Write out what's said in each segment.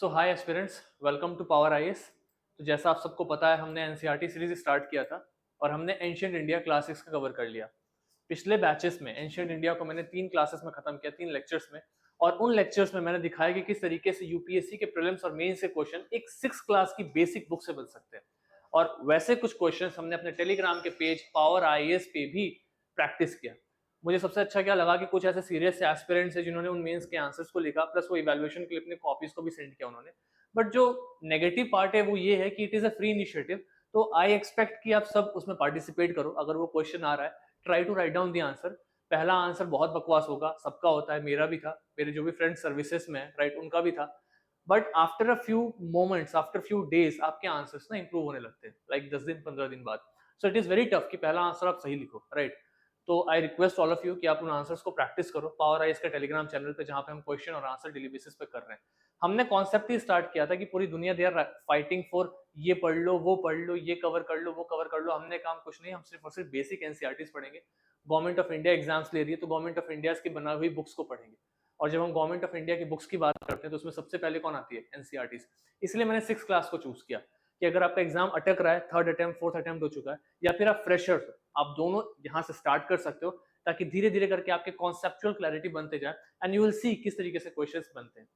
So hi aspirants, welcome to power IAS. तो जैसा आप सबको पता है, हमने एनसीईआरटी सीरीज स्टार्ट किया था और हमने एंशिएंट इंडिया क्लासिक्स का कवर कर लिया। पिछले बैचेस में एंशिएंट इंडिया को मैंने 3 क्लासेस में खत्म किया, 3 लेक्चर्स में। और उन लेक्चर्स में मैंने दिखाया कि किस तरीके से यूपीएससी के प्रीलिम्स और मेंस के क्वेश्चन एक 6 क्लास की बेसिक बुक से बन सकते हैं। और वैसे कुछ क्वेश्चंस हमने अपने टेलीग्राम के पेज पावर आईएएस पे भी प्रैक्टिस किया। मुझे सबसे अच्छा क्या लगा कि कुछ ऐसे सीरियस एस्पिरेंट्स हैं जिन्होंने उन मेंस के आंसर्स को लिखा, प्लस वो इवैल्यूएशन के लिए अपने कॉपीज को भी सेंड किया उन्होंने। बट जो नेगेटिव पार्ट है वो ये है कि it is a free initiative, तो आई एक्सपेक्ट कि आप सब उसमें पार्टिसिपेट करो। अगर वो क्वेश्चन आ रहा है, try to write down the answer. पहला आंसर बहुत बकवास होगा, सबका होता है, मेरा भी था, मेरे जो भी फ्रेंड सर्विसेज में राइट उनका भी था। But after a few moments, after few days, आपके आंसर्स ना इंप्रूव होने लगते हैं, लाइक 10 दिन 15 दिन बाद। सो इट इज वेरी टफ कि पहला आंसर आप सही लिखो, राइट। तो I request all of you कि आप उन आंसर्स को प्रैक्टिस करो पावर आइज का टेलीग्राम चैनल पे, जहां पे हम क्वेश्चन और आंसर डेली बेसिस पे कर रहे हैं। हमने कॉन्सेप्ट ही स्टार्ट किया था कि पूरी दुनिया दे आर फाइटिंग फॉर ये पढ़ लो, वो पढ़ लो, ये कवर कर लो, वो कवर कर लो। हमने काम कुछ नहीं, हम सिर्फ और सिर्फ बेसिक एनसीईआरटीज पढ़ेंगे। गवर्नमेंट ऑफ इंडिया एग्जाम्स ले रही है तो गवर्नमेंट ऑफ इंडिया की बनाई हुई बुक्स को पढ़ेंगे। और जब हम गवर्नमेंट ऑफ इंडिया की बुक्स की बात करते हैं तो उसमें सबसे पहले कौन आती है? एनसीईआरटीज। इसलिए मैंने 6 क्लास को चूज किया कि अगर आपका एग्जाम अटक रहा है, 3rd अटेम्प्ट 4th अटेम्प्ट हो चुका है, या फिर आप फ्रेशर हो, आप दोनों यहाँ से स्टार्ट कर सकते हो, ताकि धीरे धीरे करके आपके कॉन्सेप्चुअल क्लैरिटी बनते जाए एंड यू विल सी किस तरीके से क्वेश्चंस बनते हैं।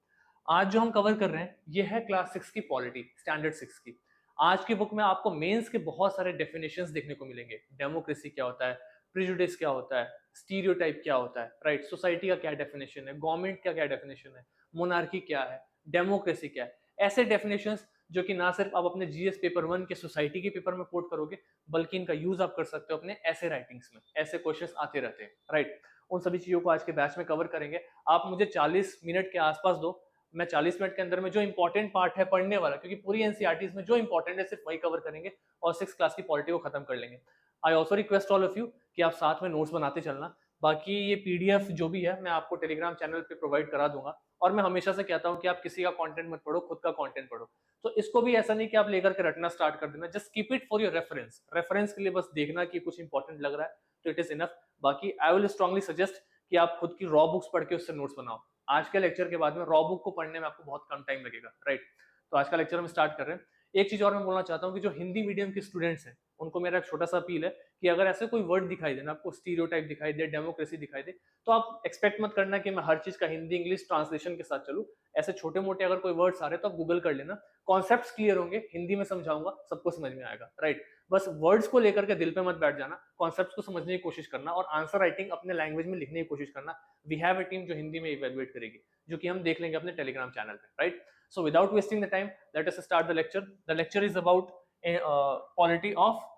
आज जो हम कवर कर रहे हैं ये है क्लास 6 की पॉलिटी, स्टैंडर्ड 6 की। आज की बुक में आपको मेंस के बहुत सारे डेफिनेशंस देखने को मिलेंगे। डेमोक्रेसी क्या होता है, प्रिजुडिस क्या होता है, स्टीरियोटाइप क्या होता है, राइट, सोसाइटी का क्या डेफिनेशन है, गवर्नमेंट का क्या डेफिनेशन है, मोनार्की क्या है, डेमोक्रेसी क्या है। ऐसे डेफिनेशंस जो कि ना सिर्फ आप अपने जीएस पेपर 1 के सोसाइटी के पेपर में कोट करोगे, बल्कि इनका यूज आप कर सकते हो अपने ऐसे राइटिंग्स में। ऐसे क्वेश्चंस आते रहते हैं, राइट। उन सभी चीजों को आज के बैच में कवर करेंगे। आप मुझे 40 मिनट के आसपास दो, मैं 40 मिनट के अंदर में जो इंपॉर्टेंट पार्ट है पढ़ने वाला, क्योंकि पूरी एनसीईआरटीज में जो इंपॉर्टेंट है सिर्फ वही कवर करेंगे और 6 क्लास की पॉलिटी को खत्म कर लेंगे। I also request all of you कि आप साथ में नोट्स बनाते चलना। बाकी ये पीडीएफ जो भी है मैं आपको टेलीग्राम चैनल पे प्रोवाइड करा दूंगा। और मैं हमेशा से कहता हूँ कि आप किसी का कंटेंट मत पढ़ो, खुद का कंटेंट पढ़ो। तो इसको भी ऐसा नहीं कि आप लेकर के रटना स्टार्ट कर देना, just keep it for your reference. Reference के लिए बस देखना कि कुछ इंपॉर्टेंट लग रहा है तो इट इज इनफ। बाकी आई विल स्ट्रांगली सजेस्ट कि आप खुद की रॉ बुक्स पढ़ के उससे नोट्स बनाओ। आज के लेक्चर के बाद में रॉ बुक को पढ़ने में आपको बहुत कम टाइम लगेगा, राइट। तो आज का लेक्चर हम स्टार्ट कर रहे हैं। एक चीज और मैं बोलना चाहता हूँ कि जो हिंदी मीडियम के स्टूडेंट्स हैं उनको मेरा एक छोटा सा अपील है कि अगर ऐसे कोई वर्ड दिखाई दे ना, आपको स्टीरियोटाइप दिखाई दे, डेमोक्रेसी दिखाई दे, तो आप एक्सपेक्ट मत करना कि मैं हर चीज का हिंदी इंग्लिश ट्रांसलेशन के साथ चलूं। ऐसे छोटे मोटे अगर कोई वर्ड्स आ रहे हैं तो आप गूगल कर लेना, कॉन्सेप्ट्स क्लियर होंगे, हिंदी में समझाऊंगा, सबको समझ में आएगा, राइट। बस वर्ड्स को लेकर के दिल पे मत बैठ जाना, कॉन्सेप्ट्स को समझने की कोशिश करना और आंसर राइटिंग अपने लैंग्वेज में लिखने की कोशिश करना। वी हैव अ टीम जो हिंदी में इवेलुएट करेगी, जो कि हम देख लेंगे अपने टेलीग्राम चैनल पे, right. So without wasting the time, let us start the lecture. The lecture is about polity of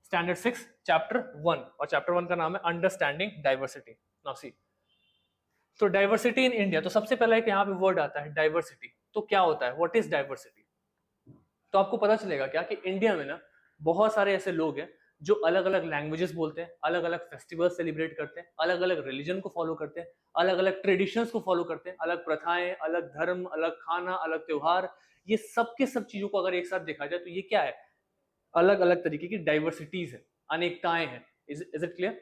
standard 6 chapter 1, और चैप्टर 1 का नाम है अंडरस्टैंडिंग डाइवर्सिटी। नाउ सी, तो डाइवर्सिटी इन इंडिया, तो सबसे पहले एक यहाँ पे वर्ड आता है डाइवर्सिटी। तो क्या होता है, व्हाट इज डाइवर्सिटी? तो आपको पता चलेगा क्या कि इंडिया में ना बहुत सारे ऐसे लोग हैं जो अलग अलग लैंग्वेजेस बोलते हैं, अलग अलग फेस्टिवल सेलिब्रेट करते हैं, अलग अलग रिलीजन को फॉलो करते हैं, अलग अलग ट्रेडिशंस को फॉलो करते हैं, अलग प्रथाएं, अलग धर्म, अलग खाना, अलग त्योहार। ये सब के सब चीजों को अगर एक साथ देखा जाए तो ये क्या है? अलग अलग तरीके की डाइवर्सिटीज है, अनेकताएं हैं। Is it clear?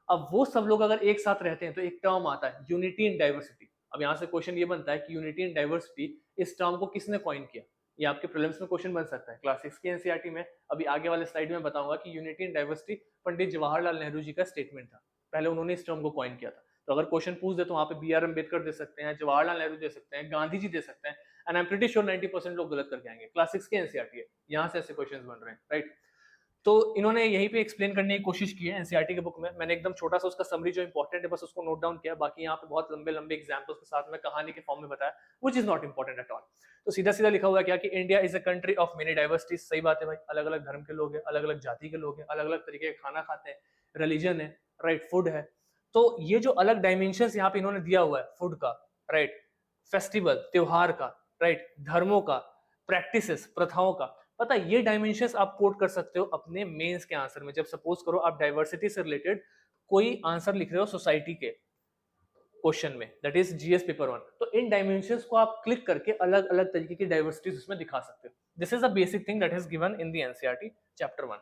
अब वो सब लोग अगर एक साथ रहते हैं तो एक टर्म आता है यूनिटी इन डाइवर्सिटी। अब यहां से क्वेश्चन ये बनता है कि यूनिटी इन डाइवर्सिटी, इस टर्म को किसने कॉइन किया? ये आपके प्रीलिम्स में क्वेश्चन बन सकता है क्लास 6 की एनसीईआरटी में। अभी आगे वाले स्लाइड में बताऊंगा कि unity in diversity Pandit Jawaharlal Nehru ji का स्टेटमेंट था, पहले उन्होंने इस टर्म को कॉइन किया था। तो अगर क्वेश्चन पूछ दे तो वहां पे बी आर अम्बेडकर दे सकते हैं, जवाहरलाल नेहरू दे सकते हैं, गांधी जी दे सकते हैं, and I am pretty sure 90% लोग गलत करके आएंगे। क्लास 6 की एनसीईआरटी है, यहाँ से ऐसे क्वेश्चन बन रहे हैं, राइट। तो इन्होंने यहीं पे एक्सप्लेन करने की कोशिश की है एनसीईआरटी के बुक में। मैंने एकदम छोटा सा उसका समरी जो इंपॉर्टेंट है बस उसको नोट डाउन किया, बाकी यहाँ पे बहुत लंबे लंबे एग्जांपल्स के साथ में कहानी के फॉर्म में बताया, which is not important at all. तो सीधा सीधा लिखा हुआ है क्या कि India is a country of many diversities. सही बात है भाई, अलग अलग धर्म के लोग हैं, अलग अलग जाति के लोग हैं, अलग अलग तरीके का खाना खाते हैं, रिलीजन है, राइट, फूड है। तो ये जो अलग डायमेंशन यहाँ पे इन्होंने दिया हुआ है, फूड का, राइट, फेस्टिवल त्योहार का, राइट, धर्मों का, प्रैक्टिसेस प्रथाओं का, पता है ये डायमेंशंस आप कोट कर सकते हो अपने मेंस के आंसर में। जब सपोज करो आप डाइवर्सिटी से रिलेटेड कोई आंसर लिख रहे हो सोसाइटी के क्वेश्चन में, दैट इज जीएस पेपर 1, तो इन डायमेंशंस को आप क्लिक करके अलग अलग तरीके की डाइवर्सिटीज उसमें दिखा सकते हो। This is a basic thing that is given in the NCERT chapter 1।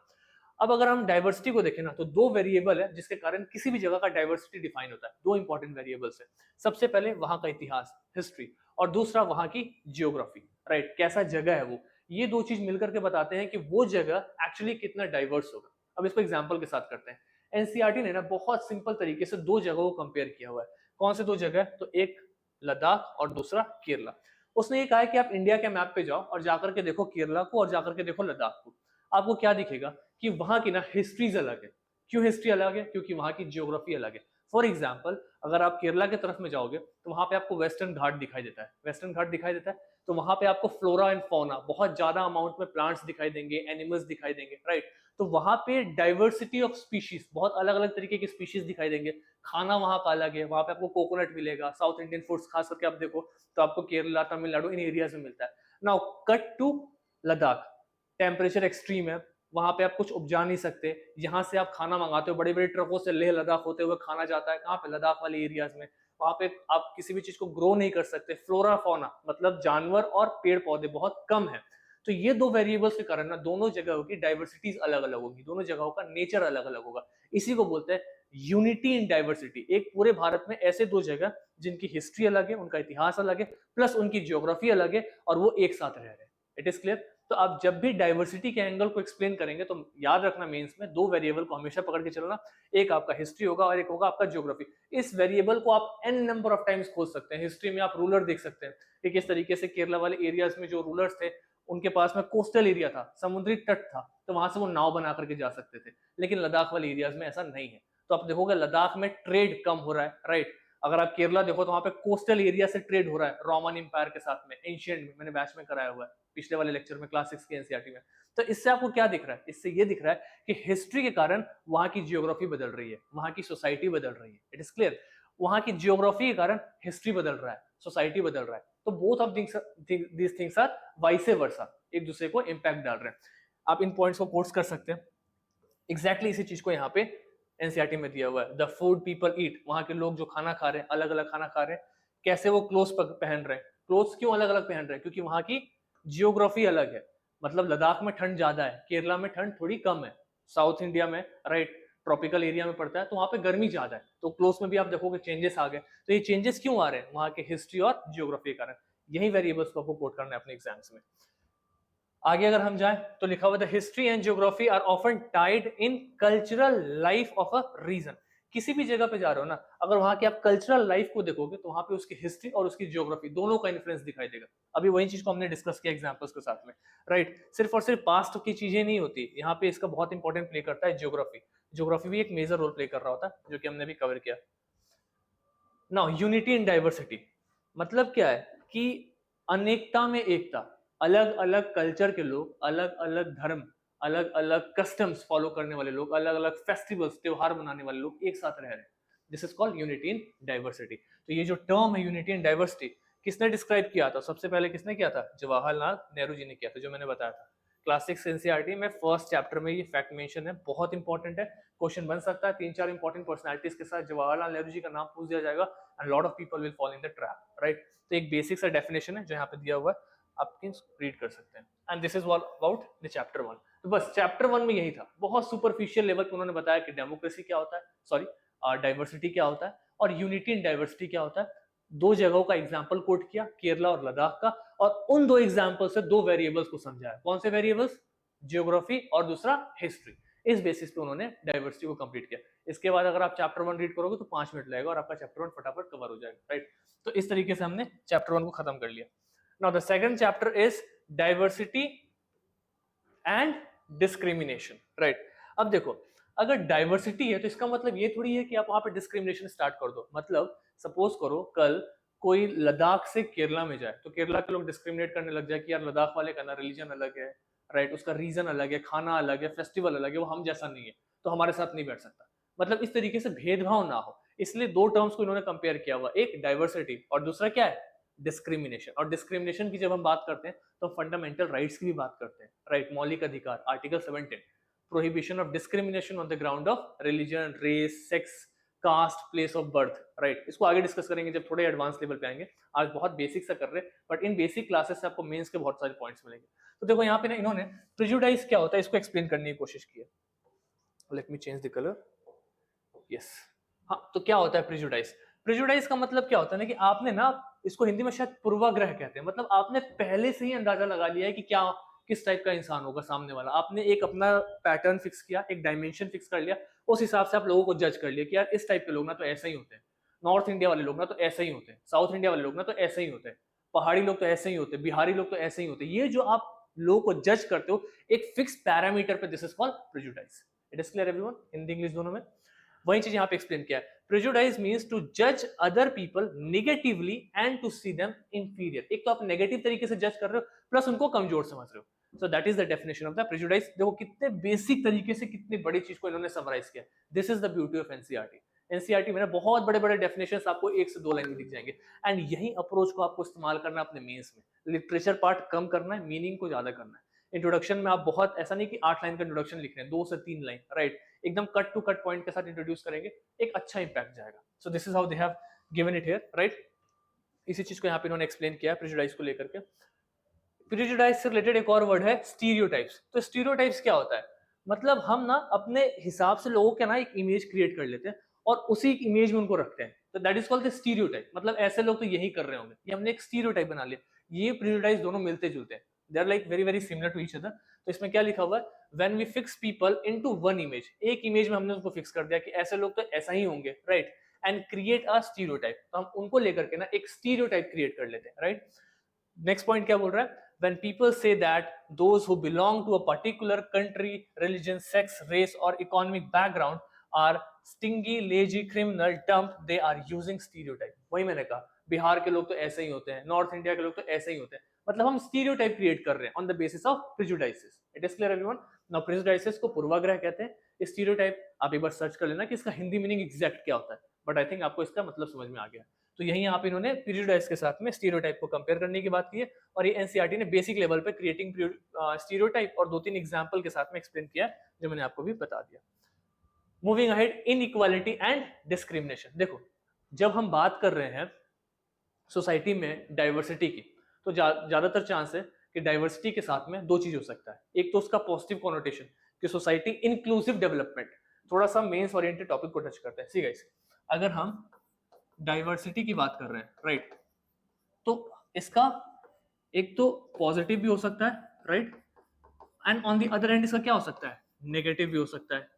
अब अगर हम डाइवर्सिटी को देखें ना तो दो वेरिएबल है जिसके कारण किसी भी जगह का डाइवर्सिटी डिफाइन होता है। दो इंपॉर्टेंट वेरिएबल्स है, सबसे पहले वहां का इतिहास, हिस्ट्री, और दूसरा वहां की जियोग्राफी, राइट, कैसा जगह है वो, ये दो चीज मिलकर के बताते हैं कि वो जगह एक्चुअली कितना डाइवर्स होगा। अब इसको एग्जांपल के साथ करते हैं। एनसीईआरटी ने ना बहुत सिंपल तरीके से दो जगहों को कंपेयर किया हुआ है। कौन से दो जगह? तो एक लद्दाख और दूसरा केरला। उसने ये कहा है कि आप इंडिया के मैप पे जाओ और जाकर के देखो केरला को और जाकर के देखो लद्दाख को, आपको क्या दिखेगा कि वहां की ना हिस्ट्रीज अलग है। क्यों हिस्ट्री अलग है? क्योंकि वहां की जियोग्राफी अलग है। फॉर एग्जाम्पल, अगर आप केरला की तरफ में जाओगे तो वहां पे आपको वेस्टर्न घाट दिखाई देता है, वेस्टर्न घाट दिखाई देता है, तो वहां पे आपको फ्लोरा एंड फौना, बहुत ज्यादा अमाउंट में प्लांट्स दिखाई देंगे, एनिमल्स दिखाई देंगे, राइट। तो वहां पे डाइवर्सिटी ऑफ स्पीशीज, बहुत अलग अलग तरीके की स्पीशीज दिखाई देंगे। खाना वहां का अलग है, वहां पे आपको कोकोनट मिलेगा, साउथ इंडियन फूड्स खास करके आप देखो तो आपको केरला, तमिलनाडु इन एरियाज में मिलता है। Now cut to Ladakh, temperature extreme है, वहां पे आप कुछ उपजा नहीं सकते। यहाँ से आप खाना मंगाते हो, बड़ी बड़ी ट्रकों से लेह लद्दाख होते हुए खाना जाता है, कहाँ पे? लद्दाख वाले एरियाज में। वहां पे आप किसी भी चीज को ग्रो नहीं कर सकते। फ्लोरा फौना मतलब जानवर और पेड़ पौधे बहुत कम है। तो ये दो वेरिएबल्स के कारण ना दोनों जगहों की डाइवर्सिटीज अलग अलग होगी, दोनों जगहों का नेचर अलग अलग होगा। इसी को बोलते हैं यूनिटी इन डाइवर्सिटी। एक पूरे भारत में ऐसे दो जगह जिनकी हिस्ट्री अलग है, उनका इतिहास अलग है, प्लस उनकी ज्योग्राफी अलग है, और वो एक साथ रह रहे हैं। It is clear? तो आप जब भी डाइवर्सिटी के एंगल को एक्सप्लेन करेंगे तो याद रखना मेंस में दो वेरिएबल को हमेशा पकड़ के चलना, एक आपका हिस्ट्री होगा और एक होगा आपका ज्योग्राफी। इस वेरिएबल को आप एन नंबर ऑफ टाइम्स खोज सकते हैं। हिस्ट्री में आप रूलर देख सकते हैं कि किस तरीके से केरला वाले एरियाज में जो रूलर्स थे उनके पास में कोस्टल एरिया था, समुद्री तट था, तो वहां से वो नाव बना करके जा सकते थे। लेकिन लद्दाख वाले एरियाज में ऐसा नहीं है। तो आप देखोगे लद्दाख में ट्रेड कम हो रहा है, राइट। अगर आप केरला देखो तो वहां पे कोस्टल एरिया से ट्रेड हो रहा है, रोमन इंपायर के साथ में, एंशिएंट में, मैंने बैच में कराया हुआ है पिछले वाले लेक्चर में, क्लास 6 के एनसीईआरटी में। तो इससे आपको क्या दिख रहा है? इससे ये दिख रहा है कि हिस्ट्री के कारण वहां की जियोग्राफी बदल रही है, वहां की सोसाइटी बदल रही है। It is clear? वहां की जियोग्राफी के कारण हिस्ट्री बदल रहा है, सोसाइटी बदल रहा है। तो both of these things are vice versa, एक दूसरे को इंपैक्ट डाल रहे हैं। आप इन पॉइंट्स को कोट्स कर सकते हैं। एग्जैक्टली इसी चीज को यहाँ पे एनसीईआरटी में दिया हुआ है। द फूड पीपल ईट, वहां के लोग जो खाना खा रहे हैं, अलग अलग खाना खा रहे हैं। कैसे वो क्लोथ्स पहन रहे हैं, क्लोथ्स क्यों अलग अलग पहन रहे हैं? क्योंकि वहां की जियोग्राफी अलग है। मतलब लद्दाख में ठंड ज्यादा है, केरला में ठंड थोड़ी कम है, साउथ इंडिया में, राइट, ट्रॉपिकल एरिया में पड़ता है, तो वहां पे गर्मी ज्यादा है। तो क्लोथ्स में भी आप देखोगे चेंजेस आ गए। तो ये चेंजेस क्यों आ रहे हैं? वहां के हिस्ट्री और जियोग्राफी के कारण। यही वेरिएबल्स को आपको कोट करना है अपने एग्जाम्स में। आगे अगर हम जाएं तो लिखा हुआ the history and geography are often tied in cultural life of a region. किसी भी जगह पे जा रहे हो ना, अगर वहां की आप कल्चरल लाइफ को देखोगे तो वहां पे उसकी हिस्ट्री और उसकी ज्योग्राफी दोनों का इन्फ्लुएंस दिखाई देगा। अभी वही चीज को हमने डिस्कस किया एग्जांपल्स के साथ में, राइट। सिर्फ और सिर्फ पास्ट की चीजें नहीं होती, यहाँ पे इसका बहुत इंपॉर्टेंट प्ले करता है ज्योग्राफी। ज्योग्राफी भी एक मेजर रोल प्ले कर रहा होता है, जो कि हमने भी कवर किया। नाउ यूनिटी इन डाइवर्सिटी मतलब क्या है? कि अनेकता में एकता। अलग अलग कल्चर के लोग, अलग अलग धर्म, अलग अलग कस्टम्स फॉलो करने वाले लोग, अलग अलग फेस्टिवल्स, त्योहार मनाने वाले लोग एक साथ रह रहे हैं। This is called unity in diversity. तो ये जो टर्म है यूनिटी इन डाइवर्सिटी, किसने डिस्क्राइब किया था? सबसे पहले किसने किया था? जवाहरलाल नेहरू जी ने किया था, जो मैंने बताया था। क्लास 6 एनसीईआरटी में फर्स्ट चैप्टर में ये फैक्ट मेंशन है, बहुत इंपॉर्टेंट है। क्वेश्चन बन सकता है, 3-4 इंपॉर्टेंट पर्सनालिटीज के साथ जवाहरलाल नेहरू जी का नाम पूछ दिया जाएगा and lot of people will fall in the trap, right. तो एक बेसिक सा डेफिनेशन है जो यहाँ पे दिया हुआ है, आप रीड कर सकते हैं। And this is all about the chapter 1। तो बस चैप्टर 1 में यही था। बहुत सुपरफिशियल लेवल पे उन्होंने बताया कि डेमोक्रेसी क्या होता है, सॉरी डाइवर्सिटी क्या होता है, और यूनिटी इन डाइवर्सिटी क्या होता है। दो जगहों का एग्जाम्पल कोट किया, केरला और लद्दाख का, और उन दो एग्जाम्पल से दो वेरिएबल्स को समझाया। कौन से वेरिएबल्स? ज्योग्राफी और दूसरा हिस्ट्री। इस बेसिस पे उन्होंने डाइवर्सिटी को कंप्लीट किया। इसके बाद अगर आप चैप्टर 1 रीड करोगे तो 5 मिनट लगेगा और आपका चैप्टर 1 फटाफट कवर हो जाएगा, राइट। तो इस तरीके से हमने चैप्टर 1 को खत्म कर लिया। Now the second chapter is diversity and discrimination, right. अब देखो, अगर डाइवर्सिटी है तो इसका मतलब ये थोड़ी है कि आप वहां पे डिस्क्रिमिनेशन स्टार्ट कर दो। मतलब सपोज करो कल कोई लद्दाख से केरला में जाए तो केरला के लोग डिस्क्रिमिनेट करने लग जाए कि यार लद्दाख वाले का ना रिलीजन अलग है, राइट, उसका रीजन अलग है, खाना अलग है, फेस्टिवल अलग है, वो हम जैसा नहीं है, तो हमारे साथ नहीं बैठ सकता। मतलब इस तरीके से भेदभाव ना हो, इसलिए दो टर्म्स को इन्होंने कंपेयर किया हुआ, एक डाइवर्सिटी और दूसरा क्या है? डिस्क्रिमिनेशन। और डिस्क्रिमिनेशन की जब हम बात करते हैं तो फंडामेंटल राइट्स की भी बात करते हैं, राइट। मौलिक अधिकार, article 17, prohibition of discrimination on the ground of religion, race, sex, caste, place of birth, right. इसको आगे डिस्कस करेंगे जब थोड़े एडवांस लेवल पे आएंगे। आज बहुत बेसिक सा कर रहे हैं, बट इन बेसिक क्लासेस से आपको मेंस के बहुत सारे पॉइंट्स मिलेंगे। तो देखो यहाँ पे ना इन्होंने प्रेजुडाइज क्या होता है इसको एक्सप्लेन करने की कोशिश की है। Let me change the colour, yes. हाँ, तो क्या होता है प्रेजुडाइज? प्रेजुडाइज का मतलब क्या होता है ना कि आपने ना इसको हिंदी में शायद पूर्वाग्रह कहते हैं, मतलब आपने पहले से ही अंदाजा लगा लिया है कि क्या किस टाइप का इंसान होगा सामने वाला। आपने एक अपना पैटर्न फिक्स किया, एक डायमेंशन फिक्स कर लिया, उस हिसाब से आप लोगों को जज कर लिया कि यार इस टाइप के लोग ना तो ऐसे ही होते हैं, नॉर्थ इंडिया वाले लोग ना तो ऐसे ही होते हैं, साउथ इंडिया वाले लोग ना तो ऐसे ही होते हैं, पहाड़ी लोग तो ऐसे ही होते हैं, बिहारी लोग तो ऐसे ही होते हैं। ये जो आप लोगों को जज करते हो एक फिक्स पैरामीटर पे, this is called prejudice. It is clear everyone, Hindi English दोनों में। वही चीज यहाँ पे एक्सप्लेन किया है। प्रेजुडाइज मीन्स टू जज other people negatively and to see them inferior. एक तो आप नेगेटिव तरीके से जज कर रहे हो, प्लस उनको कमजोर समझ रहे हो। सो that is the definition of the prejudice. देखो कितने बेसिक तरीके से कितनी बड़ी चीज को इन्होंने समराइज किया। This is the beauty of NCERT. NCERT में ना बहुत बड़े बड़े डेफिनेशंस आपको एक से दो लाइन में दिख जाएंगे, एंड यही अप्रोच को आपको इस्तेमाल करना है अपने मेंस में। लिटरेचर पार्ट कम करना है, मीनिंग को ज्यादा करना है। इंट्रोडक्शन में आप बहुत ऐसा नहीं कि 8 लाइन का इंट्रोडक्शन लिख रहे हैं, 2 से 3 लाइन, राइट, एकदम कट टू कट पॉइंट के साथ इंट्रोड्यूस करेंगे, एक अच्छा इंपैक्ट जाएगा। सो this is how they have given it here, right. इसी चीज को यहाँ पे इन्होंने एक्सप्लेन किया प्रेजुडाइज को लेकर के। प्रेजुडाइज से रिलेटेड एक और वर्ड है स्टीरियोटाइप्स। तो स्टीरियोटाइप्स क्या होता है, मतलब हम ना अपने हिसाब से लोगों के ना एक इमेज क्रिएट कर लेते हैं और उसी इमेज में उनको रखते हैं, तो that is called the stereotype. मतलब ऐसे लोग तो यही कर रहे होंगे, ये हमने एक स्टीरियोटाइप बना लिया। ये प्रेजुडाइज दोनों मिलते जुलते हैं, they are like very very similar to each other. तो इसमें क्या लिखा हुआ है, when we fix people into one image, एक इमेज में हमने उनको फिक्स कर दिया कि ऐसे लोग तो ऐसा ही होंगे, right, and create a stereotype. तो हम उनको लेकर के ना एक स्टीरियोटाइप क्रिएट कर लेते हैं, राइट। नेक्स्ट पॉइंट क्या बोल रहा है, when people say that those who belong to a particular country, religion, sex, race or economic background are stingy, lazy, criminal, dumb, they are using stereotype। वही मैंने कहा, बिहार के लोग तो ऐसे ही होते हैं, नॉर्थ इंडिया के लोग तो ऐसे ही होते हैं, मतलब हम स्टीरियोटाइप क्रिएट कर रहे हैं on the basis of prejudices. It is clear everyone. Now prejudices को पूर्वाग्रह कहते हैं। स्टीरियोटाइप आप एक बार सर्च कर लेना कि इसका हिंदी मीनिंग एग्जैक्ट क्या होता है, बट आई थिंक आपको इसका मतलब समझ में आ गया। तो यही यहाँ पे इन्होंने प्रेजुडाइज के साथ में स्टीरियोटाइप को कंपेयर करने की बात की है, और ये एनसीईआरटी ने बेसिक लेवल पे क्रिएटिंग स्टीरियोटाइप और 2-3 एग्जांपल के साथ में एक्सप्लेन किया है, जो मैंने आपको भी बता दिया। Moving ahead, inequality and discrimination. देखो जब हम बात कर रहे हैं सोसाइटी में डाइवर्सिटी की, तो ज्यादातर चांस है कि डाइवर्सिटी के साथ में दो चीज हो सकता है। एक तो उसका पॉजिटिव कॉनोटेशन कि सोसाइटी इंक्लूसिव डेवलपमेंट। थोड़ा सा मेंस ओरिएंटेड टॉपिक को टच करते हैं। सी गाइस, अगर हम डाइवर्सिटी की बात कर रहे हैं, राइट, तो इसका एक तो पॉजिटिव भी हो सकता है, right, and on the other and इसका क्या हो सकता है, नेगेटिव भी हो सकता है।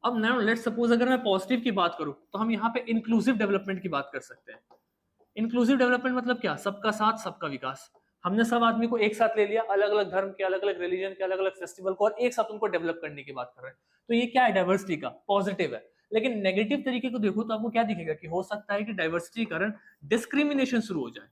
अब नाउ लेट्स सपोज अगर मैं पॉजिटिव की बात करूं, तो हम यहाँ पे इंक्लूसिव डेवलपमेंट की बात कर सकते हैं। इंक्लूसिव डेवलपमेंट मतलब क्या, सबका साथ सबका विकास। हमने सब आदमी को एक साथ ले लिया, अलग अलग धर्म के, अलग अलग रिलीजन के, अलग अलग फेस्टिवल को, और एक साथ उनको डेवलप करने की बात कर रहे हैं। तो ये क्या है, डाइवर्सिटी का पॉजिटिव है। लेकिन नेगेटिव तरीके को देखो तो आपको क्या दिखेगा कि हो सकता है कि डाइवर्सिटी के कारण डिस्क्रिमिनेशन शुरू हो जाए।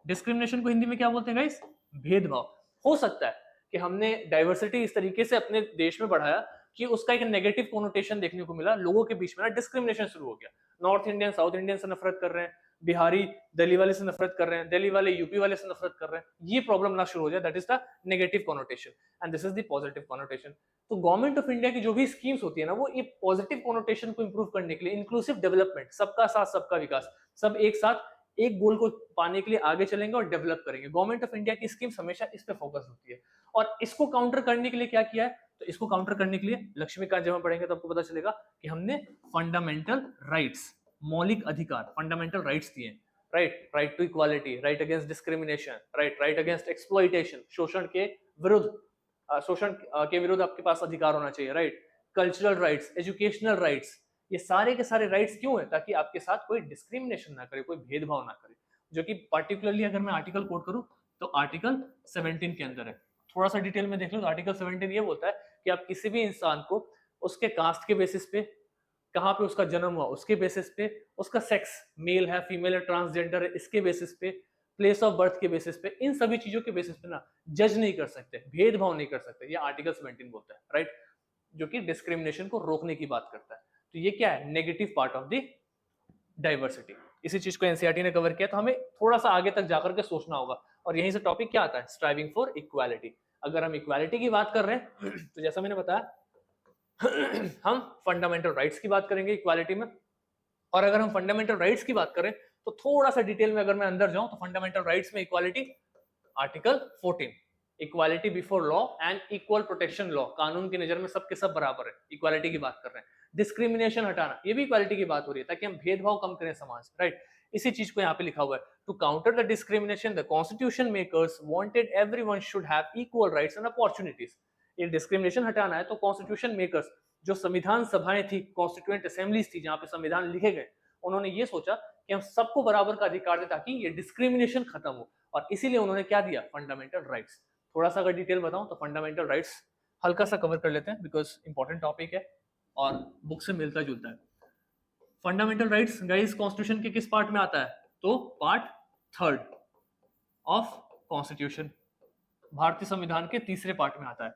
डिस्क्रिमिनेशन को हिंदी में क्या बोलते हैं गाइस, भेदभाव। हो सकता है कि हमने डाइवर्सिटी इस तरीके से अपने देश में बढ़ाया कि उसका एक नेगेटिव कोनोटेशन देखने को मिला, लोगों के बीच में ना डिस्क्रिमिनेशन शुरू हो गया। नॉर्थ इंडियन साउथ इंडियन से नफरत कर रहे हैं, बिहारी दिल्ली वाले से नफरत कर रहे हैं, दिल्ली वाले यूपी वाले से नफरत कर रहे हैं, ये प्रॉब्लम ना शुरू हो जाए। That is the negative connotation and this is the positive connotation. तो गवर्नमेंट ऑफ इंडिया की जो भी स्कीम्स होती है ना, वो ये पॉजिटिव कोनोटेशन को इंप्रूव करने के लिए, इंक्लूसिव डेवलपमेंट, सबका साथ सबका विकास, सब एक साथ एक गोल को पाने के लिए आगे चलेंगे और डेवलप करेंगे। गवर्नमेंट ऑफ इंडिया की स्कीम्स हमेशा इस पे फोकस होती है। और इसको काउंटर करने के लिए क्या किया है, तो इसको काउंटर करने के लिए लक्ष्मीकांत जब हम पढ़ेंगे तो आपको पता चलेगा कि हमने फंडामेंटल राइट्स, मौलिक अधिकार, फंडामेंटल राइट्स दिए, right, right to equality, right against discrimination, right, right against exploitation, शोषण के विरुद्ध, शोषण के विरुद्ध आपके पास अधिकार होना चाहिए, right, cultural rights, educational rights. ये सारे के सारे राइट्स क्यों है, ताकि आपके साथ कोई डिस्क्रिमिनेशन ना करे, कोई भेदभाव ना करे, जो कि पर्टिकुलरली अगर मैं आर्टिकल कोट करूं तो आर्टिकल 17 के अंदर है। थोड़ा सा डिटेल में देख लो तो आर्टिकल 17 ये बोलता है कि आप किसी भी इंसान को उसके कास्ट के बेसिस पे, कहाँ पे उसका जन्म हुआ उसके बेसिस पे, उसका सेक्स मेल है फीमेल है ट्रांसजेंडर है इसके बेसिस पे, प्लेस ऑफ बर्थ के बेसिस पे, इन सभी चीजों के बेसिस पे ना जज नहीं कर सकते, भेदभाव नहीं कर सकते, ये आर्टिकल 17 बोलता है, राइट, जो कि डिस्क्रिमिनेशन को रोकने की बात करता है। तो ये क्या है, negative part of the diversity. इसी चीज को एनसीईआरटी ने कवर किया, तो हमें थोड़ा सा आगे तक जाकर के सोचना होगा। और यहीं से टॉपिक क्या आता है, स्ट्राइविंग फॉर इक्वालिटी। अगर हम इक्वालिटी की बात कर रहे हैं तो जैसा मैंने बताया हम फंडामेंटल राइट्स की बात करेंगे इक्वालिटी में। और अगर हम फंडामेंटल राइट्स की बात करें तो थोड़ा सा डिटेल में अगर मैं अंदर जाऊं तो फंडामेंटल राइट्स में equality, article 14, equality before law and equal protection law, कानून की नजर में सबके सब बराबर है, इक्वालिटी की बात कर रहे हैं। डिस्क्रिमिनेशन हटाना, ये भी इक्वालिटी की बात हो रही है, ताकि हम भेदभाव कम करें समाज, राइट। इसी चीज को यहाँ पे लिखा हुआ है, to counter the discrimination the constitution makers wanted everyone should have equal rights and opportunities. ये डिस्क्रिमिनेशन हटाना है तो कॉन्स्टिट्यूशन मेकर्स, जो संविधान सभाएं थी, कॉन्स्टिट्यूएंट असेंबलीज थी जहाँ पे संविधान लिखे गए, उन्होंने ये सोचा कि हम सबको बराबर का अधिकार दें ताकि ये डिस्क्रिमिनेशन खत्म हो, और इसीलिए उन्होंने क्या दिया, फंडामेंटल राइट्स। थोड़ा सा अगर डिटेल बताऊं तो फंडामेंटल राइट्स हल्का सा कवर कर लेते हैं बिकॉज इंपॉर्टेंट टॉपिक है और बुक से मिलता जुलता है। फंडामेंटल राइट्स गाइस कॉन्स्टिट्यूशन के किस पार्ट में आता है, तो पार्ट 3 ऑफ कॉन्स्टिट्यूशन, भारतीय संविधान के तीसरे पार्ट में आता है।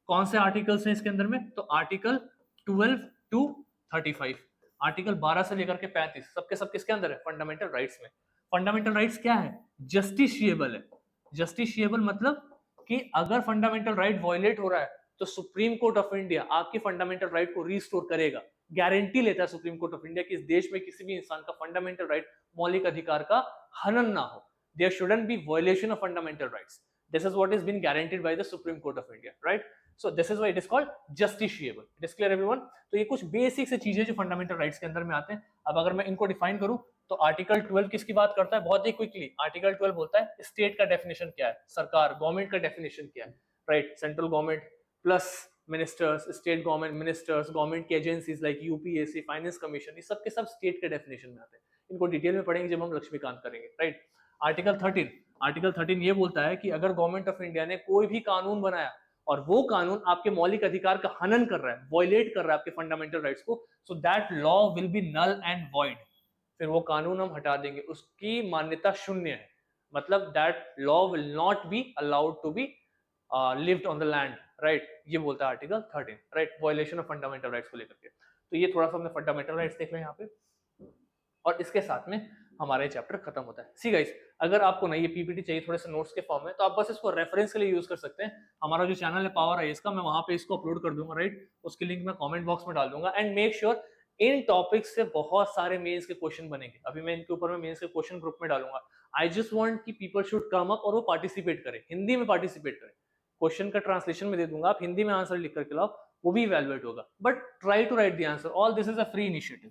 कौन से आर्टिकल्स हैं इसके अंदर में, तो आर्टिकल 12 टू 35, आर्टिकल 12 से लेकर के 35 सबके सब किसके अंदर है, फंडामेंटल राइट्स में। फंडामेंटल राइट्स क्या है, जस्टिशिएबल है। जस्टिशिएबल मतलब कि अगर फंडामेंटल राइट वायलेट हो रहा है तो सुप्रीम कोर्ट ऑफ इंडिया आपकी फंडामेंटल राइट को रिस्टोर करेगा, गारंटी लेता है सुप्रीम कोर्ट ऑफ इंडिया कि इस देश में किसी भी इंसान का फंडामेंटल राइट, मौलिक अधिकार का हनन ना हो, there shouldn't be violation of fundamental rights. This is what is been guaranteed by the supreme court of India, right. So this is why it is called justiciable. It is clear everyone. तो ये कुछ basic से चीजें जो fundamental rights के अंदर में आते हैं। अब अगर मैं इनको डिफाइन करूं तो आर्टिकल 12 किसकी बात करता है, बहुत ही क्विकली आर्टिकल 12 बोलता है स्टेट का डेफिनेशन क्या है, सरकार गवर्नमेंट का डेफिनेशन क्या है, right. Central government plus ministers, state government ministers, government की agencies like UPSC, finance commission, ये सब के सब स्टेट के डेफिनेशन में आते हैं। इनको डिटेल में पढ़ेंगे जब हम लक्ष्मीकांत करेंगे, राइट। आर्टिकल 13 ये बोलता है कि अगर गवर्नमेंट ऑफ इंडिया ने कोई भी कानून बनाया और वो कानून आपके मौलिक अधिकार का हनन कर रहा है, वॉयलेट कर रहा है आपके फंडामेंटल राइट्स को, so that law will be null and void. फिर वो कानून हम हटा देंगे, उसकी मान्यता शून्य है, मतलब that law will not be allowed to be lived on the land, right. ये बोलता है article 13, right, violation of fundamental rights को लेकर के। तो ये थोड़ा सा हमने फंडामेंटल राइट्स देख लिया यहाँ पे, और इसके साथ में हमारा ये चैप्टर खत्म होता है। सी गाइस, अगर आपको ना ये पीपीटी चाहिए थोड़े से नोट्स के फॉर्म में, तो आप बस इसको रेफरेंस के लिए यूज कर सकते हैं। हमारा जो चैनल है पावर आईएएस का, मैं वहां पे इसको अपलोड कर दूंगा, राइट। उसकी लिंक मैं कमेंट बॉक्स में डाल दूंगा। And make sure in topics से बहुत सारे मेंस के क्वेश्चन बनेंगे। अभी मैं इनके ऊपर में मेंस के क्वेश्चन ग्रुप में डालूंगा। आई जस्ट वांट कि पीपल शुड कम अप और वो पार्टिसिपेट करें, हिंदी में पार्टिसिपेट करें। क्वेश्चन का ट्रांसलेशन में दे दूंगा, आप हिंदी में आंसर लिख करके लाओ, वो भी इवैल्यूएट होगा, but try to write the answer. All this is a free initiative,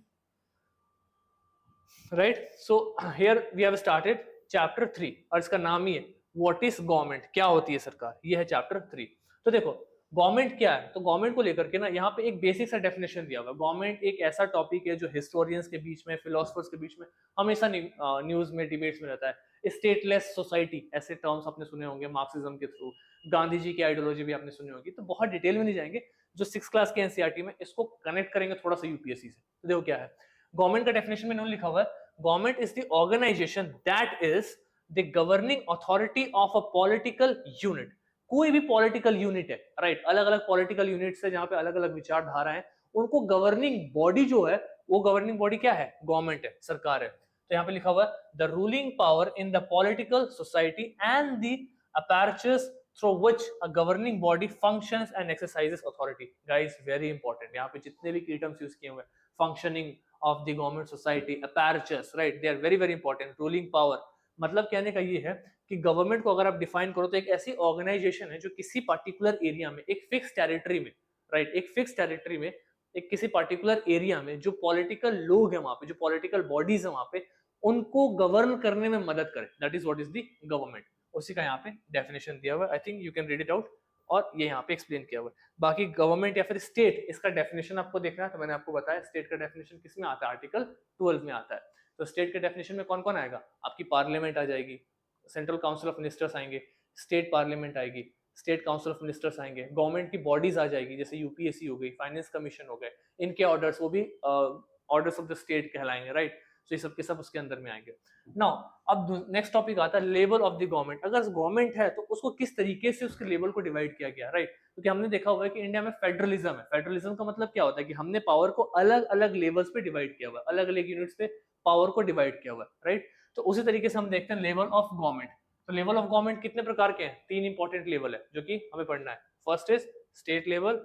right. So here we have started chapter 3 और इसका नाम ही है व्हाट इज गवर्नमेंट, क्या होती है सरकार। ये है चैप्टर 3। तो देखो गवर्नमेंट क्या है, तो गवर्नमेंट को लेकर के ना यहाँ पे एक बेसिक सा डेफिनेशन दिया हुआ है। गवर्नमेंट एक ऐसा टॉपिक है जो हिस्टोरियंस के बीच में, फिलोसफर्स के बीच में हमेशा न्यूज में, डिबेट्स में रहता है। स्टेटलेस सोसाइटी, ऐसे टर्म्स आपने सुने होंगे मार्क्सिज्म के थ्रू, गांधी जी की आइडियोलॉजी भी आपने सुनी होगी। तो बहुत डिटेल में नहीं जाएंगे, जो 6th क्लास के एनसीईआरटी में इसको कनेक्ट करेंगे थोड़ा सा यूपीएससी से। तो देखो क्या है गवर्नमेंट का डेफिनेशन में इन्होंने लिखा हुआ है, government is the organization that is the governing authority of a political unit. कोई भी पॉलिटिकल यूनिट है, राइट, अलग अलग पॉलिटिकल यूनिट्स है जहां पे अलग अलग विचारधारा है, उनको गवर्निंग बॉडी जो है, वो गवर्निंग बॉडी क्या है, गवर्नमेंट है, सरकार है। तो यहाँ पे लिखा हुआ है the ruling power in the political society and the apparatus through which a governing body functions and exercises authority. Guys, very important. यहाँ पे जितने भी key terms use किए हुए हैं, functioning of the government society, apparatus, right, they are very very important. Ruling power, मतलब कहने का ये है कि गवर्नमेंट को अगर आप डिफाइन करो तो एक ऐसी ऑर्गेनाइजेशन है जो किसी पर्टिकुलर एरिया में, एक फिक्स टेरिटरी में, राइट, एक फिक्स टेरिटरी में, एक किसी पर्टिकुलर एरिया में जो पॉलिटिकल लोग हैं वहां पे, जो पॉलिटिकल बॉडीज हैं वहां पे, उनको गवर्न करने में मदद करे, that is what is the government. उसी का यहाँ पे डेफिनेशन दिया हुआ है। I think you can read it out, और ये यहाँ पे एक्सप्लेन किया हुआ है। बाकी गवर्नमेंट या फिर स्टेट, इसका डेफिनेशन आपको देखना है तो मैंने आपको बताया स्टेट का डेफिनेशन किस में आता है, आर्टिकल 12 में आता है। तो स्टेट के डेफिनेशन में कौन कौन आएगा, आपकी पार्लियामेंट आ जाएगी, सेंट्रल काउंसिल ऑफ मिनिस्टर्स आएंगे, स्टेट पार्लियामेंट आएगी, स्टेट काउंसिल ऑफ मिनिस्टर्स आएंगे, गवर्नमेंट की बॉडीज आ जाएगी, जैसे यूपीएससी हो गई, फाइनेंस कमीशन हो गए, इनके ऑर्डर्स, वो भी ऑर्डर्स ऑफ द स्टेट कहलाएंगे, राइट। तो ये सब के सब उसके अंदर में आएंगे। नाउ अब नेक्स्ट टॉपिक आता है लेवल ऑफ द गवर्नमेंट। अगर गवर्नमेंट है तो उसको किस तरीके से उसके लेवल को डिवाइड किया गया, राइट। क्योंकि हमने देखा हुआ है कि इंडिया में फेडरलिज्म है। फेडरलिज्म का मतलब क्या होता है कि हमने पावर को अलग अलग लेवल्स पे डिवाइड किया हुआ है, अलग अलग यूनिट्स पे पावर को डिवाइड किया हुआ है, राइट। तो उसी तरीके से हम देखते हैं लेवल ऑफ गवर्नमेंट। तो लेवल ऑफ गवर्नमेंट कितने प्रकार के हैं, 3 इंपॉर्टेंट लेवल है जो कि हमें पढ़ना है। First is state level,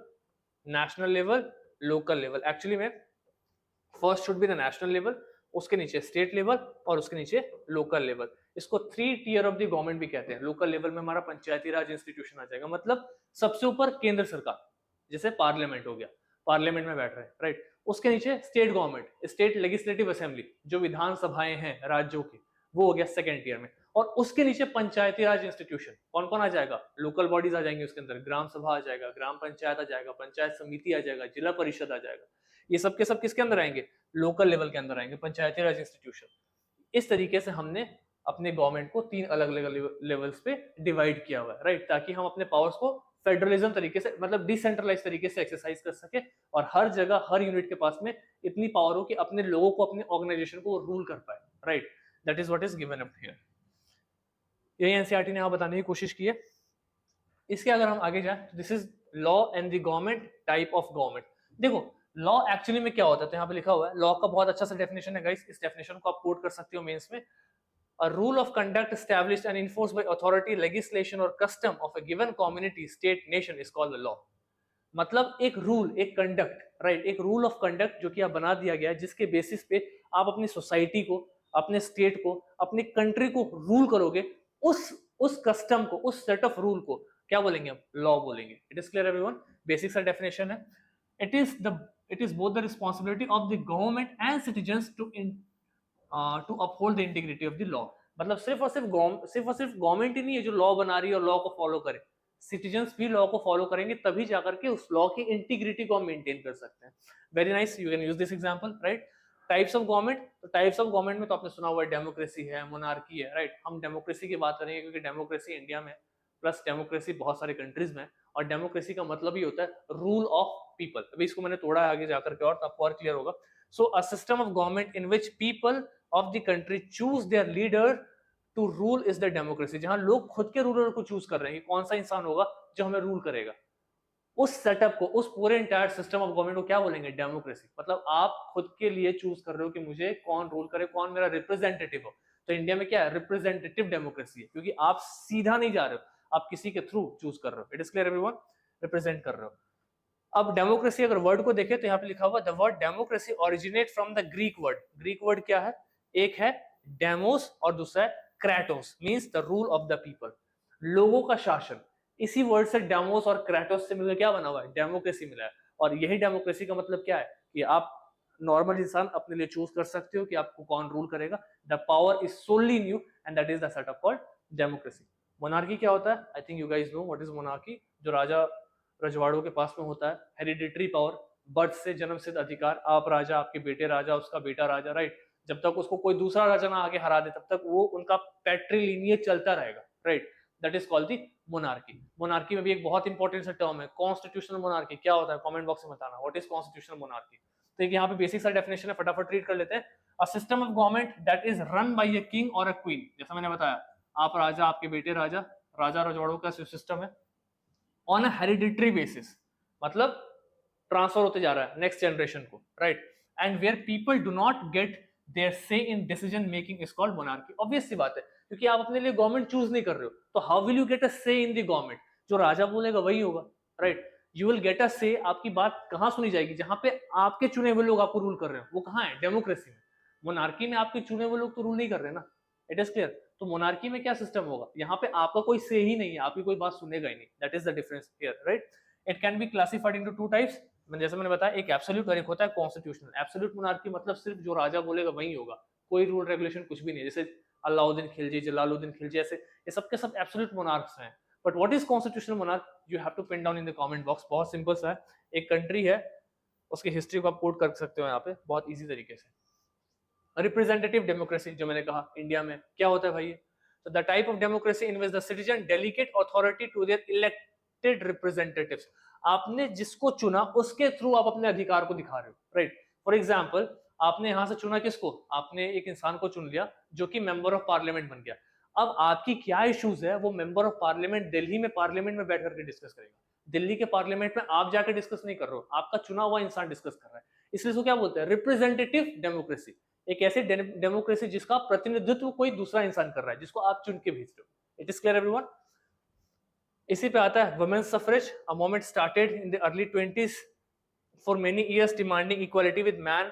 national level, local level. Actually में first should be the national level, उसके नीचे स्टेट लेवल और उसके नीचे लोकल लेवल। इसको 3 टियर ऑफ द गवर्नमेंट भी कहते हैं। लोकल लेवल में हमारा पंचायती राज इंस्टीट्यूशन आ जाएगा, मतलब सबसे ऊपर केंद्र सरकार, जैसे पार्लियामेंट हो गया, पार्लियामेंट में बैठ रहे हैं, राइट। उसके नीचे state government, state legislative assembly, जो विधानसभाएं हैं राज्यों की, वो हो गया सेकेंड ईयर में। और उसके नीचे पंचायती राज इंस्टीट्यूशन, कौन कौन आ जाएगा, लोकल बॉडीज आ जाएंगे उसके अंदर, ग्राम सभा आ जाएगा, ग्राम पंचायत आ जाएगा, पंचायत समिति आ जाएगा, जिला परिषद आ जाएगा। ये सब के सब किसके अंदर आएंगे, लोकल लेवल के अंदर आएंगे, पंचायती राज इंस्टीट्यूशन। इस तरीके से हमने अपने गवर्नमेंट को 3 अलग अलग लेवल्स पे डिवाइड किया हुआ है, राइट, ताकि हम अपने पावर्स को फेडरलिज्म तरीके से, मतलब डिसेंट्रलाइज तरीके से एक्सरसाइज कर सके, और हर जगह हर यूनिट के पास में इतनी पावर हो कि अपने लोगों को, अपने ऑर्गेनाइजेशन को रूल कर पाए, right. That is what is given up here. यही एनसीईआरटी ने यहाँ बताने की कोशिश की है। इसके अगर हम आगे जाए, this is law and the government, type of government. देखो लॉ एक्चुअली में क्या होता है, तो यहाँ पे लिखा हुआ है, लॉ का बहुत अच्छा सा डेफिनेशन है गाइस, इस डेफिनेशन को आप कोट कर सकते हो मेंस में। A rule of conduct established and enforced by authority, legislation or custom of a given community, state, nation is called the law. मतलब एक रूल, एक कंडक्ट, राइट, एक रूल ऑफ कंडक्ट जो कि आप बना दिया गया है, जिसके बेसिस पे आप अपनी सोसाइटी को, अपने स्टेट को, अपनी कंट्री को रूल करोगे, उस कस्टम को, उस सेट ऑफ रूल को क्या बोलेंगे हम, लॉ बोलेंगे। It is clear everyone, basic सा डेफिनेशन है। It is both the responsibility of the government and citizens to uphold the integrity of the law. मतलब सिर्फ और सिर्फ गवर्नमेंट ही नहीं है जो लॉ बना रही है और लॉ को फॉलो करे, सिटीजंस भी लॉ को फॉलो करेंगे, तभी जाकर के उस लॉ की इंटीग्रिटी को हम मेंटेन कर सकते हैं। Very nice, you can use this example, right. Types of government, तो टाइप्स ऑफ गवर्नमेंट में तो आपने सुना हुआ है, डेमोक्रेसी है, मोनार्की है, राइट। हम डेमोक्रेसी की बात करेंगे क्योंकि डेमोक्रेसी इंडिया में, प्लस डेमोक्रेसी बहुत सारे कंट्रीज में, और डेमोक्रेसी का मतलब ही होता है रूल ऑफ पीपल। अभी इसको मैंने तोड़ा है आगे जाकर के, और तो आपको और क्लियर होगा। So a system of government in which people of the country choose their leader to rule is the democracy. जहां लोग खुद के रूलर को चूज कर रहे हैं कि कौन सा इंसान होगा जो हमें रूल करेगा, उस सेटअप को, उस पूरे इंटायर सिस्टम ऑफ गवर्नमेंट को क्या बोलेंगे, डेमोक्रेसी। मतलब आप खुद के लिए चूज कर रहे हो कि मुझे कौन रूल करे, कौन मेरा रिप्रेजेंटेटिव हो। तो इंडिया में क्या है, रिप्रेजेंटेटिव डेमोक्रेसी है, क्योंकि आप सीधा नहीं जा रहे हो, आप किसी के थ्रू चूज कर रहे हो। It is clear everyone, represent कर रहे हो। अब डेमोक्रेसी अगर वर्ड को देखें तो यहाँ पे लिखा हुआ, the word democracy originate from the Greek word. Greek word क्या है, एक है डेमोस और दूसरा है Kratos, means the rule of the people, लोगों का शासन। इसी वर्ड से डेमोस और क्रेटोस से मिलकर क्या बना हुआ है, डेमोक्रेसी मिला है। और यही डेमोक्रेसी का मतलब क्या है कि आप नॉर्मल इंसान अपने लिए चूज कर सकते हो कि आपको कौन रूल करेगा। The power is solely in you and that is the setup called democracy. Monarchy क्या होता है, I think you guys know what is monarchy. जो राजा रजवाड़ों के पास में होता है, हेरिडिटरी पावर, बर्थ से जन्म सिद्ध अधिकार, आप राजा, आपके बेटे राजा, उसका बेटा राजा, राइट। जब तक उसको कोई दूसरा राजा ना आगे हरा दे तब तक वो उनका पैट्रिलिनियज चलता रहेगा, right. That is called the monarchy. Monarchy में भी एक बहुत इंपॉर्टेंट सा टर्म है, कॉन्स्टिट्यूशनल मोनार्की। क्या होता है, कमेंट बॉक्स में बताना, व्हाट इज कॉन्स्टिट्यूशनल मोनार्की। तो एक यहाँ पे बेसिक सा डेफिनेशन है, फटाफट रीड कर लेते हैं। अ system of government that is run by a king और अ क्वीन। जैसा मैंने बताया, आप राजा, आपके बेटे राजा, राजा रजवाड़ों का सिस्टम है, ऑन अ हेरिडिटरी बेसिस, मतलब ट्रांसफर होते जा रहा है नेक्स्ट जनरेशन को, right. And where people do not get their say in decision making is called monarchy. Obvious सी बात है, क्योंकि आप अपने लिए गवर्नमेंट चूज नहीं कर रहे हो, तो how will you get a से इन द गवर्नमेंट। जो राजा बोलेगा वही होगा, right. You will get a से, आपकी बात कहां सुनी जाएगी, जहां पे आपके चुने हुए लोग आपको रूल कर रहे हैं, वो कहां है, डेमोक्रेसी में। मोनार्की में आपके चुने हुए लोग तो रूल नहीं कर रहे ना, इट इज क्लियर। तो मोनार्की में क्या सिस्टम होगा, यहाँ पे आपका कोई से ही नहीं है, आपकी कोई बात सुनेगा ही नहीं। That is the difference here, right. It can be classified into two types, जैसे मैंने बताया, एक एब्सोल्यूट और एक होता है कॉन्स्टिट्यूशनल। एब्सोल्यूट मोनार्की मतलब सिर्फ जो राजा बोलेगा वही होगा, कोई रूल रेगुलेशन कुछ भी नहीं, जैसे अलाउद्दीन खिलजी, जलालुद्दीन खिलजी, ऐसे ये सब के सब एब्सोल्यूट मोनार्क्स हैं। But what is constitutional monarch, you have to pin down in the comment box. बहुत सिंपल सा है, एक कंट्री है, उसकी हिस्ट्री को आप कोट कर सकते हो यहाँ पे बहुत इजी तरीके से। रिप्रेजेंटेटिव डेमोक्रेसी, जो मैंने कहा इंडिया में क्या होता है भाई, तो the type of democracy in which the citizen delegate authority to their elected representatives. आपने जिसको चुना उसके थ्रू आप अपने अधिकार को दिखा रहे हो, राइट। फॉर एग्जाम्पल, आपने यहां से चुना किसको, आपने एक इंसान को चुन लिया जो कि मेंबर ऑफ पार्लियामेंट बन गया। अब आपकी क्या इश्यूज है, वो मेंबर ऑफ पार्लियामेंट दिल्ली में पार्लियामेंट में बैठ करके डिस्कस करेगा। दिल्ली के पार्लियामेंट में आप जाकर डिस्कस नहीं कर रहे हो, आपका चुना हुआ इंसान डिस्कस कर रहा है। इसलिए इसको क्या बोलते हैं, रिप्रेजेंटेटिव डेमोक्रेसी। एक ऐसी डेमोक्रेसी जिसका प्रतिनिधित्व कोई दूसरा इंसान कर रहा है, जिसको आप चुन के भेज रहे हो। It is clear everyone. इसी पे आता है women's suffrage. A movement started in the early 20s for many years demanding equality with man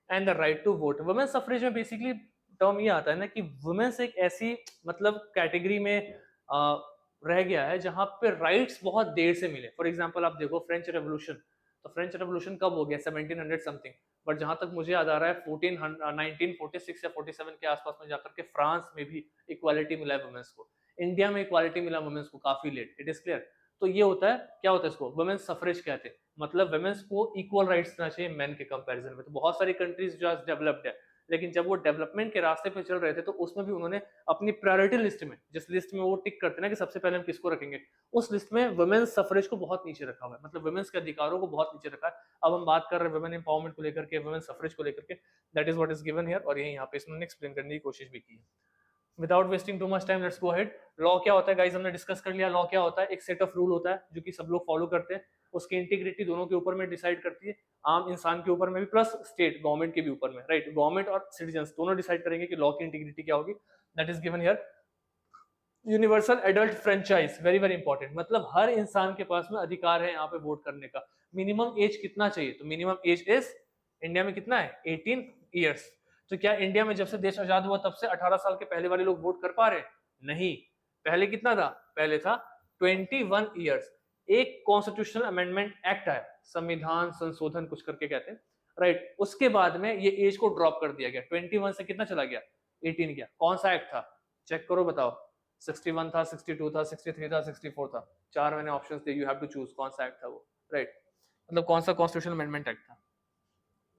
and the right to vote. Women's suffrage में बेसिकली टर्म ये आता है ना कि वुमेन्स एक ऐसी मतलब कैटेगरी में रह गया है जहां पे राइट्स बहुत देर से मिले। फॉर एग्जांपल आप देखो फ्रेंच रेवोल्यूशन, तो फ्रेंच रेवोल्यूशन कब हो गया, 1700 समथिंग, बट जहां तक मुझे याद आ रहा है 1946 या 47 के आसपास में जाकर के फ्रांस में भी इक्वालिटी मिला है वुमेन्स को, इंडिया में इक्वालिटी मिला वुमेन्स को काफी लेट, इट इज क्लियर। तो ये होता है, क्या होता है इसको वुमेन्स सफरेज कहते हैं, मतलब वुमेन्स को इक्वल राइट्स देना चाहिए मेन के कंपैरिजन में। तो बहुत सारी कंट्रीज जो आज डेवलप्ड है, लेकिन जब वो डेवलपमेंट के रास्ते पे चल रहे थे तो उसमें भी उन्होंने अपनी प्रायोरिटी लिस्ट में, जिस लिस्ट में वो टिक करते हैं ना कि सबसे पहले हम किसको रखेंगे, उस लिस्ट में वुमेन्स सफरेज को बहुत नीचे रखा हुआ है, मतलब वुमेन्स के अधिकारों को बहुत नीचे रखा है। अब हम बात कर रहे हैं वुमेन एम्पावरमेंट को लेकर के, वुमेन सफरेज को लेकर के, that is what is given here, और यही यहाँ पे इसमें एक्सप्लेन करने की कोशिश भी की है। Without wasting too much time let's go ahead. Law क्या होता है गाइस, हमने डिस्कस कर लिया। लॉ क्या होता है, एक सेट ऑफ रूल होता है जो कि सब लोग फॉलो करते हैं, उसकी इंटीग्रिटी दोनों के ऊपर में डिसाइड करती है, आम इंसान के ऊपर में भी प्लस स्टेट गवर्नमेंट के भी ऊपर में, राइट, गवर्नमेंट और सिटीजंस दोनों डिसाइड करेंगे कि लॉ की इंटीग्रिटी क्या होगी, that is given here. Universal adult franchise, very very important, मतलब हर इंसान के पास में अधिकार है यहाँ पे वोट करने का। मिनिमम एज कितना चाहिए, तो मिनिमम एज इज इंडिया में कितना है, 18 ईयर्स। तो क्या इंडिया में जब से देश आजाद हुआ तब से 18 साल के पहले वाले लोग वोट कर पा रहे, नहीं, पहले कितना था, पहले था 21 ईयर्स। एक कॉन्स्टिट्यूशनल अमेंडमेंट एक्ट है, संविधान संशोधन कुछ करके कहते हैं, राइट, उसके बाद में ये एज को ड्रॉप कर दिया गया, 21 से कितना चला गया, 18 गया। कौन सा एक्ट था, चेक करो बताओ, 61 था, 62 था, 63 था, 64 था, चार मैंने ऑप्शंस दिए, यू हैव टू चूज कौन सा एक्ट था वो, राइट, मतलब कौन सा कॉन्स्टिट्यूशनल अमेंडमेंट एक्ट था।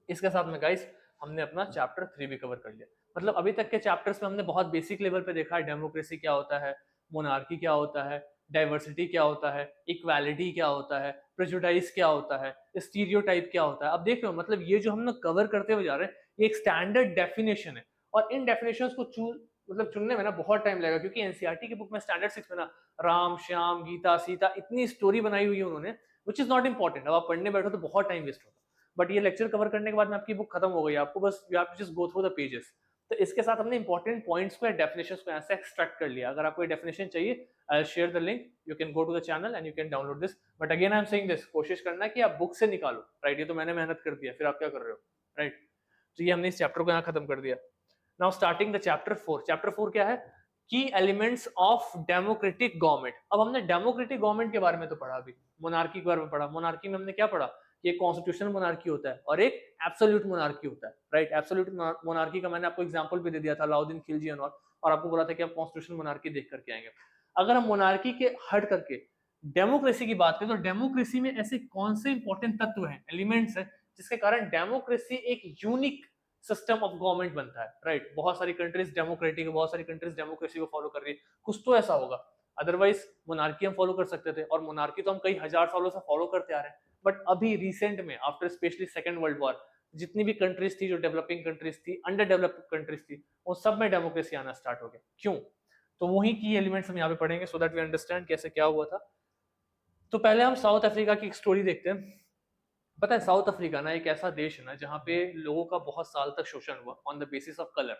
इसके साथ में गाइस हमने अपना चैप्टर 3 भी कवर कर लिया। मतलब अभी तक के चैप्टर्स में हमने बहुत बेसिक लेवल पे देखा है, डेमोक्रेसी क्या होता है, मोनार्की क्या होता है, डाइवर्सिटी क्या होता है, इक्वालिटी क्या होता है, प्रेजुडाइज क्या होता है, स्टीरियोटाइप क्या होता है। अब देख रहे हो, मतलब ये जो हम लोग कवर करते हुए जा रहे हैं, ये एक स्टैंडर्ड डेफिनेशन है, और इन डेफिनेशंस को चुनने में ना बहुत टाइम लगेगा, क्योंकि एनसीईआरटी की बुक में स्टैंडर्ड 6 में ना राम श्याम गीता सीता इतनी स्टोरी बनाई हुई है उन्होंने, विच इज नॉट इंपॉर्टेंट। अब आप पढ़ने बैठो तो बहुत टाइम वेस्ट होगा, बट ये लेक्चर कवर करने के बाद में आपकी बुक खत्म हो गई, आपको बस you have to just go through the pages. तो इसके साथ हमने इंपॉर्टेंट पॉइंट्स को या डेफिनेशंस को यहाँ से एक्सट्रैक्ट कर लिया। अगर आपको डेफिनेशन चाहिए, I will share the link, you can go to the channel and you can download this, but again I am saying this, कोशिश करना कि आप बुक से निकालो, राइट, ये तो मैंने मेहनत कर दिया, फिर आप क्या कर रहे हो, राइट। तो ये हमने इस चैप्टर को यहाँ खत्म कर दिया। Now starting the chapter 4। Chapter 4 क्या है, की एलिमेंट्स ऑफ डेमोक्रेटिक गवर्नमेंट। अब हमने डेमोक्रेटिक गवर्नमेंट के बारे में तो पढ़ा, अभी मोनार्की के बारे में पढ़ा। मोनार्की में हमने क्या पढ़ा, एक कॉन्स्टिट्यूशनल मोनार्की होता है और एक एब्सोल्यूट मोनार्की होता है, राइट। एब्सोल्यूट मोनार्की का मैंने आपको एग्जांपल भी दे दिया था, अलाउद्दीन खिलजी और आपको बोला था कि आप कॉन्स्टिट्यूशनल मोनार्की देख करके आएंगे। अगर हम मोनार्की के हट करके डेमोक्रेसी की बात करें, तो डेमोक्रेसी में ऐसे कौन से इंपॉर्टेंट तत्व हैं, एलिमेंट्स हैं, जिसके कारण डेमोक्रेसी एक यूनिक सिस्टम ऑफ गवर्नमेंट बनता है, राइट। बहुत सारी कंट्रीज डेमोक्रेटिक है, बहुत सारी कंट्रीज डेमोक्रेसी को फॉलो कर रही है, कुछ तो ऐसा होगा, अदरवाइज मोनार्की हम फॉलो कर सकते थे, और मोनार्की तो हम कई हजार सालों से फॉलो करते आ रहे हैं। बट अभी रिसेंट में after specially second world war, जितनी भी कंट्रीज थी जो डेवलपिंग कंट्रीज थी, अंडर डेवलप्ड कंट्रीज थी, उन सब में डेमोक्रेसी आना स्टार्ट हो गया। क्यों, तो वही की एलिमेंट्स हम यहाँ पे पढ़ेंगे, सो दैट वी अंडरस्टैंड कैसे क्या हुआ था। तो पहले हम साउथ अफ्रीका की एक स्टोरी देखते हैं। पता है साउथ अफ्रीका ना एक ऐसा देश है ना जहाँ पे लोगों का बहुत साल तक शोषण हुआ on the basis of colour,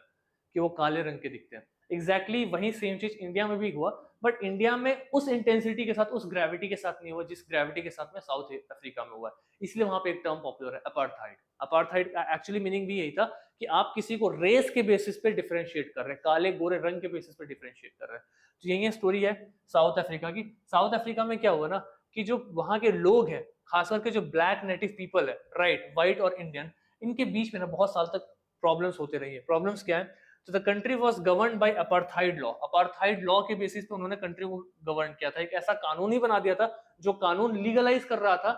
कि वो काले रंग के दिखते हैं। एग्जैक्टली वही सेम चीज इंडिया में भी हुआ, बट इंडिया में उस इंटेंसिटी के साथ, उस ग्रेविटी के साथ नहीं हुआ जिस ग्रेविटी के साथ में साउथ अफ्रीका में हुआ है। इसलिए वहां पे एक टर्म पॉपुलर है, अपार्थाइड। अपार्थाइड का एक्चुअली मीनिंग भी यही था कि आप किसी को रेस के बेसिस पे डिफरेंशिएट कर रहे हैं, काले गोरे रंग के बेसिस पे डिफरेंशिएट कर रहे हैं। तो यही स्टोरी है साउथ अफ्रीका की। साउथ अफ्रीका में क्या हुआ ना कि जो वहां के लोग हैं, खास करके जो ब्लैक नेटिव पीपल है, राइट, व्हाइट और इंडियन, इनके बीच में ना बहुत साल तक प्रॉब्लम्स होते रही है। प्रॉब्लम्स क्या है, तो the country was governed bye apartheid law. Apartheid law के बेसिस पे उन्होंने कंट्री को गवर्न किया था। एक ऐसा कानून ही बना दिया था जो कानून लीगलाइज कर रहा था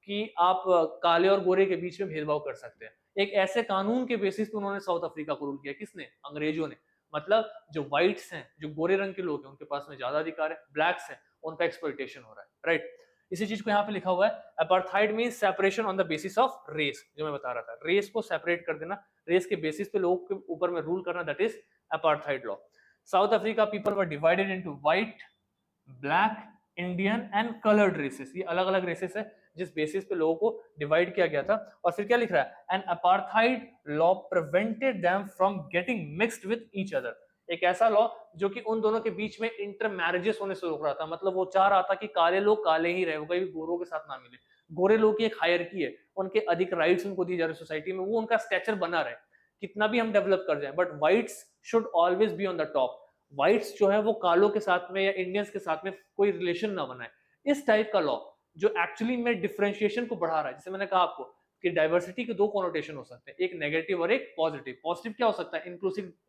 कि आप काले और गोरे के बीच में भेदभाव कर सकते हैं। एक ऐसे कानून के बेसिस पे उन्होंने साउथ अफ्रीका को रूल किया। किसने, अंग्रेजों ने। मतलब जो व्हाइट्स हैं, जो गोरे रंग के लोग हैं, उनके पास में ज्यादा अधिकार है, ब्लैक्स हैं उनका एक्सप्लॉइटेशन हो रहा है, राइट। इसी चीज को यहाँ पे लिखा हुआ है, apartheid means separation on the basis of race, जो मैं बता रहा था, रेस को सेपरेट कर देना, रेस के बेसिस पे लोगों के ऊपर में रूल करना, that is apartheid law. South Africa people were divided into white, black, Indian and coloured races. ये अलग अलग रेसेस है जिस बेसिस पे लोगों को डिवाइड किया गया था। और फिर क्या लिख रहा है, an apartheid law prevented them from getting mixed with each other. एक ऐसा लॉ जो कि उन दोनों के बीच में इंटर मैरिजेस होने से रोक रहा था। मतलब वो चाह रहा था कि काले लोग काले ही रहे, कभी गोरों के साथ ना मिले। गोरे लोग की एक हायरकी है, उनके अधिक राइट्स उनको दिए जा रहे सोसाइटी में, वो उनका स्टेचर बना रहे, कितना भी हम डेवलप कर जाए, but whites should always be on the top. Whites जो है वो कालों के साथ में या इंडियंस के साथ में कोई रिलेशन ना बनाए, इस टाइप का लॉ जो एक्चुअली में डिफरेंशिएशन को बढ़ा रहा है। जैसे मैंने कहा आपको कि डाइवर्सिटी के दो कॉनोटेशन हो सकते हैं, एक नेगेटिव और एक पॉजिटिव। पॉजिटिव क्या हो सकता है?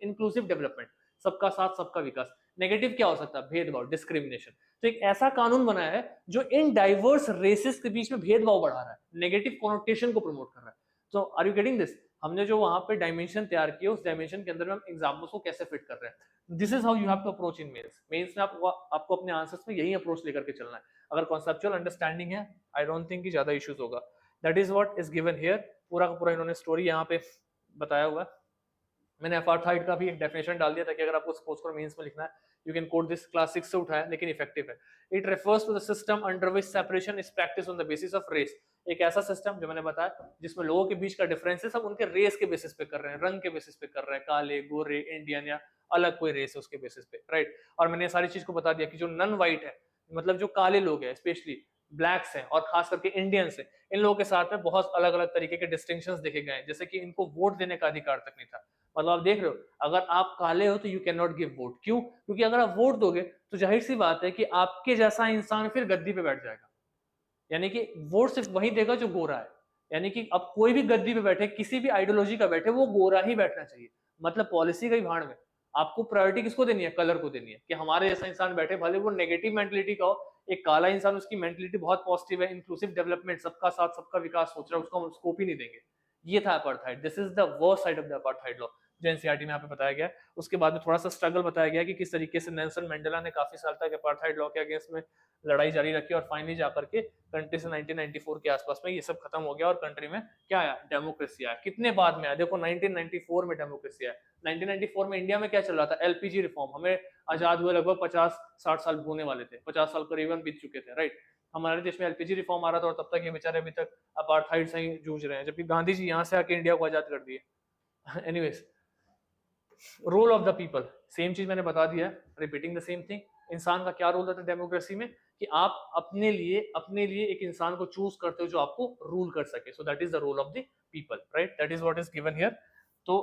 इंक्लूसिव डेवलपमेंट, सबका साथ सबका विकास। नेगेटिव क्या हो सकता है? भेदभाव, डिस्क्रिमिनेशन। तो एक ऐसा कानून बनाया है जो इन डाइवर्स रेसेस के बीच में भेदभाव बढ़ा रहा है, नेगेटिव कॉनोटेशन को प्रमोट कर रहा है। तो आर यू गेटिंग दिस? हमने जो वहां पे डायमेंशन तैयार किया, उस डायमेंशन के अंदर हम एग्जाम्पल्स को कैसे फिट कर रहे हैं। This is how you have to approach in mains. Mains में आपको अपने आंसर्स में यही अप्रोच लेकर के चलना है। अगर कॉन्सेप्चुअल अंडरस्टैंडिंग है, आई डोंट थिंक कि ज्यादा इश्यूज होगा। That is what is given here. पूरा का पूरा इन्होंने स्टोरी यहाँ पे बताया हुआ है। मैंने अपार्थाइड का भी एक डेफिनेशन डाल दिया ताकि अगर आपको सपोज करो मेंस में लिखना है, you can quote this. Class 6 से उठाया लेकिन इफेक्टिव है। It refers to the system under which separation is practice on the basis of race. एक ऐसा सिस्टम जो मैंने बताया जिसमें लोगों के बीच का डिफरेंसेस हम उनके रेस के बेसिस पे कर रहे हैं, रंग के बेसिस पे कर रहे हैं, काले गोरे इंडियन या अलग कोई रेस है उसके बेसिस पे, राइट। और मैंने सारी चीज को बता दिया कि जो नॉन व्हाइट है, मतलब जो काले लोग हैं, स्पेशली ब्लैक्स हैं और खास करके इंडियंस हैं, इन लोगों के साथ में बहुत अलग अलग तरीके के डिस्टिंक्शंस देखे गए हैं। जैसे कि इनको वोट देने का अधिकार तक नहीं था। मतलब आप देख रहे हो, अगर आप काले हो तो you can not give vote. क्यों? क्योंकि अगर आप वोट दोगे तो जाहिर सी बात है कि आपके जैसा इंसान फिर गद्दी पे बैठ जाएगा। यानी कि वोट सिर्फ वही देगा जो गोरा है। यानी कि अब कोई भी गद्दी पे बैठे, किसी भी आइडियोलॉजी का बैठे, वो गोरा ही बैठना चाहिए। मतलब पॉलिसी का ही भाड़ में आपको प्रायोरिटी किसको देनी है? कलर को देनी है। कि हमारे जैसा इंसान बैठे, भले वो नेगेटिव मेंटलिटी का हो, एक काला इंसान उसकी मेंटलिटी बहुत पॉजिटिव है, इंक्लूसिव डेवलपमेंट, सबका साथ सबका विकास सोच रहा है, उसको हम स्कोप ही नहीं देंगे। ये था apartheid. This is the worst side of the apartheid law जो एनसीईआरटी में यहाँ पे बताया गया। उसके बाद में थोड़ा सा स्ट्रगल बताया गया कि किस तरीके से नेल्सन मंडेला ने काफी साल तक अपार्थाइड लॉ के अगेंस्ट में लड़ाई जारी रखी और फाइनली जाकर के कंट्री से 1994 के आसपास में ये सब खत्म हो गया और कंट्री में क्या आया? डेमोक्रेसी आया। कितने बाद में आया? देखो 1994 में डेमोक्रेसी आया। 1994 में इंडिया में क्या चल रहा था? LPG reform. हमें आजाद हुए लगभग 50-60 साल होने वाले थे, 50 साल करीबन बीत चुके थे, राइट। हमारे देश में एलपीजी रिफॉर्म आ रहा था और तब तक ये बेचारे अभी तक अपार्थाइड से ही जूझ रहे हैं, जबकि गांधी जी यहाँ से आके इंडिया को आजाद कर दिए। Anyways, role of the people, same चीज मैंने बता दिया है, रिपीटिंग द सेम थिंग। इंसान का क्या रोल होता है डेमोक्रेसी में? कि आप अपने लिए एक इंसान को चूज करते हो जो आपको रूल कर सके। So that is the role of the people, right. That is what is given here. तो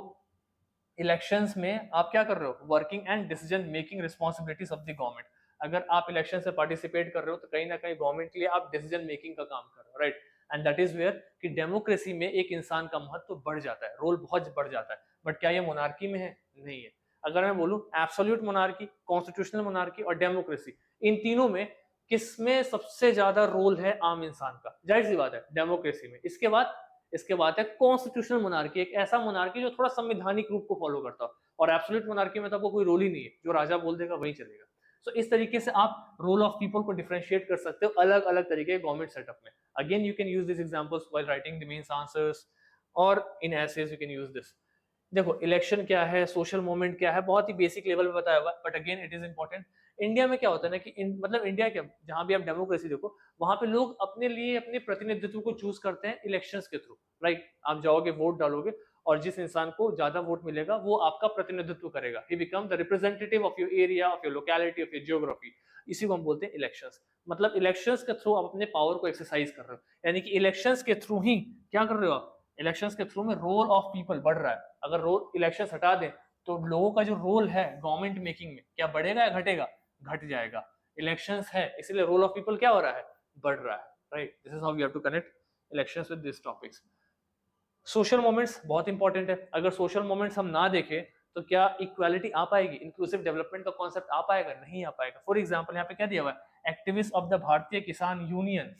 इलेक्शंस में आप क्या कर रहे हो? Working and decision making responsibilities of the government. अगर आप इलेक्शन से पार्टिसिपेट कर रहे हो तो कहीं ना कहीं गवर्नमेंट के लिए आप डिसीजन मेकिंग का काम कर रहे हो, right. And that is where कि डेमोक्रेसी में एक इंसान का महत्व बढ़ जाता है, रोल बहुत बढ़ जाता है। बट क्या ये मोनार्की में है? नहीं है। अगर मैं बोलूं एब्सोल्यूट मोनार्की, कॉन्स्टिट्यूशनल मोनार्की और डेमोक्रेसी, इन तीनों में किसमें सबसे ज्यादा रोल है आम इंसान का? जाहिर सी बात है डेमोक्रेसी में। इसके बाद है कॉन्स्टिट्यूशनल मोनार्की, एक ऐसा मोनार्की जो थोड़ा संवैधानिक रूप को फॉलो करता हो। और एब्सोल्यूट मोनार्की में तो आपको कोई रोल ही नहीं है, जो राजा बोल देगा वही चलेगा। सो इस तरीके से आप रोल ऑफ पीपल को डिफरेंशिएट कर सकते हो अलग अलग तरीके के गवर्नमेंट सेटअप में। Again you can use this examples while writing the mains answers और in essays you can use this. देखो इलेक्शन क्या है, सोशल मूवमेंट क्या है, बहुत ही बेसिक लेवल पे बताया हुआ है, but again it is important. India में क्या होता है ना कि मतलब इंडिया क्या, जहां भी आप डेमोक्रेसी देखो वहां पे लोग अपने लिए अपने प्रतिनिधित्व को चूज करते हैं इलेक्शंस के थ्रू, राइट। आप जाओगे, वोट डालोगे और जिस इंसान को ज्यादा वोट मिलेगा वो आपका प्रतिनिधित्व करेगा। He become the representative of your area, of your locality, of your geography. इसी को हम बोलते हैं इलेक्शंस। मतलब इलेक्शंस के थ्रू आप अपने पावर को एक्सरसाइज कर रहे हो, यानी कि इलेक्शंस के थ्रू ही क्या कर रहे हो आप? इलेक्शंस के थ्रू में रोल ऑफ पीपल बढ़ रहा है। अगर रोल इलेक्शंस हटा दें तो लोगों का जो रोल है गवर्नमेंट मेकिंग में क्या बढ़ेगा या घटेगा? घट जाएगा। इलेक्शंस है इसलिए रोल ऑफ पीपल क्या हो रहा है? बढ़ रहा है, right. This is how we have to connect elections with this topics. Social moments बहुत इंपॉर्टेंट है। अगर सोशल मोमेंट्स हम ना देखें तो क्या इक्वालिटी आ पाएगी? इंक्लूसिव डेवलपमेंट का कॉन्सेप्ट आ पाएगा? नहीं आ पाएगा। फॉर एग्जांपल यहाँ पे क्या दिया हुआ है? एक्टिविस्ट ऑफ द भारतीय किसान union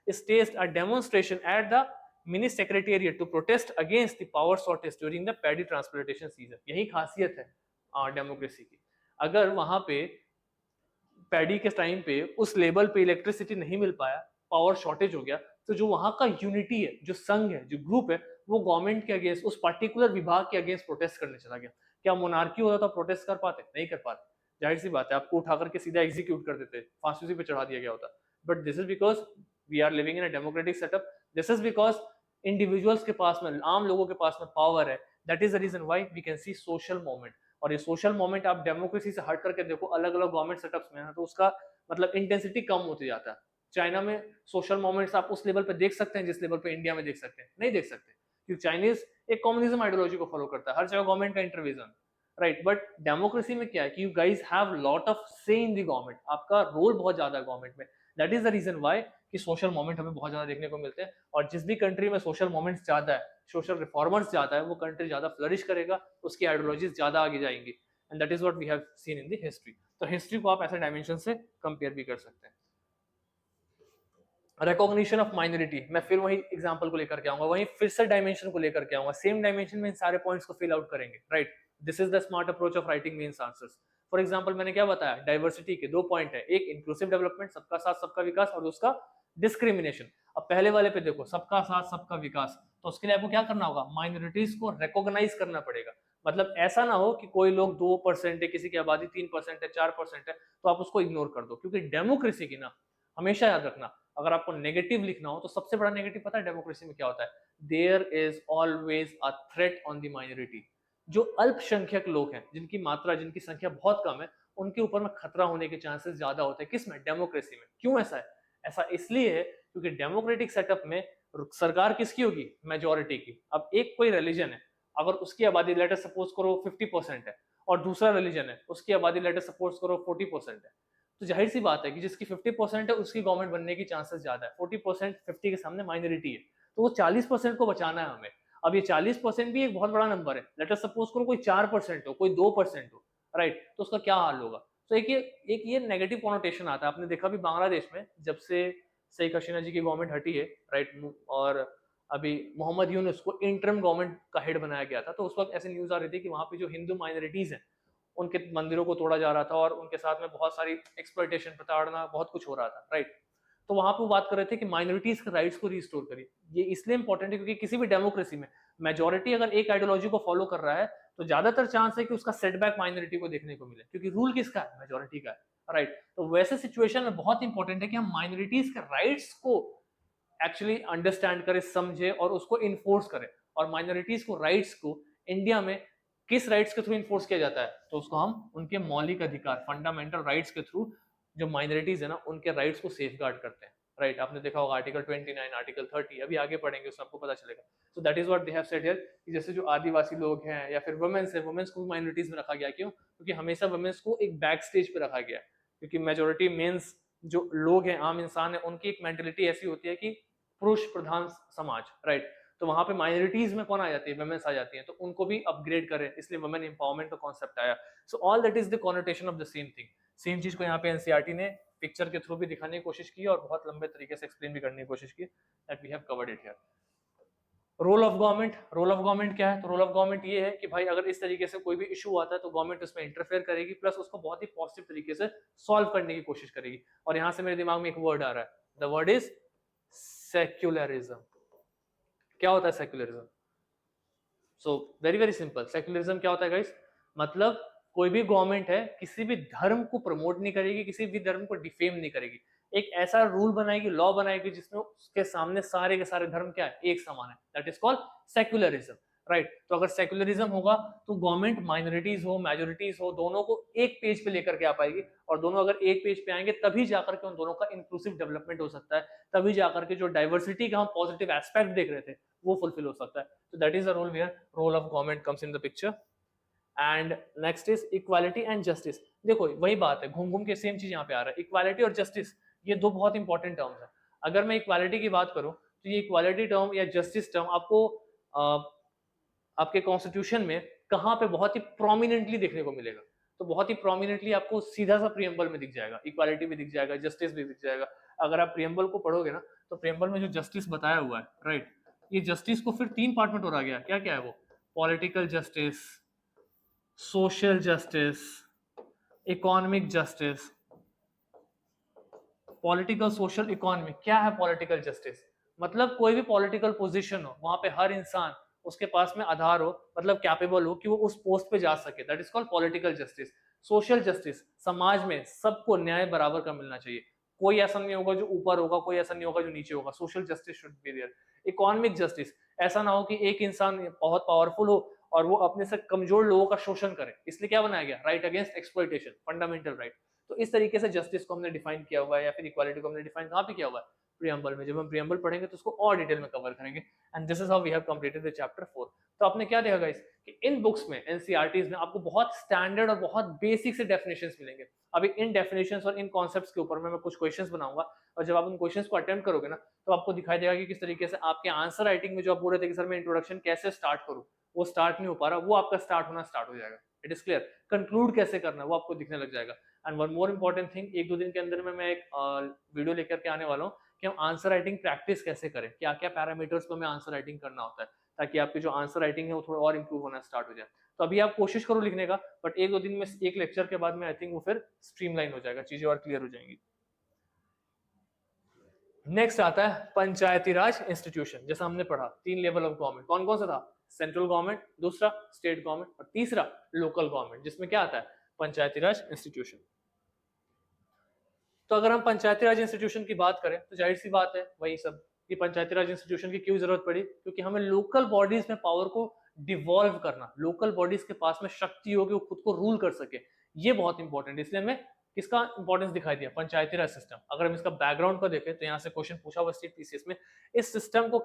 staged a demonstration at the mini secretariat to protest against the power shortage during the paddy transplantation season। यही खासियत है डेमोक्रेसी की। अगर वहां पे पैडी के टाइम पे उस लेवल पे इलेक्ट्रिसिटी नहीं मिल पाया, पावर शॉर्टेज हो गया, तो जो वहां का यूनिटी है, जो संघ है, जो ग्रुप है, वो गवर्नमेंट के अगेंस्ट, उस पर्टिकुलर विभाग के अगेंस्ट प्रोटेस्ट करने चला गया। क्या मोनार्की होता तो प्रोटेस्ट कर पाते? नहीं कर पाते। जाहिर सी बात है, आपको उठा करके सीधा एग्जीक्यूट कर देते, फांसी पे चढ़ा दिया गया होता। But this is because we are living in a democratic setup. This is because individuals के पास में, आम लोगों के पास में पावर है। That is the reason why we can see social movement. और ये सोशल मूवमेंट आप डेमोक्रेसी से हट करके देखो अलग अलग गवर्नमेंट सेटअप्स में है तो उसका मतलब इंटेंसिटी कम होती जाता है। चाइना में सोशल मूवमेंट्स आप उस लेवल पे देख सकते हैं जिस लेवल पे इंडिया में देख सकते हैं? नहीं देख सकते, क्योंकि चाइनीज एक कम्युनिज्म आइडियोलॉजी को फॉलो करता है, हर जगह गवर्नमेंट का इंटरवेंशन। राइट। बट डेमोक्रेसी में क्या है कि you guys have lot of say in the government, आपका रोल बहुत ज्यादा है गवर्नमेंट में। That is the reason why कि सोशल मोमेंट हमें बहुत ज्यादा देखने को मिलते हैं, और जिस भी कंट्री में सोशल मोमेंट्स ज्यादा है, सोशल रिफॉर्मर्स ज्यादा है, वो कंट्री ज्यादा फ्लरिश करेगा, उसकी आइडियोलॉजीज ज्यादा आगे जाएंगी। And that is what we have seen in the history. तो हिस्ट्री को आप ऐसे डायमेंशन से कंपेयर भी कर सकते हैं। रिकॉग्निशन ऑफ माइनॉरिटी, मैं फिर वही एग्जांपल को लेकर के आऊंगा, वही फिर से डायमेंशन को लेकर के आऊंगा, सेम डायमेंशन में इन सारे पॉइंट्स को फिल आउट करेंगे, right. This is the smart approach of writing means answers. For example मैंने क्या बताया, डाइवर्सिटी के दो पॉइंट है, एक इंक्लूसिव डेवलपमेंट, सबका साथ सबका विकास, और उसका डिस्क्रिमिनेशन। अब पहले वाले पे देखो, सबका साथ सबका विकास, तो उसके लिए आपको क्या करना होगा, माइनॉरिटीज को रिकॉग्नाइज करना पड़ेगा। मतलब ऐसा ना हो कि कोई लोग 2% है, किसी की आबादी 3% है, 4% है, तो आप उसको इग्नोर कर दो। क्योंकि डेमोक्रेसी की ना, हमेशा याद रखना, अगर आपको नेगेटिव लिखना हो तो सबसे बड़ा नेगेटिव पता है डेमोक्रेसी में क्या होता है, there is always a threat on the minority. जो अल्पसंख्यक लोग हैं, जिनकी मात्रा, जिनकी संख्या बहुत कम है, उनके ऊपर में खतरा होने के चांसेस ज्यादा होते हैं। किसमें, डेमोक्रेसी में। क्यों ऐसा है, ऐसा इसलिए है क्योंकि डेमोक्रेटिक सेटअप में सरकार किसकी होगी, मेजोरिटी की। अब एक कोई रिलीजन है, अगर उसकी आबादी लेटर सपोज करो 50% है, और दूसरा रिलीजन है, उसकी आबादी लेटर सपोज करो 40% है, तो जाहिर सी बात है कि जिसकी 50% है उसकी गवर्नमेंट बनने की चांसेस ज्यादा है। 40% 50 के सामने माइनॉरिटी है, तो वो 40% को बचाना है हमें। अब ये 40% भी एक बहुत बड़ा नंबर है, लेटर सपोज करो कोई 4% हो, कोई 2% हो, राइट, तो उसका क्या हाल होगा। तो एक ये नेगेटिव कॉनोटेशन आता है। आपने देखा भी बांग्लादेश में, जब से शेख हसीना जी की गवर्नमेंट हटी है, राइट, और अभी मोहम्मद यूनुस को इंटरम गवर्नमेंट का हेड बनाया गया था, तो उस वक्त ऐसे न्यूज आ रही थी कि वहां पे जो हिंदू माइनॉरिटीज हैं, उनके मंदिरों को तोड़ा जा रहा था, और उनके साथ में बहुत सारी एक्सप्लॉइटेशन, प्रताड़ना, बहुत कुछ हो रहा था, राइट। तो वहां पे बात कर रहे थे कि माइनॉरिटीज के राइट्स को रिस्टोर करिए। ये इसलिए इंपॉर्टेंट है क्योंकि किसी भी डेमोक्रेसी में मेजोरिटी अगर एक आइडियोलॉजी को फॉलो कर रहा है, तो ज्यादातर चांस है कि उसका सेटबैक माइनॉरिटी को देखने को मिले, क्योंकि रूल किसका है, मेजोरिटी का है, राइट। तो वैसे सिचुएशन में बहुत इंपॉर्टेंट है कि हम माइनॉरिटीज के राइट्स को एक्चुअली अंडरस्टैंड करें, समझे, और उसको इन्फोर्स करें। और माइनॉरिटीज को राइट्स को इंडिया में किस राइट्स के थ्रू इन्फोर्स किया जाता है, तो उसको हम उनके मौलिक अधिकार, फंडामेंटल राइट्स के थ्रू, जो माइनॉरिटीज है ना, उनके राइट्स को सेफगार्ड करते हैं, राइट। आपने देखा होगा आर्टिकल 29, आर्टिकल 30, अभी आगे पढ़ेंगे उसमें आपको पता चलेगा। सो that is what they have said here, कि जैसे जो आदिवासी लोग हैं या फिर वुमेन्स है, वुमेन्स को माइनॉरिटीज में रखा गया। क्यों, क्योंकि हमेशा वुमेन्स को एक बैक स्टेज पे रखा गया, क्योंकि मेजोरिटी मेंस जो लोग हैं, आम इंसान है, उनकी एक मेंटेलिटी ऐसी होती है कि पुरुष प्रधान समाज, राइट। तो वहां पे माइनॉरिटीज में कौन आ जाती है, वुमेन्स आ जाती हैं, तो उनको भी अपग्रेड करें, इसलिए वुमेन एम्पावरमेंट का कॉन्सेप्ट आया। So all that is the connotation of the same thing. Same चीज को यहाँ पे एनसीईआरटी ने पिक्चर के थ्रू भी दिखाने की कोशिश की, और बहुत लंबे तरीके से एक्सप्लेन भी करने की कोशिश की, that we have covered it here. Role of government, role of government क्या है, तो रोल ऑफ गवर्नमेंट ये है कि भाई अगर इस तरीके से कोई भी इशू आता है, तो गवर्नमेंट उसमें इंटरफेयर करेगी, प्लस उसको बहुत ही पॉजिटिव तरीके से सॉल्व करने की कोशिश करेगी। और यहाँ से मेरे दिमाग में एक वर्ड आ रहा है, द वर्ड इज सेक्युलरिज्म। क्या होता है secularism? So very very simple, secularism क्या होता है गाइस, मतलब कोई भी गवर्नमेंट है किसी भी धर्म को प्रमोट नहीं करेगी, किसी भी धर्म को डिफेम नहीं करेगी, एक ऐसा रूल बनाएगी, लॉ बनाएगी, जिसमें उसके सामने सारे के सारे धर्म क्या है, एक समान है। That is called secularism, right. तो अगर सेक्युलरिज्म होगा तो गवर्नमेंट माइनॉरिटीज हो, मेजोरिटीज हो, दोनों को एक पेज पे लेकर के आ पाएगी, और दोनों अगर एक पेज पे आएंगे तभी जाकर के उन दोनों का इंक्लूसिव डेवलपमेंट हो सकता है, तभी जाकर के जो डाइवर्सिटी का हम पॉजिटिव एस्पेक्ट देख रहे थे वो फुलफिल हो सकता है। So that is the role where role of government comes in the picture. And next is equality and justice. देखो वही बात है, घूम घूम के सेम चीज यहाँ पे आ रहा है, इक्वालिटी और जस्टिस, ये दो बहुत इंपॉर्टेंट टर्म्स है। अगर मैं इक्वालिटी की बात करूं, तो ये इक्वालिटी टर्म या जस्टिस टर्म आपको आपके कॉन्स्टिट्यूशन में कहाँ पे बहुत ही प्रोमिनेंटली देखने को मिलेगा, तो बहुत ही प्रोमिनेंटली आपको सीधा सा प्रियम्बल में दिख जाएगा, इक्वालिटी भी दिख जाएगा, जस्टिस भी दिख जाएगा। अगर आप प्रियम्बल को पढ़ोगे ना, तो प्रियम्बल में जो जस्टिस बताया हुआ है, राइट, ये जस्टिस को फिर 3 पार्ट में तोड़ा गया। क्या क्या है वो, political justice, social justice, economic justice. Political, social, economic, क्या है पॉलिटिकल जस्टिस, मतलब कोई भी पॉलिटिकल पोजीशन हो, वहां पे हर इंसान, उसके पास में आधार हो, मतलब कैपेबल हो कि वो उस पोस्ट पे जा सके, that is called political justice. Social justice, समाज में सबको न्याय बराबर का मिलना चाहिए, कोई ऐसा नहीं होगा जो ऊपर होगा, कोई ऐसा नहीं होगा जो नीचे होगा, social justice should be there. Economic justice, ऐसा ना हो कि एक इंसान बहुत पावरफुल हो और वो अपने से कमजोर लोगों का शोषण करे, इसलिए क्या बनाया गया, right against exploitation, fundamental right. तो इस तरीके से जस्टिस को हमने डिफाइन किया हुआ है, या फिर इक्वालिटी को हमने डिफाइन कहाँ पे किया हुआ है, प्रियम्बल में। जब हम प्रियम्बल पढ़ेंगे तो उसको और डिटेल में कवर करेंगे, and this is how we have completed the chapter 4। तो आपने क्या देखा गाइस, कि इन बुक्स में एनसीईआरटीज में आपको बहुत स्टैंडर्ड और बहुत बेसिक से डेफिनेशंस मिलेंगे। अभी इन डेफिनेशंस और इन कॉन्सेप्ट्स के ऊपर मैं कुछ क्वेश्चंस बनाऊंगा, और जब आप उन क्वेश्चंस को अटेम्प्ट करोगे ना, तो आपको दिखाई देगा कि किस तरीके से आपके आंसर राइटिंग में जो आप बोल रहे थे कि सर मैं इंट्रोडक्शन कैसे स्टार्ट करूं, वो स्टार्ट नहीं हो पा रहा, वो आपका स्टार्ट होना स्टार्ट हो जाएगा। It is clear. कंक्लूड कैसे करना है वो आपको दिखने लग जाएगा। And one more important thing, एक दो दिन के अंदर में मैं एक वीडियो लेकर के आने वाला हूँ कि हम आंसर राइटिंग प्रैक्टिस कैसे करें, क्या क्या पैरामीटर्स पर हमें आंसर राइटिंग करना होता है, ताकि आपकी जो आंसर राइटिंग है वो थोड़ा और इंप्रूव होना स्टार्ट हो जाए। तो अभी आप कोशिश करो लिखने का, बट एक दो दिन में एक लेक्चर के बाद में आई थिंक वो फिर स्ट्रीमलाइन हो जाएगा, चीजें और क्लियर हो जाएंगी। नेक्स्ट आता है पंचायती राज इंस्टीट्यूशन। जैसा हमने पढ़ा 3 लेवल ऑफ गवर्नमेंट, कौन कौन सा था? सेंट्रल गवर्नमेंट, दूसरा स्टेट गवर्नमेंट, और तीसरा लोकल गवर्नमेंट, जिसमें क्या आता है? पंचायती राज इंस्टीट्यूशन। तो अगर हम पंचायती राज इंस्टीट्यूशन की बात करें तो जाहिर सी बात है वही सब कि पंचायती राज इंस्टीट्यूशन की क्यों जरूरत पड़ी, क्योंकि हमें लोकल बॉडीज में पावर को डिवॉल्व करना, लोकल बॉडीज के पास में शक्ति होगी वो खुद को रूल कर सके, ये बहुत इंपॉर्टेंट है। इसलिए हमें किसका इंपॉर्टेंस दिखाई दिया? पंचायती राज सिस्टम। अगर हम इसका बैकग्राउंड को देखें तो यहाँ से क्वेश्चन पूछा हुआ स्टेट पीसीएस में, इस सिस्टम को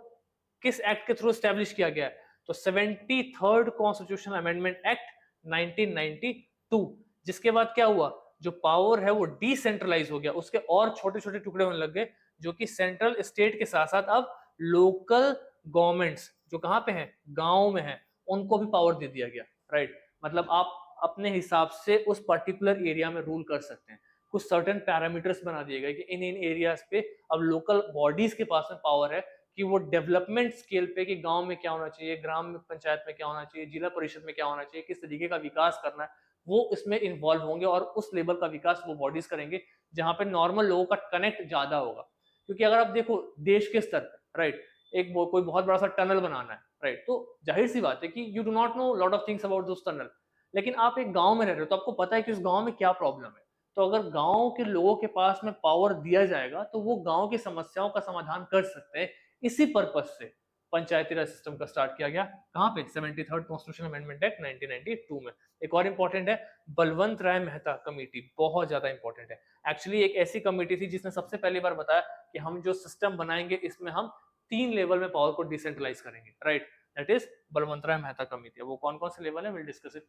किस एक्ट के थ्रू स्टैब्लिश किया गया है? तो 73rd कॉन्स्टिट्यूशनल अमेंडमेंट एक्ट 1992। जिसके बाद क्या हुआ? जो पावर है वो डिसेंट्रलाइज हो गया, उसके और छोटे छोटे टुकड़े होने लग गए, जो कि सेंट्रल स्टेट के साथ साथ अब लोकल गवर्नमेंट्स जो कहां पे हैं, गांव में हैं, उनको भी पावर दे दिया गया। राइट, मतलब आप अपने हिसाब से उस पर्टिकुलर एरिया में रूल कर सकते हैं। कुछ सर्टेन पैरामीटर्स बना दिए गए कि इन इन एरियाज पे अब लोकल बॉडीज के पास में पावर है कि वो डेवलपमेंट स्केल पे कि गांव में क्या होना चाहिए, ग्राम पंचायत में क्या होना चाहिए, जिला परिषद में क्या होना चाहिए, किस तरीके का विकास करना है, वो इसमें इन्वॉल्व होंगे और उस लेवल का विकास वो बॉडीज करेंगे जहां पे नॉर्मल लोगों का कनेक्ट ज्यादा होगा। क्योंकि अगर आप देखो देश के स्तर पर, राइट, एक कोई बहुत बड़ा सा टनल बनाना है, राइट, तो जाहिर सी बात है कि you do not know lot of things about this tunnel, लेकिन आप एक गांव में रह रहे हो तो आपको पता है कि उस गांव में क्या प्रॉब्लम है। तो अगर गांव के लोगों के पास में पावर दिया जाएगा तो वो गांव की समस्याओं का समाधान कर सकते हैं। इसी पर्पज से पंचायती राज सिस्टम का स्टार्ट किया गया। कहां पे? 73rd कॉन्स्टिट्यूशनल अमेंडमेंट एक्ट 1992 में। एक और इंपॉर्टेंट है बलवंत राय मेहता कमेटी, बहुत ज्यादा इंपॉर्टेंट है। एक्चुअली एक ऐसी कमेटी थी जिसने सबसे पहली बार बताया कि हम जो सिस्टम बनाएंगे इसमें हम 3 लेवल में पावर को डिसेंट्रलाइज करेंगे। Right, that is Balwant Rai Mehta committee. वो कौन कौन से लेवल है, विल डिस्कस इट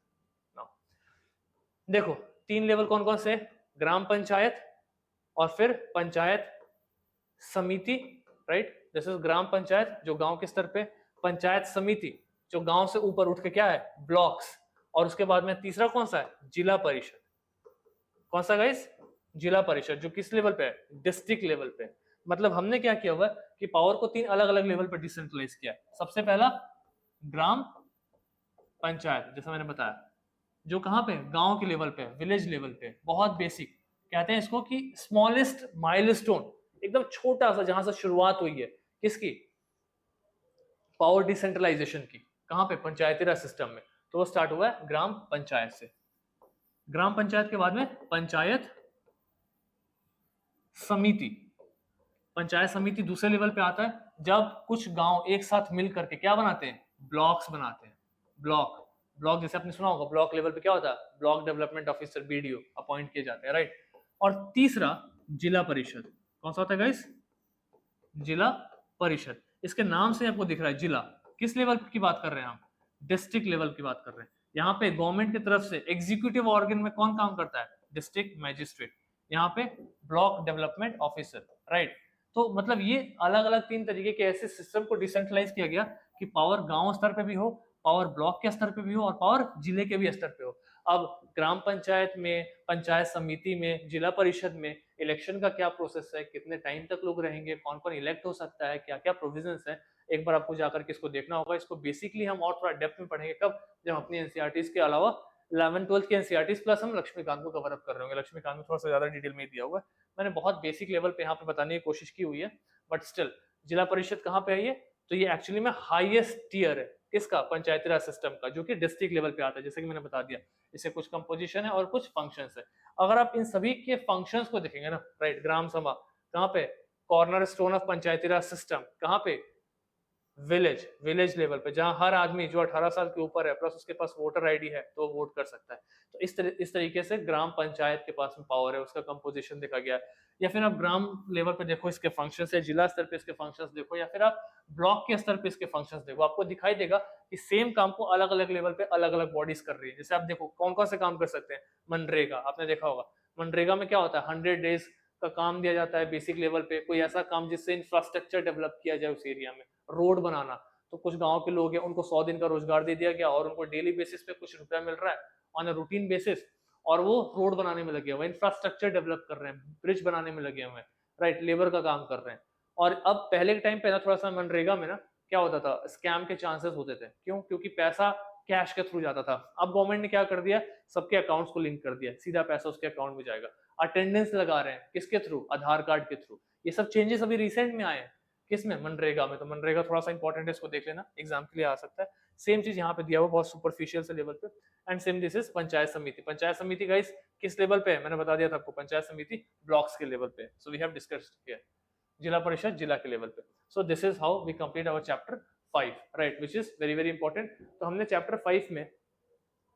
नाउ। देखो 3 लेवल कौन कौन से? ग्राम पंचायत, और फिर पंचायत समिति, right, this is gram panchayat जो गांव के स्तर पे, पंचायत समिति जो गांव से ऊपर उठ के क्या है, ब्लॉक्स, और उसके बाद में तीसरा कौन सा है, जिला परिषद। कौन सा गाइस? जिला परिषद, जो किस लेवल पे है, डिस्ट्रिक्ट लेवल पे। मतलब हमने क्या किया हुआ कि पावर को 3 अलग अलग लेवल पर डिसेंट्रलाइज किया है। सबसे पहला ग्राम पंचायत, जैसा मैंने बताया, जो कहां पे, गांव के लेवल पे, विलेज लेवल पे, बहुत बेसिक, कहते हैं इसको कि स्मॉलेस्ट माइलस्टोन, एकदम छोटा सा जहां से शुरुआत हुई है किसकी, पावर डिसेंट्रलाइजेशन की, कहां पे, पंचायती राज सिस्टम में। तो वो स्टार्ट हुआ है ग्राम पंचायत से। ग्राम पंचायत के बाद में पंचायत समिति। पंचायत समिति दूसरे लेवल पे आता है जब कुछ गांव एक साथ मिल करके क्या बनाते हैं, ब्लॉक्स बनाते हैं। ब्लॉक, ब्लॉक जैसे आपने सुना होगा, ब्लॉक लेवल पे क्या होता है, block development officer, BDO appoint किए जाते हैं। राइट, और तीसरा जिला परिषद। कौन सा होता है गाइस? जिला परिषद। इसके नाम से आपको दिख रहा है जिला, किस लेवल की बात कर रहे हैं हम, डिस्ट्रिक्ट लेवल की बात कर रहे हैं। यहाँ पे गवर्नमेंट की तरफ से एग्जीक्यूटिव ऑर्गन में कौन काम करता है, डिस्ट्रिक्ट मैजिस्ट्रेट, यहाँ पे ब्लॉक डेवलपमेंट ऑफिसर। राइट, तो मतलब ये अलग अलग 3 तरीके के ऐसे सिस्टम को डिसेंट्रलाइज किया गया कि पावर गांव स्तर पे भी हो, पावर ब्लॉक के स्तर पे भी हो, और पावर जिले के भी स्तर पे हो। अब ग्राम पंचायत में, पंचायत समिति में, जिला परिषद में इलेक्शन का क्या प्रोसेस है, कितने टाइम तक लोग रहेंगे, कौन कौन इलेक्ट हो सकता है, क्या क्या प्रोविजंस है, एक बार आपको जाकर के इसको देखना होगा। इसको बेसिकली हम और थोड़ा डेप्थ में पढ़ेंगे कब, जब अपनी एनसीईआरटीज के अलावा 11th-12th के एनसीईआरटीज प्लस हम लक्ष्मीकांत को कवर अप कर रहे होंगे। लक्ष्मीकांत में थोड़ा सा ज्यादा डिटेल में दिया हुआ है, मैंने बहुत बेसिक लेवल पे यहाँ पे बताने की कोशिश की हुई है, बट स्टिल जिला परिषद कहाँ पे है ये, तो ये एक्चुअली में हाईएस्ट टियर है किसका, पंचायती राज सिस्टम का, जो कि डिस्ट्रिक्ट लेवल पे आता है, जैसे कि मैंने बता दिया। इससे कुछ कंपोजिशन है और कुछ फंक्शंस है। अगर आप इन सभी के फंक्शंस को देखेंगे ना, राइट, ग्राम सभा कहाँ पे, corner stone of Panchayati Raj system, कहाँ पे, विलेज लेवल पे, जहां हर आदमी जो 18 साल के ऊपर है प्लस उसके पास वोटर आईडी है तो वो वोट कर सकता है। तो इस तरीके से ग्राम पंचायत के पास में पावर है, उसका कंपोजिशन देखा गया है। या फिर आप ग्राम लेवल पे देखो इसके फंक्शंस है, जिला स्तर पे इसके फंक्शंस देखो, या फिर आप ब्लॉक के स्तर पे इसके फंक्शंस देखो, आपको दिखाई देगा कि सेम काम को अलग अलग लेवल पे अलग अलग बॉडीज कर रही है। जैसे आप देखो कौन कौन से काम कर सकते हैं। मनरेगा आपने देखा होगा, मनरेगा में क्या होता है, 100 डेज का काम दिया जाता है बेसिक लेवल पे, कोई ऐसा काम जिससे इंफ्रास्ट्रक्चर डेवलप किया जाए उस एरिया में, रोड बनाना। तो कुछ गांव के लोग हैं उनको 100 दिन का रोजगार दे दिया गया और उनको डेली बेसिस पे कुछ रुपया मिल रहा है ऑन अ रूटीन बेसिस, और वो रोड बनाने में लगे हुए हैं, इंफ्रास्ट्रक्चर डेवलप कर रहे हैं, ब्रिज बनाने में लगे हुए हैं, राइट, लेबर का काम कर रहे हैं। और अब पहले के टाइम पे ना थोड़ा सा मनरेगा में ना क्या होता था, स्कैम के चांसेस होते थे। क्यों? क्योंकि पैसा कैश के थ्रू जाता था। अब गवर्नमेंट ने क्या कर दिया, सबके अकाउंट्स को लिंक कर दिया, सीधा पैसा उसके अकाउंट में जाएगा। अटेंडेंस लगा रहे हैं किसके थ्रू, आधार कार्ड के थ्रू। ये सब चेंजेस अभी रिसेंट में आए हैं किसमें, मनरेगा में। तो मनरेगा थोड़ा सा इंपॉर्टेंट है, इसको देख लेना, एग्जाम के लिए आ सकता है। सेम चीज यहाँ पे दिया हुआ बहुत सुपरफिशियल से लेवल पे। And same this is panchayat समिति। पंचायत समिति गाइस किस लेवल पे है, मैंने बता दिया था आपको, पंचायत समिति ब्लॉक्स के लेवल पे। So we have discussed here. जिला परिषद जिला के लेवल पे। So this is how we complete our chapter 5, right, which is very very important. तो हमने चैप्टर 5 में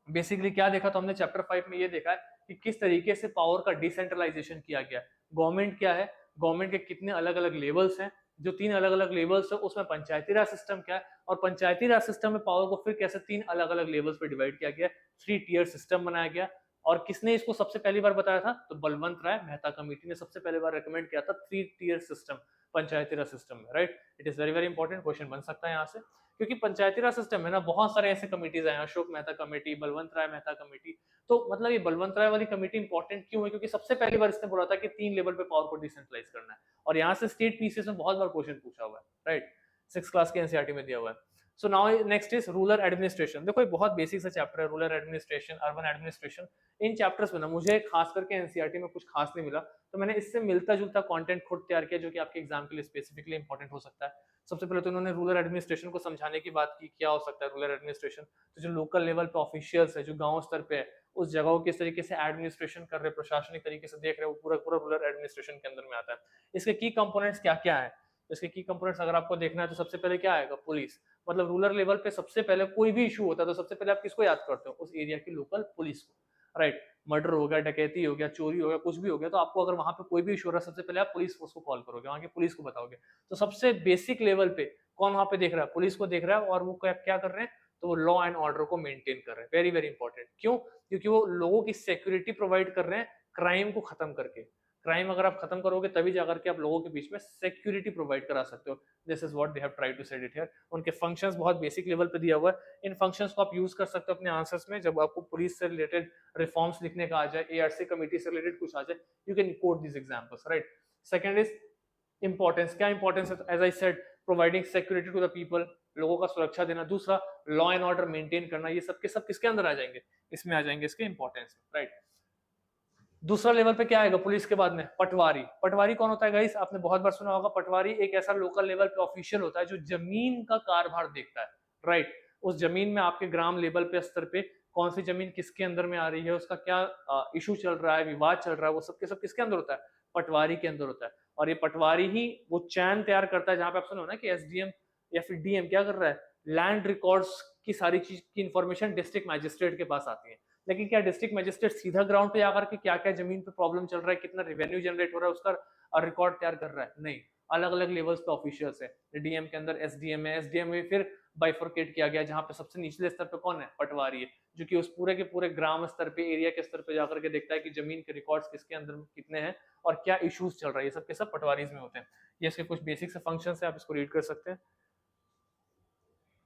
बेसिकली क्या देखा, तो हमने चैप्टर 5 में ये देखा है कि किस तरीके से पावर का डिसेंट्रलाइजेशन किया गया। गवर्नमेंट क्या है, गवर्नमेंट के कितने अलग अलग लेवल्स हैं, जो 3 अलग अलग लेवल्स है उसमें पंचायती राज सिस्टम क्या है, और पंचायती राज सिस्टम में पावर को फिर कैसे 3 अलग अलग लेवल्स पे डिवाइड किया गया, 3 टियर सिस्टम बनाया गया। और किसने इसको सबसे पहली बार बताया था, तो बलवंत राय मेहता कमेटी ने सबसे पहली बार रेकमेंड किया था 3 टियर सिस्टम पंचायती राज सिस्टम में, right. It is very very important, question बन सकता है यहाँ से, क्योंकि पंचायती राज सिस्टम में ना बहुत सारे ऐसे कमिटीज हैं, अशोक मेहता कमेटी, बलवंत राय मेहता कमेटी। तो मतलब ये बलवंत राय वाली कमेटी इंपॉर्टेंट क्यों है, क्योंकि सबसे पहली बार इसने बोला था कि 3 लेवल पे पावर को डिसेंट्रलाइज करना है, और यहाँ से स्टेट पीसीएस में बहुत बार क्वेश्चन पूछा हुआ है, राइट, 6 क्लास के एनसीईआरटी में दिया हुआ है। So now next is rural administration. देखो ये बहुत बेसिक सा चैप्टर है, रूरल एडमिनिस्ट्रेशन, अर्बन एडमिनिस्ट्रेशन। इन चैप्टर्स में ना मुझे खास करके एनसीईआरटी में कुछ खास नहीं मिला, तो मैंने इससे मिलता जुलता कंटेंट खुद तैयार किया जो कि आपके एग्जाम के लिए स्पेसिफिकली इंपॉर्टेंट हो सकता है। सबसे पहले तो उन्होंने रूरल एडमिनिस्ट्रेशन को समझाने की बात की, क्या हो सकता है रूरल एडमिनिस्ट्रेशन। तो जो लोकल लेवल पे ऑफिशियल्स है, जो गांव स्तर पे है, उस जगह को किस तरीके से एडमिनिस्ट्रेशन कर रहे, प्रशासनिक तरीके से देख रहे, वो पूरा पूरा रूरल एडमिनिस्ट्रेशन के अंदर में आता है। इसके की कंपोनेंट्स क्या क्या है, इसके की कंपोनेंट्स अगर आपको देखना है तो सबसे पहले क्या आएगा, पुलिस। मतलब रूरल लेवल पे सबसे पहले कोई भी इशू होता है तो सबसे पहले आप किसको याद करते हो, उस एरिया की लोकल पुलिस को, राइट। मर्डर हो गया, डकैती हो गया, चोरी हो गया, कुछ भी हो गया, तो आपको अगर वहां पे कोई भी इशू हो रहा है सबसे पहले आप पुलिस फोर्स को कॉल करोगे, वहां की पुलिस को बताओगे। तो सबसे बेसिक लेवल पे कौन वहां पे देख रहा है, पुलिस को देख रहा है, और वो क्या कर रहे हैं, तो वो लॉ एंड ऑर्डर को मेंटेन कर रहे हैं। वेरी वेरी इंपॉर्टेंट, क्यों, क्योंकि वो लोगों की सिक्योरिटी प्रोवाइड कर रहे हैं क्राइम को खत्म करके। क्राइम अगर आप खत्म करोगे तभी जाकर के आप लोगों के बीच में सिक्योरिटी प्रोवाइड करा सकते हो। This is what they have tried to said it here. उनके फंक्शंस बहुत बेसिक लेवल पे दिया हुआ है, इन फंक्शंस को आप यूज कर सकते हो अपने आंसर्स में। जब आपको पुलिस से रिलेटेड रिफॉर्म्स लिखने का आ जाए, एआरसी कमेटी से रिलेटेड कुछ आ जाए, you can quote this examples, right. Second is importance. क्या इंपॉर्टेंस है, as I said providing security to the people, लोगों का सुरक्षा देना। दूसरा लॉ एंड ऑर्डर मेंटेन करना। ये सब के सब किसके अंदर आ जाएंगे, इसमें आ जाएंगे, इसके इंपॉर्टेंस, राइट। दूसरा लेवल पे क्या आएगा पुलिस के बाद में, पटवारी। पटवारी कौन होता है गाइस, आपने बहुत बार सुना होगा। पटवारी एक ऐसा लोकल लेवल पे ऑफिशियल होता है जो जमीन का कारभार देखता है, राइट। उस जमीन में आपके ग्राम लेवल पे स्तर पे कौन सी जमीन किसके अंदर में आ रही है, उसका क्या इशू चल रहा है, विवाद चल रहा है, वो सब के सब किसके अंदर होता है, पटवारी के अंदर होता है। और ये पटवारी ही वो चैन तैयार करता है, जहां पे आप सुनो ना कि एसडीएम या फिर डीएम क्या कर रहा है, लैंड रिकॉर्ड्स की सारी चीज की इंफॉर्मेशन डिस्ट्रिक्ट मैजिस्ट्रेट के पास आती है। लेकिन क्या डिस्ट्रिक्ट मजिस्ट्रेट सीधा ग्राउंड पे जाकर के क्या क्या जमीन पे प्रॉब्लम चल रहा है, कितना रेवेन्यू जनरेट हो रहा है, उसका रिकॉर्ड तैयार कर रहा है, नहीं। अलग अलग लेवल्स पे ऑफिशियल्स है। डीएम के अंदर एसडीएम है, एसडीएम में फिर बाइफरकेट किया गया, जहां पे सबसे निचले स्तर पे कौन है, पटवारी है, जो कि उस पूरे के पूरे ग्राम स्तर पे, एरिया के स्तर पे जाकर के देखता है कि जमीन के रिकॉर्ड्स किसके अंदर कितने हैं और क्या इश्यूज चल रहा है। ये सब के सब पटवारीज में होते हैं। ये इसके कुछ बेसिक से फंक्शन है, आप इसको रीड कर सकते हैं।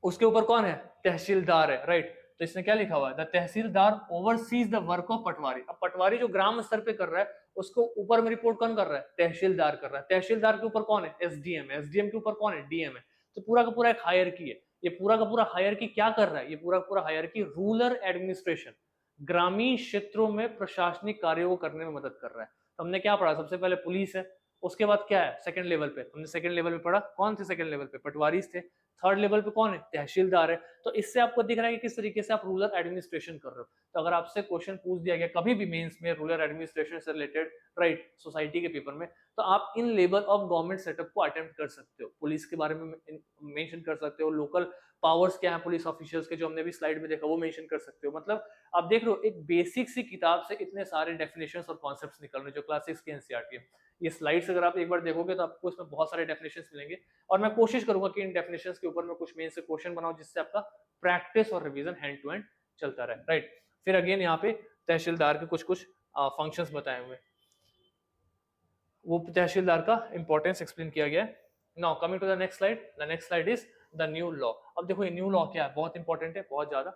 उसके ऊपर कौन है, तहसीलदार है, राइट। तो इसने क्या लिखा हुआ है, the tahsildar oversees the work of patwari. अब पटवारी जो ग्राम स्तर पे कर रहा है, उसको ऊपर में रिपोर्ट कौन कर रहा है, तहसीलदार कर रहा है। तहसीलदार के ऊपर कौन है, एसडीएम है, एसडीएम के ऊपर कौन है, डीएम है। तो पूरा का पूरा एक हायरकी है। ये पूरा का पूरा हायरकी क्या कर रहा है, ये पूरा का पूरा हायरकी रूरल एडमिनिस्ट्रेशन, ग्रामीण क्षेत्रों में प्रशासनिक कार्यों को करने में मदद कर रहा है। तो हमने क्या पढ़ा, सबसे पहले पुलिस है, उसके बाद क्या है, सेकंड लेवल पे हमने सेकंड लेवल पे पढ़ा, कौन थे सेकंड लेवल पे, पटवारी थे। थर्ड लेवल पे कौन है, तहसीलदार है। तो इससे आपको दिख रहा है कि किस तरीके से आप रूरल एडमिनिस्ट्रेशन कर रहे हो। तो अगर आपसे क्वेश्चन पूछ दिया गया कभी भी मेंस में रूरल एडमिनिस्ट्रेशन से रिलेटेड, राइट, सोसाइटी के पेपर में, तो आप in level of government setup को अटेम्प्ट कर सकते हो। पुलिस के बारे में मेंशन कर सकते हो, लोकल पावर्स क्या है पुलिस ऑफिशियल्स के, जो हमने भी स्लाइड में देखा, वो मेंशन कर सकते हो। मतलब आप देख रहे हो एक बेसिक सी किताब से इतने सारे डेफिनेशंस और कॉन्सेप्ट्स निकल रहे हैं जो क्लास 6 की एनसीईआरटी है। ये स्लाइड्स अगर आप एक बार देखोगे तो आपको इसमें बहुत सारे डेफिनेशंस मिलेंगे, और मैं कोशिश करूंगा कि इन डेफिनेशंस के ऊपर मैं कुछ मेन से क्वेश्चन बनाऊं जिससे आपका प्रैक्टिस और रिवीजन हैंड टू हैंड चलता रहे, राइट। फिर अगेन यहाँ पे तहसीलदार के कुछ कुछ फंक्शंस बताए हुए, वो तहसीलदार का इंपॉर्टेंस एक्सप्लेन किया गया है। Now coming to the next slide, the next slide is the new law. अब देखो ये न्यू लॉ क्या है, बहुत इंपॉर्टेंट है, बहुत ज्यादा।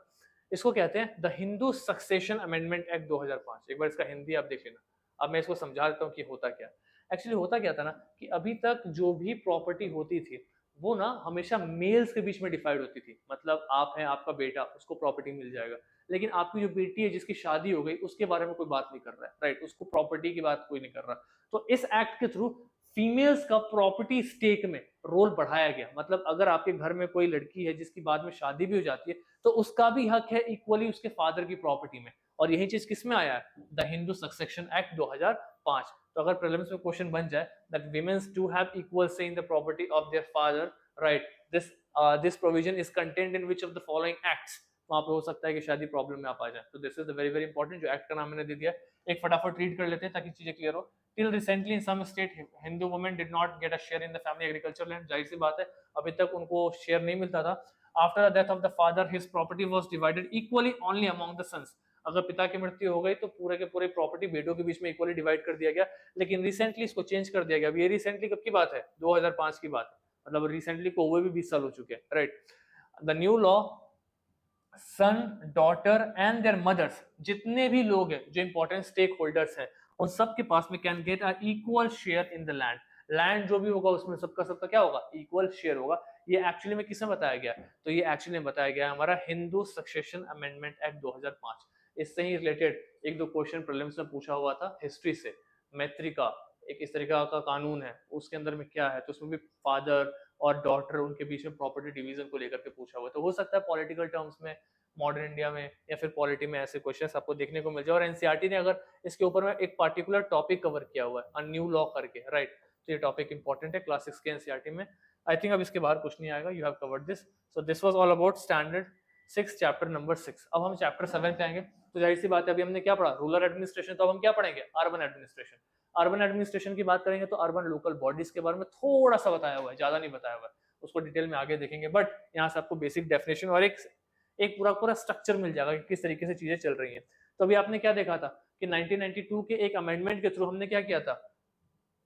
इसको कहते हैं the Hindu succession amendment act 2005। एक बार इसका हिंदी आप देख लेना। अब मैं इसको समझा देता हूँ कि होता क्या। एक्चुअली होता क्या था ना कि अभी तक जो भी प्रॉपर्टी होती थी वो ना हमेशा मेल्स के बीच में डिवाइड होती थी। मतलब आप हैं, आपका बेटा, उसको प्रॉपर्टी मिल जाएगा, लेकिन आपकी जो बेटी है जिसकी शादी हो गई उसके बारे में कोई बात नहीं कर रहा है, राइट, उसको प्रॉपर्टी की बात कोई नहीं कर रहा। तो इस एक्ट के थ्रू फीमेल्स का प्रॉपर्टी स्टेक में रोल बढ़ाया गया। मतलब अगर आपके घर में कोई लड़की है जिसकी बाद में शादी भी हो जाती है तो उसका भी हक है इक्वली उसके फादर की प्रॉपर्टी में। और यही चीज किसमें आया है, द हिंदू सक्सेशन एक्ट 2005। तो अगर प्रीलिम्स में क्वेश्चन बन जाए that womens do have equal say in the property of their father, right, this provision is contained in which of the following acts, वहां पे हो सकता है कि शादी प्रॉब्लम में आप आ जाए। तो this is the very very important, जो एक्ट का नाम मैंने दे दिया। एक फटाफट रीड कर लेते हैं ताकि चीजें क्लियर हो। Till recently in some state Hindu women did not get a share in the family agriculture land. जाहिर सी बात है अभी तक उनको शेयर नहीं मिलता था। After the death of the father his property was divided equally only among the sons. अगर पिता की मृत्यु हो गई तो पूरे के पूरे प्रॉपर्टी बेटों के बीच में इक्वली डिवाइड कर दिया गया। लेकिन रिसेंटली इसको चेंज कर दिया गया। ये रिसेंटली कब की बात है, 2005 की बात है। मतलब रिसेंटली को हुए भी 20 साल हो चुके हैं, right. The new law, son, daughter and their mothers, जितने भी लोग हैं जो इंपॉर्टेंट स्टेक होल्डर्स हैं उन सब के पास में can get a equal share in the land. Land जो भी होगा उसमें सबका सबका क्या होगा, इक्वल शेयर होगा। ये एक्चुअली में किसने बताया गया, तो ये एक्चुअली में बताया गया हमारा हिंदू सक्सेशन अमेंडमेंट एक्ट 2005। इससे ही रिलेटेड एक दो क्वेश्चन प्रीलिम्स में पूछा हुआ था हिस्ट्री से। मैत्री का एक इस तरीका का कानून है, उसके अंदर में क्या है, तो उसमें भी फादर और डॉटर उनके बीच में प्रॉपर्टी डिवीजन को लेकर के पूछा हुआ है। तो हो सकता है पॉलिटिकल टर्म्स में मॉडर्न इंडिया में या फिर पॉलिटी में ऐसे क्वेश्चंस आपको देखने को मिल जाए। और एनसीईआरटी ने अगर इसके ऊपर में एक पार्टिकुलर टॉपिक कवर किया हुआ है, अ न्यू लॉ करके, राइट, तो ये टॉपिक इंपॉर्टेंट है क्लास 6 के एनसीईआरटी में। आई थिंक अब इसके बाहर कुछ नहीं आएगा, you have covered this. So this was all about standard 6 chapter number 6। अब हम चैप्टर 7 पे आएंगे। तो जाहिर सी बात है अभी हमने क्या पढ़ा, रूरल एडमिनिस्ट्रेशन, तो अब हम क्या पढ़ेंगे, अर्बन एडमिनिस्ट्रेशन। अर्बन एडमिनिस्ट्रेशन की बात करेंगे तो अर्बन लोकल बॉडीज के बारे में थोड़ा सा बताया हुआ है, ज्यादा नहीं बताया हुआ है, उसको डिटेल में आगे देखेंगे। बट यहाँ से आपको बेसिक डेफिनेशन और एक एक पूरा पूरा स्ट्रक्चर मिल जाएगा कि किस तरीके से चीजें चल रही हैं। तो अभी आपने क्या देखा था कि 1992 के एक अमेंडमेंट के थ्रू हमने क्या किया था,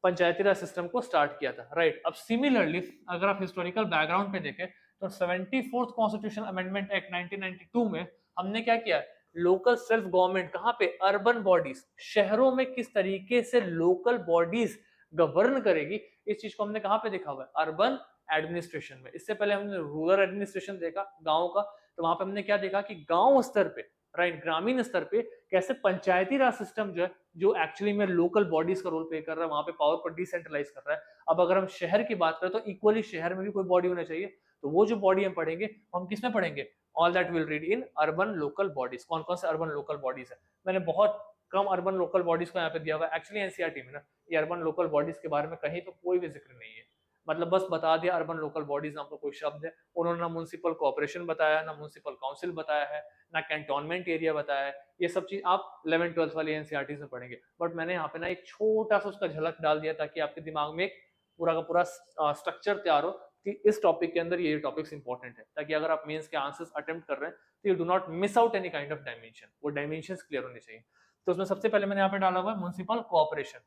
पंचायती राज सिस्टम को स्टार्ट किया था, राइट। अब सिमिलरली अगर आप हिस्टोरिकल बैकग्राउंड पे देखें तो 74th कॉन्स्टिट्यूशन अमेंडमेंट एक्ट 1992 में हमने क्या किया, लोकल सेल्फ गवर्नमेंट, कहां पे, अर्बन बॉडीज, शहरों में किस तरीके से लोकल बॉडीज गवर्न करेगी, इस चीज को हमने कहां पे देखा हुआ है, अर्बन एडमिनिस्ट्रेशन में। इससे पहले हमने रूरल एडमिनिस्ट्रेशन देखा गांव का, तो वहां पे हमने क्या देखा कि गांव स्तर पे, राइट, ग्रामीण स्तर पे कैसे पंचायती राज सिस्टम जो है, जो एक्चुअली में लोकल बॉडीज का रोल प्ले कर रहा है, वहां पे पावर को डिसेंट्रलाइज कर रहा है। अब अगर हम शहर की बात करें तो इक्वली शहर में भी कोई बॉडी होना चाहिए। तो वो जो बॉडी हम पढ़ेंगे हम किसमें पढ़ेंगे, all that will read in urban local bodies. कौन कौन से अर्बन लोकल बॉडीज है, मैंने बहुत कम अर्बन लोकल बॉडीज को यहाँ पे दिया हुआ है। एक्चुअली एनसीईआरटी में ना ये अर्बन लोकल बॉडीज के बारे में कहीं तो कोई भी जिक्र नहीं है। मतलब बस बता दिया अर्बन लोकल बॉडीज नाम का कोई शब्द है, उन्होंने ना म्युनिसिपल कॉर्पोरेशन बताया, ना म्युनिसिपल काउंसिल बताया है, ना कैंटोनमेंट एरिया बताया है। ये सब चीज आप 11th-12th वाली एनसीईआरटी में पढ़ेंगे। बट मैंने यहाँ पे ना एक छोटा सा उसका झलक डाल दिया ताकि आपके दिमाग में एक पूरा का पूरा स्ट्रक्चर तैयार हो कि इस टॉपिक के अंदर ये टॉपिक्स इंपॉर्टेंट है, ताकि अगर आप मेंस के आंसर्स अटेम्प्ट कर रहे हैं तो you do not miss out any kind of dimension, वो डायमेंशंस क्लियर होने चाहिए। तो उसमें सबसे पहले मैंने यहाँ पे डाला हुआ है म्युनिसिपल कॉर्पोरेशन।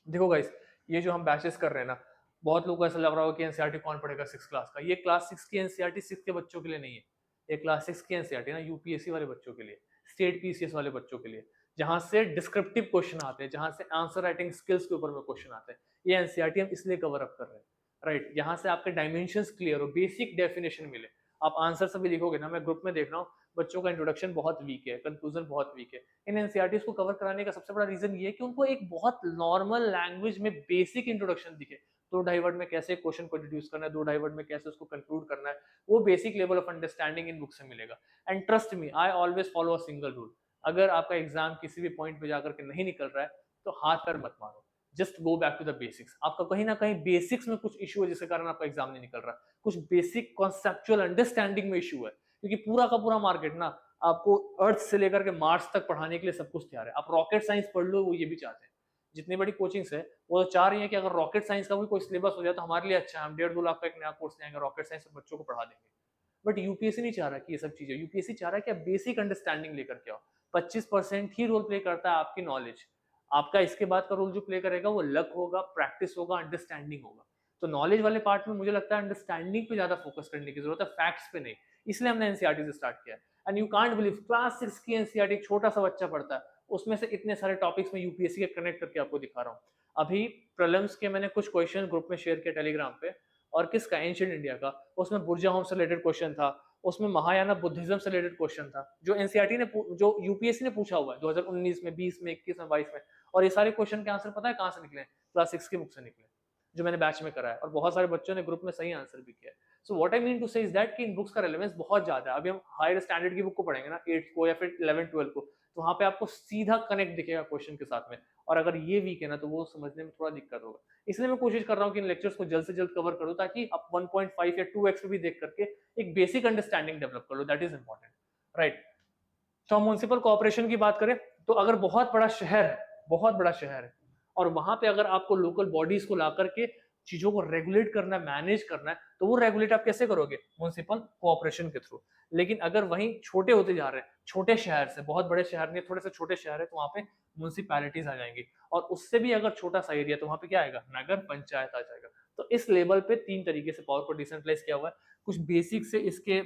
देखो गाइस, ये जो हम बैचेस कर रहे हैं ना, बहुत लोगों को ऐसा लग रहा होगा कि एनसीईआरटी कौन पढ़ेगा 6 क्लास का। ये क्लास 6 की एनसीईआरटी 6 के बच्चों के लिए नहीं है। ये क्लास 6 की एनसीईआरटी ना यूपीएससी वाले बच्चों के लिए, स्टेट पीसीएस वाले बच्चों के लिए, जहां से डिस्क्रिप्टिव क्वेश्चन आते हैं, जहां से आंसर राइटिंग स्किल्स के ऊपर में क्वेश्चन आते हैं। ये एनसीईआरटी हम इसलिए कवर अप कर रहे हैं, राइट। यहाँ से आपके डायमेंशंस क्लियर हो, बेसिक डेफिनेशन मिले। आप आंसर सभी लिखोगे ना, मैं ग्रुप में देख रहा हूँ बच्चों का इंट्रोडक्शन बहुत वीक है, कंक्लूजन बहुत वीक है। इन एनसीईआरटीज को कवर कराने का सबसे बड़ा रीजन ये है कि उनको एक बहुत नॉर्मल लैंग्वेज में बेसिक इंट्रोडक्शन दिखे, दो ढाई वर्ड में कैसे क्वेश्चन को डिड्यूस करना है, दो ढाई वर्ड में कैसे उसको कंक्लूड करना है, वो basic level of understanding in book से मिलेगा। And trust me, I always follow a single rule, अगर आपका एग्जाम किसी भी पॉइंट पे जाकर के नहीं निकल रहा है तो हाथ पैर मत मारो, just go back to the basics. आपका कहीं ना कहीं बेसिक्स में कुछ इशू है जिसके कारण आपका एग्जाम नहीं निकल रहा, कुछ बेसिक कॉन्सेप्चुअल अंडरस्टैंडिंग में इशू है, क्योंकि पूरा का पूरा मार्केट ना आपको अर्थ से लेकर के मार्स तक पढ़ाने के लिए सब कुछ तैयार है। आप रॉकेट साइंस पढ़ लो, वो ये भी चाहते हैं। जितनी बड़ी कोचिंग्स है वो तो चाह रही है कि अगर रॉकेट साइंस का भी कोई सिलेबस हो जाए तो हमारे लिए अच्छा है, हम 1.5-2 लाख का एक नया कोर्स लेंगे, रॉकेट साइंस से बच्चों को पढ़ा देंगे। बट यूपीएससी नहीं चाह रहा कि ये सब चीजें, यूपीएससी चाह रहा है कि आप बेसिक अंडरस्टैंडिंग लेकर के आओ। 25% ही रोल प्ले करता है आपकी नॉलेज, आपका इसके बाद का रोल जो प्ले करेगा वो लक होगा, प्रैक्टिस होगा, अंडरस्टैंडिंग होगा। तो नॉलेज वाले पार्ट में मुझे लगता है अंडरस्टैंडिंग पे ज्यादा फोकस करने की जरूरत है, फैक्ट्स पे नहीं। इसलिए हमने एनसीईआरटी से स्टार्ट किया। And you can't believe, class 6 की एनसीईआरटी एक छोटा सा बच्चा पढ़ता है, उसमें से इतने सारे टॉपिक्स में यूपीएससी के कनेक्ट करके आपको दिखा रहा हूँ। अभी प्रीलिम्स के मैंने कुछ क्वेश्चन ग्रुप में शेयर किया टेलीग्राम पे, और किसका, एंशिएंट इंडिया का। उसमें बुर्जा होम से रिलेटेड क्वेश्चन था, उसमें महायाना बुद्धिज्म से रिलेटेड क्वेश्चन था, जो एनसीईआरटी ने जो यूपीएससी ने पूछा हुआ है 2019 में, 20 में, 21 में, 22 में। और ये सारे क्वेश्चन के आंसर पता है कहां से निकले? क्लास 6 की बुक से निकले, जो मैंने बैच में कराया, और बहुत सारे बच्चों ने ग्रुप में सही आंसर भी किया। So what I mean to say is that कि इन बुक्स का रेलेवेंस बहुत ज्यादा है। अभी हम हायर स्टैंडर्ड की बुक को पढ़ेंगे ना, 8th को या फिर 11th 12th को, तो वहां पे आपको सीधा कनेक्ट दिखेगा क्वेश्चन के साथ में। और अगर ये वीक है ना तो वो समझने में थोड़ा दिक्कत होगा। इसलिए मैं कोशिश कर रहा हूँ कि इन लेक्चर्स को जल्द से जल्द कवर करूँ, ताकि आप 1.5 या 2x पे भी देख करके एक बेसिक अंडरस्टैंडिंग डेवलप कर लो, दैट इज इंपॉर्टेंट, राइट। तो हम म्युनिसिपल कॉर्पोरेशन की बात करें तो अगर बहुत बड़ा शहर है, बहुत बड़ा शहर है, और वहां पे अगर आपको लोकल बॉडीज को ला करके चीजों को रेगुलेट करना है, मैनेज करना है, तो वो रेगुलेट आप कैसे करोगे? म्युनिसिपल कोऑपरेशन के थ्रू। लेकिन अगर वहीं छोटे होते जा रहे हैं, छोटे शहर से, बहुत बड़े शहर नहीं, थोड़े से छोटे शहर है, तो वहां पे म्युनिसिपैलिटीज आ जाएंगी, और उससे भी अगर छोटा सा एरिया, तो वहां पे क्या आएगा? नगर पंचायत आ जाएगा। तो इस लेवल पे 3 तरीके से पावर को डिसेंट्रलाइज किया हुआ है। कुछ बेसिक से इसके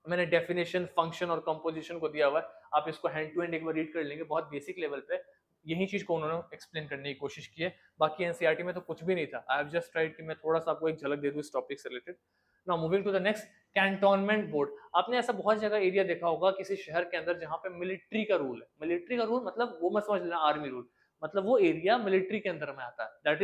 मैंने डेफिनेशन, फंक्शन और कंपोजिशन को दिया हुआ है, आप इसको हैंड टू हैंड एक बार रीड कर लेंगे, बहुत बेसिक लेवल पे यही चीज को उन्होंने एक्सप्लेन करने की कोशिश की है। बाकी एनसीईआरटी में तो कुछ भी नहीं था, आई हैव जस्ट ट्राइड कि मैं थोड़ा सा आपको एक झलक दे दूं इस टॉपिक से related. Now moving to the next, cantonment board. आपने ऐसा बहुत जगह एरिया देखा होगा किसी शहर के अंदर जहां पे मिलिट्री का रूल है। मिलिट्री का रूल मतलब वो मत समझ लेना आर्मी रूल, मतलब वो एरिया मिलिट्री के अंदर में आता है,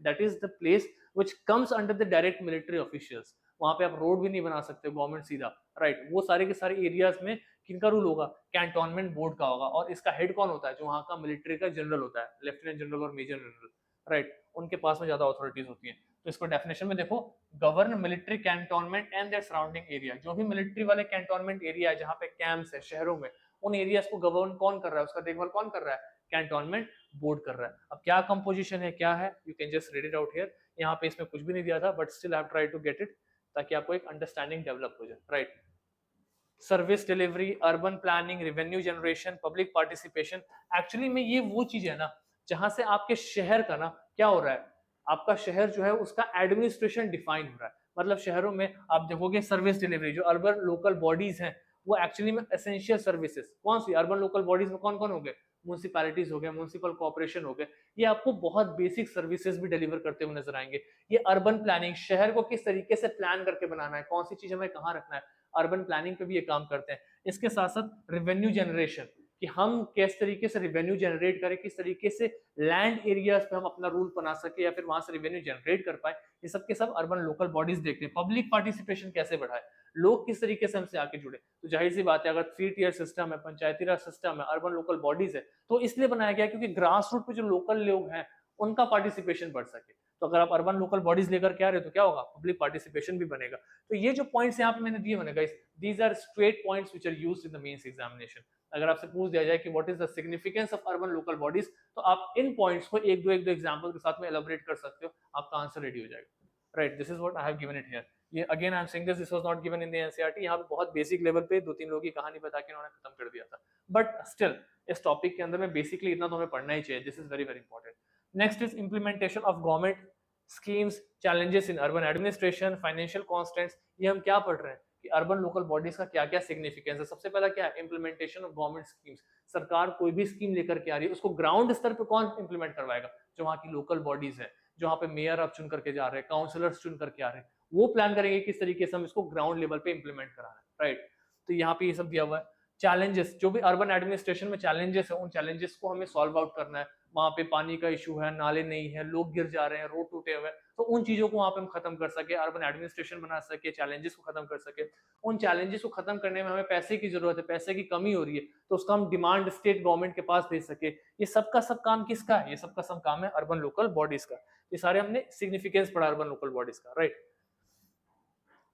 that is the place which comes under the direct military officials. वहां पे आप रोड भी नहीं बना सकते गवर्नमेंट सीधा, राइट। वो सारे के सारे एरियाज में किनका रूल होगा? कैंटोनमेंट बोर्ड का होगा। और इसका हेड कौन होता है? जो वहां का मिलिट्री का जनरल होता है, लेफ्टिनेंट जनरल और मेजर जनरल, राइट। उनके पास में ज्यादा अथॉरिटीज होती हैं। तो इसको डेफिनेशन में देखो, govern military cantonment and their surrounding area. जो भी मिलिट्री वाले कैंटोनमेंट एरिया है, जहां पे कैंप्स है शहरों में, उन एरियाज को गवर्न कौन कर रहा है, उसका देखभाल कौन कर रहा है? कैंटोनमेंट बोर्ड कर रहा है। अब क्या कंपोजिशन है, क्या है, you can just read it out here. यहाँ पे इसमें कुछ भी नहीं दिया था, but still I have tried to get it, ताकि आपको एक अंडरस्टैंडिंग डेवलप हो जाए, right. Service delivery, urban planning, revenue generation, public participation. Actually में ये वो चीज है ना जहां से आपके शहर का ना क्या हो रहा है, आपका शहर जो है उसका एडमिनिस्ट्रेशन डिफाइन हो रहा है। मतलब शहरों में आप देखोगे सर्विस डिलीवरी, जो अर्बन लोकल बॉडीज हैं, वो एक्चुअली में एसेंशियल सर्विसेज कौन सी? अर्बन लोकल बॉडीज में कौन कौन हो गए? म्युनिसिपैलिटीज हो गए, म्युनिसिपल कॉर्पोरेशन हो गए। ये आपको बहुत बेसिक सर्विसेज भी डिलीवर करते हुए नजर आएंगे। ये अर्बन प्लानिंग, शहर को किस तरीके से प्लान करके बनाना है, कौन सी चीज हमें कहाँ रखना है, अर्बन प्लानिंग पे भी ये काम करते हैं। इसके साथ साथ रेवेन्यू जनरेशन, कि हम किस तरीके से रेवेन्यू जनरेट करें, किस तरीके से लैंड एरियाज पे हम अपना रूल बना सके या फिर वहां से रेवेन्यू जनरेट कर पाए, ये सब के सब अर्बन लोकल बॉडीज देखते हैं। पब्लिक पार्टिसिपेशन कैसे बढ़ाए, लोग किस तरीके से हमसे आके जुड़े। तो जाहिर सी बात है, अगर 3 टियर सिस्टम है, पंचायती राज सिस्टम है, अर्बन लोकल बॉडीज है, तो इसलिए बनाया गया क्योंकि ग्रास रूट पे जो लोकल लोग हैं उनका पार्टिसिपेशन बढ़ सके। तो अगर आप अर्बन लोकल बॉडीज लेकर के आ रहे हो तो क्या होगा? पब्लिक पार्टिसिपेशन भी बनेगा। तो ये जो पॉइंट्स यहाँ पे मैंने दिए मैंने guys, these are straight points which are used in the mains examination. अगर आपसे पूछ दिया जाए कि what is the significance of urban local bodies, तो आप इन पॉइंट्स को एक दो एग्जांपल के साथ में एलाबोरेट कर सकते हो, आपका आंसर रेडी हो जाएगा, right. This is what I have given it here. ये again I am saying this was not given in the NCERT. यहाँ पे बहुत बेसिक लेवल पे 2-3 लोगों की कहानी बता के उन्होंने खत्म कर दिया था, बट स्टिल इस टॉपिक के अंदर में बेसिकली इतना तो हमें पढ़ना ही चाहिए। This is very very important. Next is implementation of government schemes, challenges in urban administration, financial constants. ये हम क्या पढ़ रहे हैं कि अर्बन लोकल बॉडीज का क्या क्या सिग्निफिकेंस है। सबसे पहला क्या है? Implementation of government schemes. सरकार कोई भी स्कीम लेकर के आ रही है, उसको ग्राउंड स्तर पे कौन इंप्लीमेंट करवाएगा? जो वहाँ की लोकल बॉडीज है, जो वहाँ पे मेयर आप चुन करके जा रहे हैं, काउंसिलर्स चुन करके आ रहे हैं, वो प्लान करेंगे किस तरीके से हम इसको ग्राउंड लेवल पे इंप्लीमेंट कराना है, राइट। तो यहाँ पे ये सब दिया हुआ है। चैलेंजेस, जो भी अर्बन एडमिनिस्ट्रेशन में चैलेंजेस है, उन चैलेंजेस को हमें सॉल्व आउट करना है। वहाँ पे पानी का इशू है, नाले नहीं है, लोग गिर जा रहे हैं, रोड टूटे हुए हैं, तो उन चीजों को वहाँ पे हम खत्म कर सके, अर्बन एडमिनिस्ट्रेशन बना सके, चैलेंजेस को खत्म कर सके। उन चैलेंजेस को खत्म करने में हमें पैसे की जरूरत है, पैसे की कमी हो रही है, तो उसका हम डिमांड स्टेट गवर्नमेंट के पास भेज सके। ये सबका सब काम किसका है? ये सबका सब काम है अर्बन लोकल बॉडीज का। ये सारे हमने सिग्निफिकेंस पढ़ा अर्बन लोकल बॉडीज का, राइट।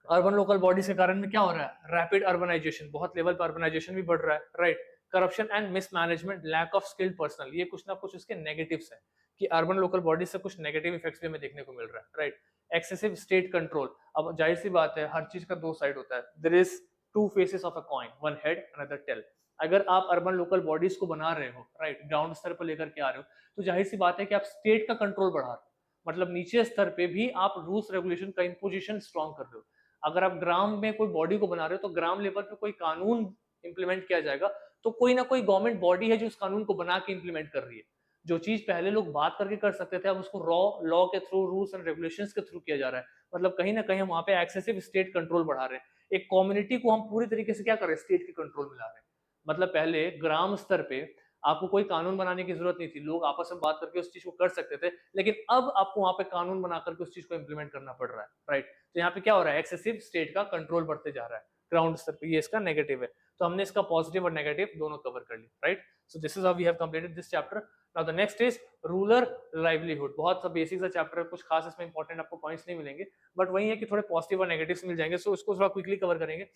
अर्बन लोकल बॉडीज के कारण में क्या हो रहा है? रैपिड अर्बनाइजेशन, बहुत लेवल पर अर्बनाइजेशन भी बढ़ रहा है, right. Corruption and mismanagement, lack of skilled personnel, ये कुछ ना कुछ उसके नेगेटिव्स हैं कि अर्बन लोकल बॉडीज से कुछ नेगेटिव इफेक्ट्स भी हमें देखने को मिल रहा है, राइट। एक्सेसिव स्टेट कंट्रोल, अब जाहिर सी बात है हर चीज का दो साइड होता है, there is two faces of a coin, one head another tail. अगर आप अर्बन लोकल बॉडीज को बना रहे हो, राइट, ग्राउंड स्तर पर लेकर के आ रहे हो, तो जाहिर सी बात है कि आप स्टेट का कंट्रोल बढ़ा रहे हो, मतलब नीचे स्तर पे भी आप रूल्स रेगुलेशन का इंपोजिशन स्ट्रॉन्ग कर रहे हो। अगर आप ग्राम में कोई बॉडी को बना रहे हो तो ग्राम लेवल पे कोई कानून इंप्लीमेंट किया जाएगा, तो कोई ना कोई गवर्नमेंट बॉडी है जो उस कानून को बना के इंप्लीमेंट कर रही है। जो चीज पहले लोग बात करके कर सकते थे, अब उसको लॉ के थ्रू, रूल्स एंड रेगुलेशंस के थ्रू किया जा रहा है। मतलब कहीं ना कहीं हम वहां पे एक्सेसिव स्टेट कंट्रोल बढ़ा रहे हैं। एक कम्युनिटी को हम पूरी तरीके से क्या कर रहे हैं? स्टेट के कंट्रोल में ला रहे हैं। मतलब पहले ग्राम स्तर पे आपको कोई कानून बनाने की जरूरत नहीं थी, लोग आपस में बात करके उस चीज को कर सकते थे, लेकिन अब आपको वहां पे कानून बना करके उस चीज को इंप्लीमेंट करना पड़ रहा है, राइट। तो यहाँ पे क्या हो रहा है? एक्सेसिव स्टेट का कंट्रोल बढ़ते जा रहा है ग्राउंड स्तर पे, ये इसका नेगेटिव है। तो हमने इसका पॉजिटिव और नेगेटिव दोनों कवर कर लिया, right. So this is how we have completed this chapter. Now the next is rural livelihood. बहुत सा बेसिक सा चैप्टर है, कुछ खास इसमें इंपॉर्टेंट आपको पॉइंट्स नहीं मिलेंगे, बट वही है कि थोड़े पॉजिटिव और नेगेटिव्स मिल जाएंगे, सो उसको थोड़ा क्विकली कवर करेंगे।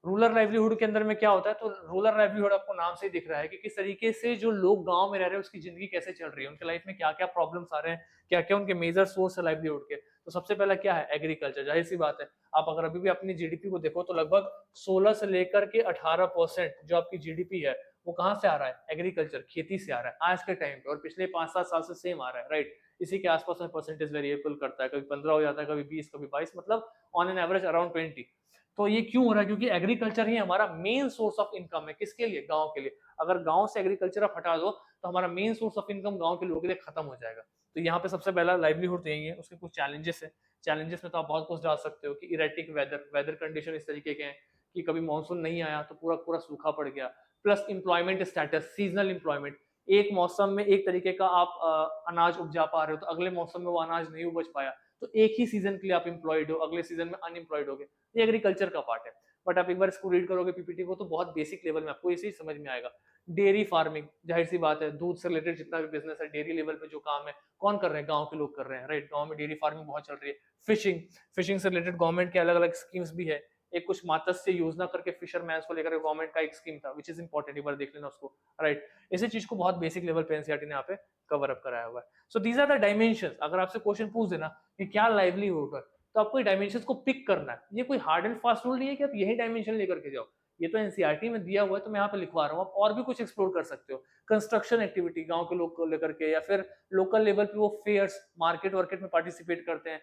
रूरल लाइवलीहुड के अंदर में क्या होता है? तो रूरल लाइवलीहुड आपको नाम से ही दिख रहा है कि किस तरीके से जो लोग गांव में रह रहे हैं उसकी जिंदगी कैसे चल रही है, उनके लाइफ में क्या क्या प्रॉब्लम्स आ रहे हैं, क्या क्या उनके मेजर सोर्स है लाइवलीहुड के। तो सबसे पहला क्या है? एग्रीकल्चर। जाहिर सी बात है, आप अगर अभी भी अपनी जीडीपी को देखो तो लगभग 16 से लेकर के 18% जो आपकी जीडीपी है वो कहाँ से आ रहा है? एग्रीकल्चर, खेती से आ रहा है आज के टाइम पे, और पिछले 5-7 साल से सेम आ रहा है, राइट। इसी के आसपास में परसेंटेज वेरिएबल करता है, कभी 15 हो जाता है, कभी 20, कभी 22, मतलब ऑन एन एवरेज अराउंड 20। तो ये क्यों हो रहा है? क्योंकि एग्रीकल्चर ही हमारा मेन सोर्स ऑफ इनकम है। किसके लिए? गांव के लिए। अगर गांव से एग्रीकल्चर आप हटा दो तो हमारा मेन सोर्स ऑफ इनकम गांव के लोगों के लिए खत्म हो जाएगा। तो यहाँ पे सबसे पहला लाइवलीहुड यही है। उसके कुछ चैलेंजेस है। चैलेंजेस में तो आप बहुत कुछ डाल सकते हो कि इरेटिक वेदर, वेदर कंडीशन इस तरीके के हैं कि कभी मानसून नहीं आया तो पूरा पूरा सूखा पड़ गया। Plus employment status, seasonal employment, एक मौसम में एक तरीके का आप अनाज उपजा पा रहे हो तो अगले मौसम में वो अनाज नहीं उपज पाया, तो एक ही सीजन के लिए आप एम्प्लॉयड हो, अगले सीजन में अनएम्प्लॉयड हो गए। ये एग्रीकल्चर का पार्ट है। बट आप एक बार इसको रीड करोगे पीपीटी को तो बहुत बेसिक लेवल में आपको इसी समझ में आएगा। डेयरी फार्मिंग, जाहिर सी बात है, दूध से रिलेटेड जितना भी बिजनेस है, डेयरी लेवल पे जो काम है कौन कर रहे हैं? गांव के लोग कर रहे हैं, राइट। गांव में डेयरी फार्मिंग बहुत चल रही है। फिशिंग, फिशिंग से रिलेटेड गवर्नमेंट के अलग अलग स्कीम्स भी है। एक कुछ मातस्य योजना करके फिशरमैन को लेकर गवर्नमेंट का एक स्कीम था, विच इज इंपॉर्टेंट, एक बार देख लेना उसको, राइट। इसी चीज को बहुत बेसिक लेवल पे एनसीईआरटी ने यहाँ पे कवर अप कराया हुआ है। So these are the dimensions. अगर आपसे क्वेश्चन पूछ देना कि क्या लाइवलीहुड है, तो आपको डायमेंशंस को पिक करना है। ये कोई हार्ड एंड फास्ट रूल नहीं है कि आप यही डायमेंशन लेकर के जाओ। ये तो एनसीईआरटी में दिया हुआ है तो मैं यहाँ पे लिखवा रहा हूँ, आप और भी कुछ एक्सप्लोर कर सकते हो। कंस्ट्रक्शन एक्टिविटी गांव के लोग को लेकर के, या फिर लोकल लेवल पे वो फेयर्स, मार्केट वार्केट में पार्टिसिपेट करते हैं।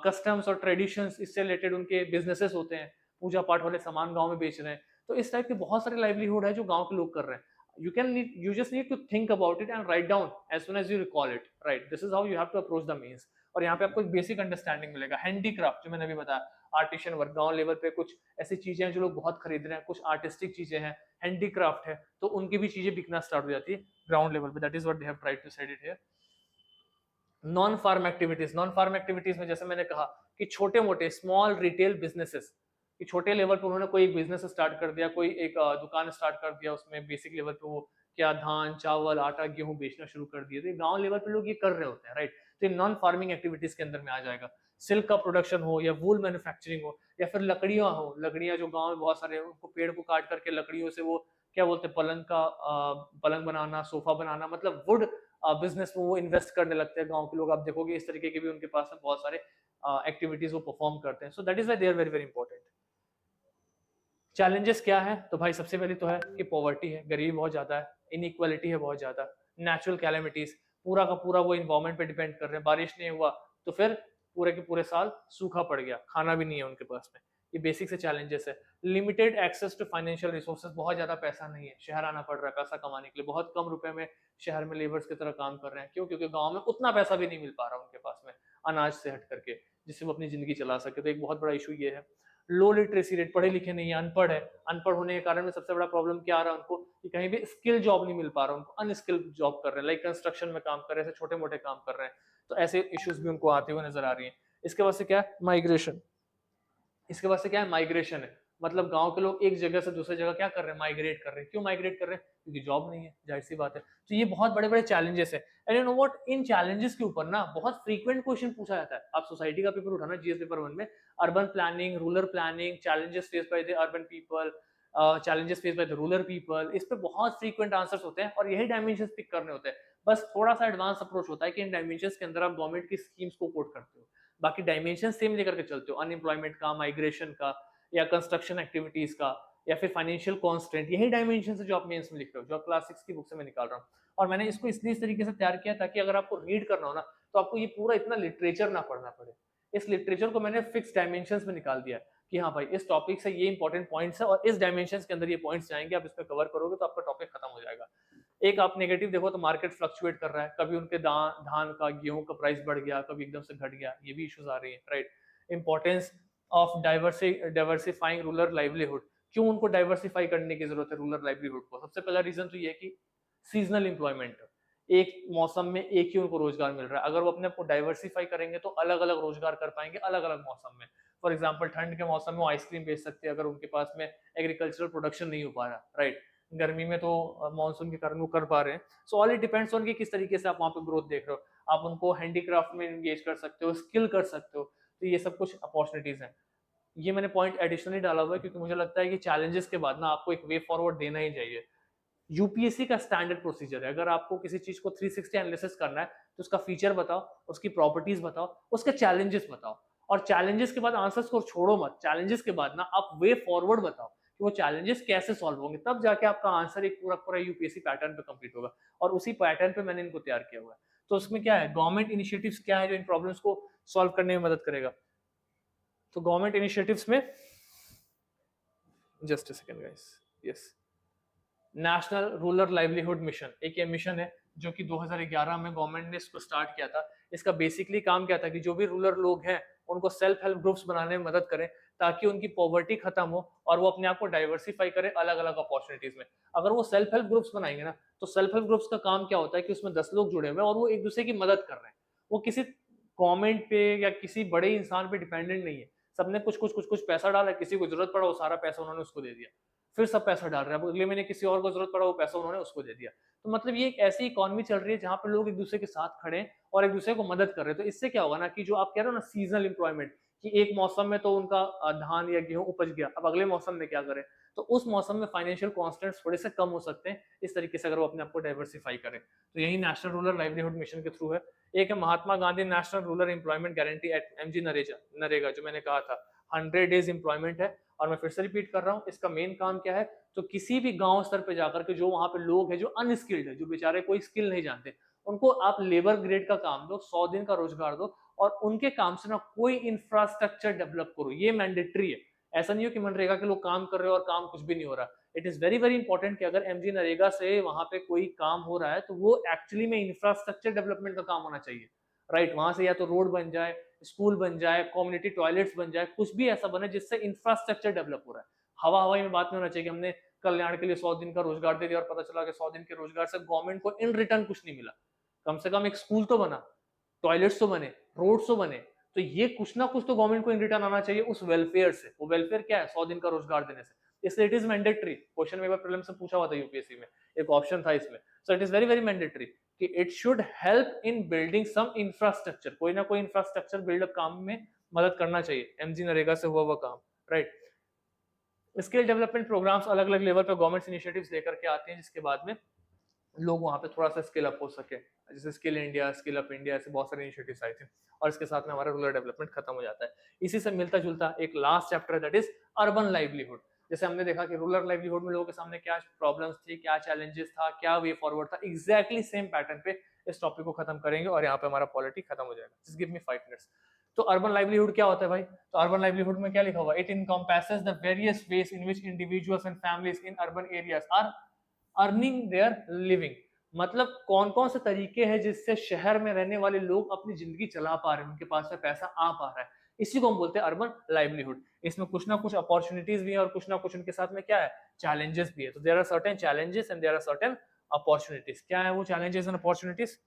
कस्टम्स और ट्रेडिशंस, इससे रिलेटेड उनके बिजनेसेस होते हैं, पूजा पाठ वाले सामान गांव में बेच रहे हैं। तो इस टाइप के बहुत सारे लाइवलीहुड है जो गांव के लोग कर रहे हैं। You just need to think about it and write down as soon as you recall it, right? This is how you have to approach the means। और यहाँ पे आपको एक बेसिक अंडरस्टैंडिंग मिलेगा। हैंडीक्राफ्ट, जो मैंने अभी बताया, आर्टिशियन वर्क, गांव लेवल पे कुछ ऐसी चीजें हैं जो लोग बहुत खरीद रहे हैं, कुछ आर्टिस्टिक चीजें हैं, हैंडीक्राफ्ट है, तो उनकी भी चीजें बिकना स्टार्ट हो जाती है ग्राउंड लेवल पे। That is what they have tried to said it here. Non farm activities, non farm activities में जैसे मैंने कहा कि छोटे मोटे स्मॉल रिटेल बिजनेसेस, कि छोटे लेवल पर उन्होंने कोई एक बिजनेस स्टार्ट कर दिया, कोई एक दुकान स्टार्ट कर दिया, उसमें बेसिक लेवल पे वो क्या धान चावल आटा गेहूं बेचना शुरू कर दिए, तो गांव लेवल पे लोग ये कर रहे होते हैं, राइट। तो ये नॉन फार्मिंग एक्टिविटीज के अंदर में आ जाएगा। सिल्क का प्रोडक्शन हो, या वूल मैन्युफैक्चरिंग हो, या फिर लकड़ियां हो, लकड़ियां जो गांव में बहुत सारे, उनको पेड़ को काट करके लकड़ियों से वो क्या बोलते हैं, पलंग का पलंग बनाना, सोफा बनाना, मतलब वुड बिजनेस में वो इन्वेस्ट करने लगते हैं गांव के लोग। आप देखोगे इस तरीके के भी उनके पास में बहुत सारे एक्टिविटीज वो परफॉर्म करते हैं। So that is why they are very very important. Challenges क्या है? तो भाई सबसे पहले तो है कि पॉवर्टी है, गरीबी बहुत ज्यादा है, इनइक्वालिटी है बहुत ज्यादा, नेचुरल कैलेमिटीज, पूरा का पूरा वो इन्वायरमेंट पे डिपेंड कर रहे हैं। बारिश नहीं हुआ तो फिर पूरे के पूरे साल सूखा पड़ गया, खाना भी नहीं है उनके पास में। ये बेसिक से चैलेंजेस है। Limited access to financial resources, बहुत ज्यादा पैसा नहीं है, शहर आना पड़ रहा है पैसा कमाने के लिए, बहुत कम रुपए में शहर में लेबर्स की तरह काम कर रहे हैं। क्यों? क्योंकि गांव में उतना पैसा भी नहीं मिल पा रहा उनके पास में अनाज से हट करके, जिससे वो अपनी जिंदगी चला सके। तो एक बहुत बड़ा इशू ये है। लो लिटरेसी रेट, पढ़े लिखे नहीं है, अनपढ़ है। अनपढ़ होने के कारण में सबसे बड़ा प्रॉब्लम क्या आ रहा है उनको कि कहीं भी स्किल जॉब नहीं मिल पा रहा, उनको अनस्किल्ड जॉब कर रहे हैं, लाइक कंस्ट्रक्शन में काम कर रहे हैं, ऐसे छोटे मोटे काम कर रहे हैं। तो ऐसे इश्यूज भी उनको आते हुए नजर आ रही है। इसके बाद से क्या है, माइग्रेशन। इसके बाद से क्या है, माइग्रेशन है। मतलब गांव के लोग एक जगह से दूसरी जगह क्या कर रहे हैं, माइग्रेट कर रहे हैं। क्यों माइग्रेट कर रहे हैं, क्योंकि जॉब नहीं है, जाहिर सी बात है। तो ये बहुत बड़े बड़े चैलेंजेस है। And you know what, in challenges के ऊपर ना बहुत फ्रीक्वेंट क्वेश्चन पूछा जाता है। आप सोसाइटी का पेपर उठाना, जीएस पेपर 1 में, urban planning, rural planning, challenges face by the urban people, challenges face by the rural people, इस पे बहुत फ्रीक्वेंट आंसर्स होते हैं और यही डायमेंशंस पिक करने होते हैं। बस थोड़ा सा एडवांस अप्रोच होता है कि इन डायमेंशंस के अंदर आप गवर्नमेंट की स्कीम्स को कोट करते हो, बाकी डायमेंशन सेम लेकर के चलते हो, अनएम्प्लॉयमेंट का, माइग्रेशन का, या कंस्ट्रक्शन एक्टिविटीज का, या फिर फाइनेंशियल कॉन्स्टेंट। यही डायमेंशन है जो आप मेंस में लिख रहे हो, जो क्लास 6 की बुक से मैं निकाल रहा हूँ। और मैंने इसको इसलिए इस तरीके से तैयार किया ताकि अगर आपको रीड करना हो ना, तो आपको ये पूरा इतना लिटरेचर ना पढ़ना पड़े। इस लिटरेचर को मैंने फिक्स डायमेंशंस में निकाल दिया कि हाँ भाई, इस टॉपिक से ये इंपॉर्टेंट पॉइंट्स है और इस डायमेंशंस के अंदर ये पॉइंट्स जाएंगे, आप इसमें कवर करोगे तो आपका टॉपिक खत्म हो जाएगा। एक आप नेगेटिव देखो तो मार्केट फ्लक्चुएट कर रहा है, कभी उनके धान का, गेहूं का प्राइस बढ़ गया, कभी एकदम से घट गया, ये भी इश्यूज आ रही है, right. Importance of diversifying rural livelihood. क्यों उनको डाइवर्सिफाई करने की जरूरत है रूरल लाइवलीहुड को? सबसे पहला रीजन तो ये है कि सीजनल एम्प्लॉयमेंट, एक मौसम में एक ही उनको रोजगार मिल रहा है। अगर वो अपने आप को डाइवर्सिफाई करेंगे तो अलग अलग रोजगार कर पाएंगे अलग अलग मौसम में। फॉर एग्जाम्पल, ठंड के मौसम में वो आइसक्रीम बेच सकते हैं अगर उनके पास में एग्रीकल्चरल प्रोडक्शन नहीं हो पा रहा, राइट। गर्मी में तो मानसून के कारण वो कर पा रहे हैं। So all it depends on कि किस तरीके से आप वहाँ पे ग्रोथ देख रहे हो। आप उनको हैंडीक्राफ्ट में एंगेज कर सकते हो, स्किल कर सकते हो, तो ये सब कुछ अपॉर्चुनिटीज हैं। ये मैंने पॉइंट एडिशनली डाला हुआ है क्योंकि मुझे लगता है कि चैलेंजेस के बाद ना आपको एक वे फॉरवर्ड देना ही चाहिए। यूपीएससी का स्टैंडर्ड प्रोसीजर है, अगर आपको किसी चीज को 360 एनालिसिस करना है तो उसका फीचर बताओ, उसकी प्रॉपर्टीज बताओ, उसके चैलेंजेस बताओ, और चैलेंजेस के बाद आंसर्स को छोड़ो मत। चैलेंजेस के बाद ना आप वे फॉरवर्ड बताओ कि वो चैलेंजेस कैसे सॉल्व होंगे, तब जाके आपका आंसर एक पूरा पूरा यूपीएससी पैटर्न पे कंप्लीट होगा। और उसी पैटर्न पे मैंने इनको तैयार किया हुआ है। तो उसमें क्या है, गवर्नमेंट इनिशिएटिव्स क्या है जो इन प्रॉब्लम्स को सॉल्व करने में मदद करेगा। तो गवर्नमेंट इनिशिएटिव्स में, just a second guys, yes, national rural livelihood mission, एक ये मिशन है जो कि 2011 में गवर्नमेंट ने इसको स्टार्ट किया था। इसका बेसिकली काम क्या था कि जो भी रूरल लोग हैं उनको सेल्फ हेल्प ग्रुप्स बनाने में मदद करें ताकि उनकी पॉवर्टी खत्म हो और वो अपने आप को डाइवर्सिफाई करें अलग अलग अपॉर्चुनिटीज में। अगर वो सेल्फ हेल्प ग्रुप्स बनाएंगे ना, तो सेल्फ हेल्प ग्रुप्स का काम क्या होता है कि उसमें 10 लोग जुड़े हुए हैं और वो एक दूसरे की मदद कर रहे हैं। वो किसी गवर्नमेंट पे या किसी बड़े इंसान पे डिपेंडेंट नहीं है। सबने कुछ पैसा डाला, किसी को जरूरत पड़ा वो सारा पैसा उन्होंने उसको दे दिया, फिर सब पैसा डाल रहे हैं, अगले महीने किसी और को जरूरत पड़ा वो पैसा उन्होंने उसको दे दिया। तो मतलब ये एक ऐसी इकोनॉमी चल रही है जहां पे लोग एक दूसरे के साथ खड़े हैं और एक दूसरे को मदद कर रहे हैं। तो इससे क्या होगा ना कि जो आप कह रहे हो ना सीजनल एम्प्लॉयमेंट, कि एक मौसम में तो उनका धान या गेहूं उपज गया, अब अगले मौसम में क्या करें, तो उस मौसम में फाइनेंशियल कॉन्स्टेंट्स थोड़े से कम हो सकते हैं इस तरीके से अगर वो अपने आप को डाइवर्सिफाई करें। तो यही नेशनल रूरल लाइवलीहुड मिशन के थ्रू है। एक है Mahatma Gandhi national rural employment guarantee act, MG NREGA, जो मैंने कहा था 100 डेज एम्प्लॉयमेंट है। और मैं फिर से रिपीट कर रहा हूँ, इसका मेन काम क्या है, तो किसी भी गांव स्तर पे जाकर के जो वहां पे लोग हैं जो अनस्किल्ड है, जो बेचारे कोई स्किल नहीं जानते, उनको आप लेबर ग्रेड का काम दो, 100 दिन का रोजगार दो और उनके काम से ना कोई इंफ्रास्ट्रक्चर डेवलप करो। ये मैंडेटरी है। ऐसा नहीं हो कि मनरेगा के लोग काम कर रहे हो और काम कुछ भी नहीं हो रहा। It is very very important कि अगर एमजी नरेगा से वहां पे कोई काम हो रहा है तो वो एक्चुअली में इंफ्रास्ट्रक्चर डेवलपमेंट का काम होना चाहिए, राइट। वहां से या तो रोड बन जाए, स्कूल बन जाए, कम्युनिटी टॉयलेट्स बन जाए, कुछ भी ऐसा बने जिससे इंफ्रास्ट्रक्चर डेवलप हो रहा है। हवा हवाई में बात नहीं होना चाहिए कि हमने कल्याण के लिए 100 दिन का रोजगार दे दिया और पता चला कि 100 दिन के रोजगार से गवर्नमेंट को इन रिटर्न कुछ नहीं मिला। कम से कम एक स्कूल तो बना, टॉयलेट्स तो बने, रोड्स तो बने, तो ये कुछ ना कुछ तो गवर्नमेंट को इन रिटर्न आना चाहिए उस वेलफेयर से। वो वेलफेयर क्या है, 100 दिन का रोजगार देने से। इसलिए इट इज मैंडेटरी। क्वेश्चन में प्रीलिम्स से पूछा हुआ था यूपीएससी में, एक ऑप्शन था इसमें। So it is very very mandatory कि it should help in building some infrastructure, कोई ना कोई इंफ्रास्ट्रक्चर बिल्डअप काम में मदद करना चाहिए। एमजी नरेगा से हुआ काम, राइट। स्किल डेवलपमेंट प्रोग्राम्स अलग अलग लेवल पे गवर्नमेंट इनिशिएटिव्स लेकर के आते हैं जिसके बाद में लोग वहां पे थोड़ा सा स्किल अप हो सके। जैसे skill India, skill up India, ऐसे बहुत सारे इनिशिएटिव्स आए थे और इसके साथ में हमारा रूरल डेवलपमेंट खत्म हो जाता है। इसी से मिलता जुलता एक लास्ट चैप्टर है, दैट इज अर्बन लाइवलीहुड। जैसे हमने देखा कि रूरल लाइवलीहुड में लोगों के सामने क्या प्रॉब्लम्स थी, क्या चैलेंजेस था, क्या वे फॉरवर्ड था, एग्जैक्टली सेम पैटर्न पे इस टॉपिक को खत्म करेंगे और यहाँ पे हमारा पॉलिटी खत्म हो जाएगा। Just give me 5 minutes. तो अर्बन लाइवलीहुड क्या होता है भाई? तो अर्बन लाइवलीहुड में क्या लिखा हुआ, it encompasses the various ways in which individuals and families in urban areas are earning their living. मतलब कौन कौन से तरीके हैं जिससे शहर में रहने वाले लोग अपनी जिंदगी चला पा रहे हैं, उनके पास में पैसा आ पा रहा है। इसी को हम बोलते हैं अर्बन लाइवलीहुड। इसमें कुछ ना कुछ अपॉर्चुनिटीज भी है और कुछ ना कुछ उनके साथ में क्या है, चैलेंजेस भी है। तो there are certain challenges and there are certain opportunities. क्या है वो चैलेंजेस एंड अपॉर्चुनिटीज?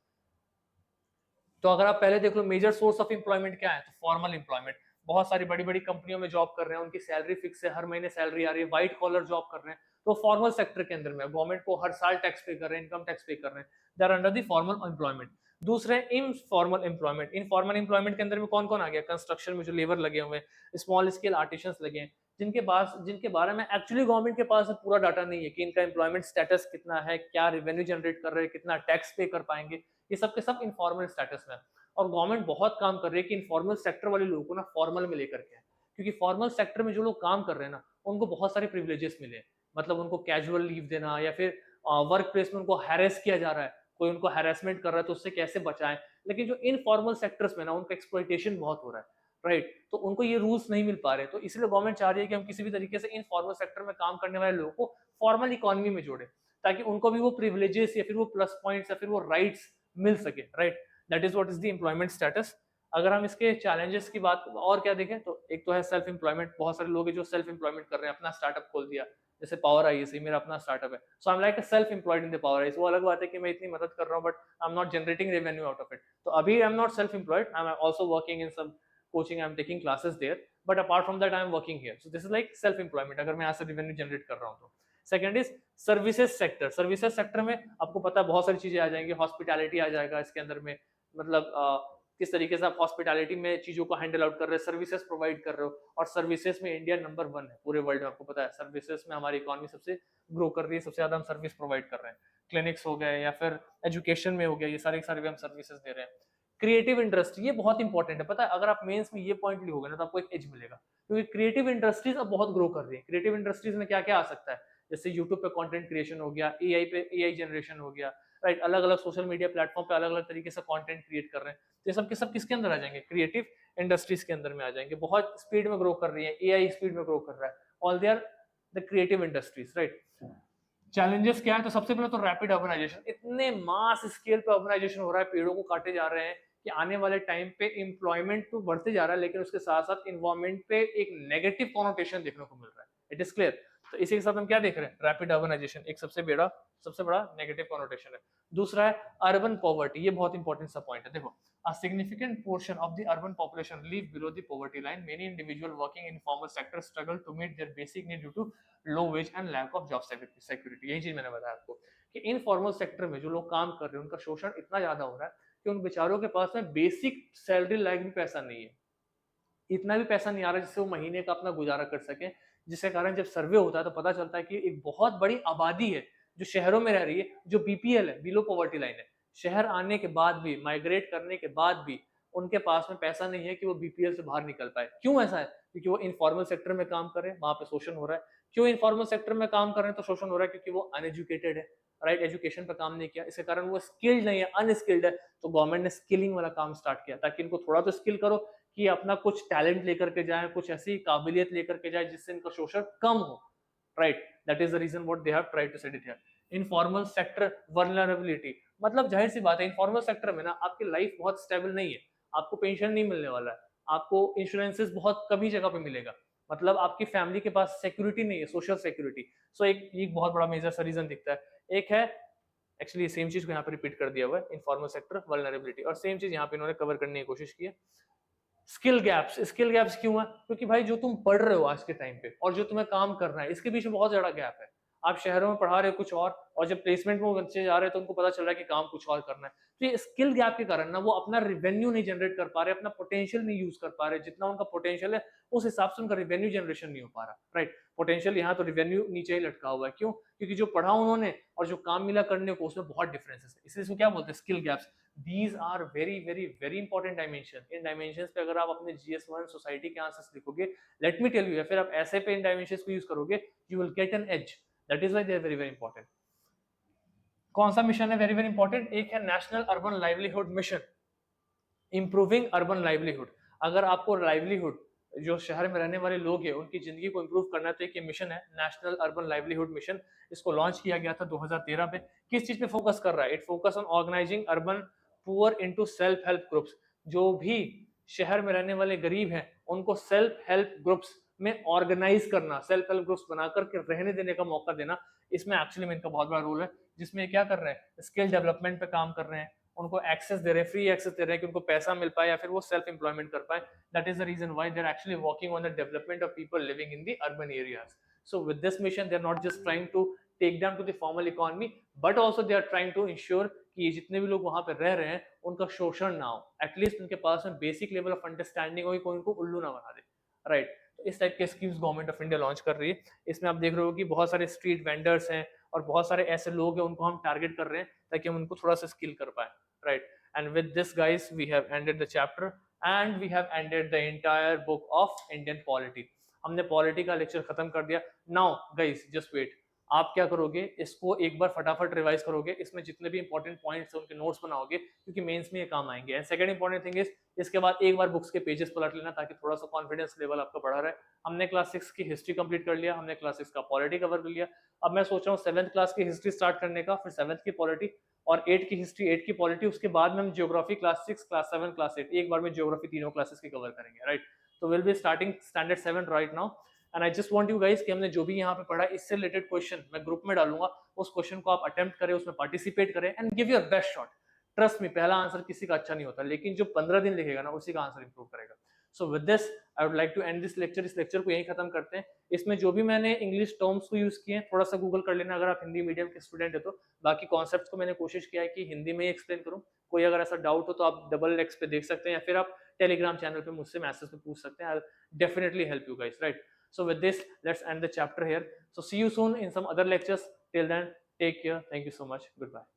तो अगर आप पहले देख लो मेजर सोर्स ऑफ एम्प्लॉयमेंट क्या है, तो फॉर्मल एम्प्लॉयमेंट। बहुत सारी बड़ी बड़ी कंपनियों में जॉब कर रहे हैं, उनकी सैलरी फिक्स है, हर महीने सैलरी आ रही है, व्हाइट कॉलर जॉब कर रहे हैं, तो फॉर्मल सेक्टर के अंदर में गवर्नमेंट को हर साल टैक्स पे कर रहे हैं, इनकम टैक्स पे कर रहे हैं, they are under the formal employment. दूसरे इनफॉर्मल एम्प्लॉयमेंट। इनफॉर्मल एम्प्लॉयमेंट के अंदर में कौन कौन आ गया? कंस्ट्रक्शन में जो लेबर लगे हुए हैं, स्मॉल स्केल आर्टिशंस लगे हैं, जिनके बारे में एक्चुअली गवर्नमेंट के पास पूरा डाटा नहीं है कि इनका एम्प्लॉयमेंट स्टेटस कितना है, क्या रेवेन्यू जनरेट कर रहे हैं, कितना टैक्स पे कर पाएंगे, ये सब के सब इनफॉर्मल स्टेटस में। और गवर्नमेंट बहुत काम कर रही है कि इनफॉर्मल सेक्टर वाले लोगों को ना फॉर्मल में लेकर के, क्योंकि फॉर्मल सेक्टर में जो लोग काम कर रहे हैं ना, उनको बहुत सारे प्रिविलेजेस मिले हैं। मतलब उनको कैजुअल लीव देना, या फिर वर्क प्लेस में उनको हैरेस किया जा रहा है, कोई उनको हैरेसमेंट कर रहा है तो उससे कैसे बचाएं। लेकिन जो इनफॉर्मल सेक्टर्स में ना, उनका एक्सप्लॉइटेशन बहुत हो रहा है, राइट? तो उनको ये रूल्स नहीं मिल पा रहे, तो इसलिए गवर्नमेंट चाह रही है कि हम किसी भी तरीके से इनफॉर्मल सेक्टर में काम करने वाले लोगों को फॉर्मल इकोनॉमी में जोड़े, ताकि उनको भी वो प्रिविलेजेस या फिर वो प्लस पॉइंट्स या फिर वो राइट्स मिल सके, right? That is what is the employment status. अगर हम इसके चैलेंजेस की बात और क्या देखें, तो एक तो है सेल्फ एम्प्लॉयमेंट। बहुत सारे लोग हैं जो सेल्फ एम्प्लॉयमेंट कर रहे हैं, अपना स्टार्टअप खोल दिया, जैसे पावर आईएस, मेरा अपना स्टार्टअप है, so I am like a self employed in the power IS. वो अलग बात है कि मैं इतनी मदद कर रहा हूँ, but I am not generating revenue out of it. तो अभी I am not self employed, I am also working in some coaching, I am taking classes there, but apart from that I am working here. So this is like self employment, अगर मैं यहाँ से revenue generate कर रहा हूँ तो। Second is services sector. Services sector में आपको पता है बहुत सारी चीजें आ जाएंगी, हॉस्पिटैलिटी आ जाएगा इसके अंदर में, मतलब किस तरीके से आप हॉस्पिटैलिटी में चीजों को हैंडल आउट कर रहे हो, सर्विसेज प्रोवाइड कर रहे हो। और सर्विसेज में इंडिया नंबर 1 है पूरे वर्ल्ड में, आपको पता है सर्विसेज में हमारी इकोनॉमी सबसे ग्रो कर रही है, सबसे ज्यादा हम सर्विस प्रोवाइड कर रहे हैं। क्लिनिक्स हो गए या फिर एजुकेशन में हो गया, ये सारे सारे भी हम सर्विसेज दे रहे हैं। क्रिएटिव इंडस्ट्री, ये बहुत इंपॉर्टेंट है, पता है अगर आप मेंस में ये पॉइंट लिखोगे ना तो आपको एक एज मिलेगा, क्योंकि क्रिएटिव इंडस्ट्रीज अब बहुत ग्रो कर रही है। क्रिएटिव इंडस्ट्रीज में क्या क्या आ सकता है, जैसे यूट्यूब पे कंटेंट क्रिएशन हो गया, एआई पे एआई जनरेशन हो गया, राइट? अलग अलग सोशल मीडिया प्लेटफॉर्म पे अलग अलग तरीके से कंटेंट क्रिएट कर रहे हैं, तो ये सब के सब किसके अंदर आ जाएंगे? क्रिएटिव इंडस्ट्रीज के अंदर में आ जाएंगे। बहुत स्पीड में ग्रो कर रही है, एआई स्पीड में ग्रो कर रहा है, all they are the creative industries, right? Challenges क्या है? तो सबसे पहले तो रैपिड अर्बनाइजेशन। इतने मास स्केल पे अर्बनाइजेशन हो रहा है, पेड़ों को काटे जा रहे हैं कि आने वाले टाइम पे एम्प्लॉयमेंट तो बढ़ते जा रहा है, लेकिन उसके साथ साथ इन्वायरमेंट पे एक नेगेटिव कॉनोटेशन देखने को मिल रहा है। It is clear. तो इसी के साथ हम क्या देख रहे हैं? रैपिड अर्बनाइजेशन एक सबसे बड़ा नेगेटिव कॉनोटेशन है। दूसरा है अर्बन पॉवर्टी। ये बहुत इंपॉर्टेंट सा पॉइंट है। देखो, a significant portion of the urban population live below the poverty line. Many individuals working in informal sector struggle to meet their basic need due to low wage and lack of job security. यही चीज मैंने बताया आपको कि informal sector में जो लोग काम कर रहे हैं उनका शोषण इतना ज्यादा हो रहा है कि उन बेचारों के पास में बेसिक सैलरी लायक भी पैसा नहीं है। इतना भी पैसा नहीं आ रहा जिससे वो महीने का अपना गुजारा कर सके, जिसके कारण जब सर्वे होता है तो पता चलता है कि एक बहुत बड़ी आबादी है जो शहरों में रह रही है, जो बीपीएल है, बिलो पॉवर्टी लाइन है। शहर आने के बाद भी, माइग्रेट करने के बाद भी उनके पास में पैसा नहीं है कि वो बीपीएल से बाहर निकल पाए। क्यों ऐसा है? क्योंकि वो इनफॉर्मल सेक्टर में काम कर रहे हैं, वहां पे शोषण हो रहा है। क्यों इनफॉर्मल सेक्टर में काम कर रहे हैं तो शोषण हो रहा है? क्योंकि वो अनएजुकेटेड है, राइट? एजुकेशन पे काम नहीं किया, इसके कारण वो स्किल्ड नहीं है, अनस्किल्ड है। तो गवर्नमेंट ने स्किलिंग वाला काम स्टार्ट किया ताकि इनको थोड़ा तो स्किल करो कि अपना कुछ टैलेंट लेकर के जाए, कुछ ऐसी काबिलियत लेकर के जाए जिससे इनका शोषण कम हो, right? That is the reason what they have tried to set it here. Informal sector vulnerability, मतलब जाहिर सी बात है इनफॉर्मल सेक्टर में ना आपकी लाइफ बहुत स्टेबल नहीं है, आपको पेंशन नहीं मिलने वाला है, आपको इंश्योरेंसेस बहुत कमी जगह पे मिलेगा, मतलब आपकी फैमिली के पास सिक्योरिटी नहीं है, सोशल सिक्योरिटी। सो एक बहुत बड़ा मेजर सा रीजन दिखता है। एक है एक्चुअली सेम चीज को यहाँ पे रिपीट कर दिया हुआ है, इनफॉर्मल सेक्टर वल्नरेबिलिटी, और सेम चीज यहाँ पे इन्होंने कवर करने की कोशिश की है। Skill gaps. स्किल गैप्स क्यों है? क्योंकि भाई जो तुम पढ़ रहे हो आज के टाइम पे और जो तुम्हें काम करना है, इसके बीच में बहुत ज्यादा गैप है। आप शहरों में पढ़ा रहे हो कुछ और जब प्लेसमेंट में बच्चे जा रहे हैं तो उनको पता चल रहा है कि काम कुछ और करना है। तो ये स्किल गैप के कारण ना वो अपना रेवेन्यू नहीं जनरेट कर पा रहे, अपना पोटेंशियल नहीं यूज कर पा रहे, जितना उनका पोटेंशियल है उस हिसाब से उनका रेवेन्यू जनरेशन नहीं हो पा रहा, राइट? पोटेंशियल यहाँ तो रेवेन्यू नीचे ही लटका हुआ है। क्यों? क्योंकि जो पढ़ा उन्होंने और जो काम मिला करने को उसमें बहुत डिफरेंसेस है, इसलिए इसको क्या बोलते हैं? Skill gaps. These are very very very important dimension। In dimensions पे अगर आप अपने GS1 सोसाइटी के आंसर्स लिखोगे, let me tell you, या फिर आप ऐसे पे इन dimensions को यूज करोगे, you will get an edge। That is why they are very very important। कौन सा मिशन है वेरी वेरी इंपॉर्टेंट? एक है national urban livelihood mission, improving urban livelihood. अगर आपको लाइवलीहुड, जो शहर में रहने वाले लोग हैं उनकी जिंदगी को इंप्रूव करना है, तो एक मिशन है नेशनल अर्बन लाइवलीहुड मिशन। इसको लॉन्च किया गया था 2013 में। किस चीज पे फोकस कर रहा है? It focus on organising urban poor into self help groups. जो भी शहर में रहने वाले गरीब हैं उनको सेल्फ हेल्प ग्रुप्स में ऑर्गेनाइज करना, सेल्फ हेल्प ग्रुप्स बनाकर के रहने देने का मौका देना, इसमें एक्चुअली में इनका बहुत बड़ा रोल है, जिसमें क्या कर रहे हैं, स्किल डेवलपमेंट पे काम कर रहे हैं, उनको एक्सेस दे रहे हैं, फ्री एक्सेस दे रहे हैं कि उनको पैसा मिल पाए या फिर वो सेल्फ एम्प्लॉयमेंट कर पाए. That is the reason why they are actually working on the development of people living in the urban areas. So with this mission, they are not just trying to take them to the formal economy, but also they are trying to ensure कि ये जितने भी लोग वहां पे रह रहे हैं उनका शोषण ना हो, एटलीस्ट उनके पास में बेसिक लेवल ऑफ अंडरस्टैंडिंग हो, कोई उनको उल्लू ना बना दे. राइट, इस टाइप के schemes government of India launch कर रही है. इसमें आप देख रहे हो कि बहुत सारे स्ट्रीट वेंडर्स हैं और बहुत सारे ऐसे लोग हैं उनको हम टारगेट कर रहे हैं ताकि हम उनको थोड़ा सा स्किल कर पाए. Right, and with this guys we have ended the chapter and we have ended the entire book of Indian polity. हमने पॉलिटी का लेक्चर खत्म कर दिया. नाउ गाइस जस्ट वेट, आप क्या करोगे, इसको एक बार फटाफट रिवाइज करोगे, इसमें जितने भी इंपॉर्टेंट पॉइंट्स हैं उनके नोट्स बनाओगे क्योंकि मेंस में ये काम आएंगे. And second important thing is, इसके बाद एक बार बुक्स के पेजेस पलट लेना ताकि थोड़ा सा कॉन्फिडेंस लेवल आपका बढ़ा रहे. हमने क्लास 6 की हिस्ट्री कंप्लीट कर लिया, हमने क्लास 6 का पॉलिटी कवर कर लिया. अब मैं सोच रहा हूँ 7th क्लास की हिस्ट्री स्टार्ट करने का, फिर 7th की पॉलिटी और 8 की हिस्ट्री, 8 की पॉलिटी, उसके बाद में हम ज्योग्राफी क्लास 6, क्लास 7, क्लास 8 एक बार में ज्योग्राफी तीनों क्लासेस की कवर करेंगे. राइट, तो will be starting standard 7 right now. And I just want you guys कि हमने जो भी यहाँ पे पढ़ा है इससे रिलेटेड क्वेश्चन मैं ग्रुप में डालूंगा, उस क्वेश्चन को आप अटेम्प्ट करें, उसमें पार्टिसिपेट करें and give your best shot. Trust me, पहला आंसर किसी का अच्छा नहीं होता, लेकिन जो 15 दिन लिखेगा ना उसी का आंसर इंप्रूव करेगा. So with this I would like to end this lecture. इस लेक्चर को यहीं खत्म करते हैं. इसमें जो भी मैंने इंग्लिश टर्म्स को यूज किए हैं थोड़ा सा गूगल कर लेना अगर आप हिंदी मीडियम के स्टूडेंट है तो. बाकी कॉन्सेप्ट्स को मैंने कोशिश किया है कि हिंदी में ही एक्सप्लेन करूं. कोई अगर ऐसा डाउट हो तो आप डबल एक्स पे देख सकते हैं या फिर आप टेलीग्राम चैनल पे मुझसे मैसेज में पूछ सकते हैं. I definitely help you guys. Right, so with this let's end the chapter here. So see you soon in some other lectures. Till then, take care. Thank you so much. Goodbye.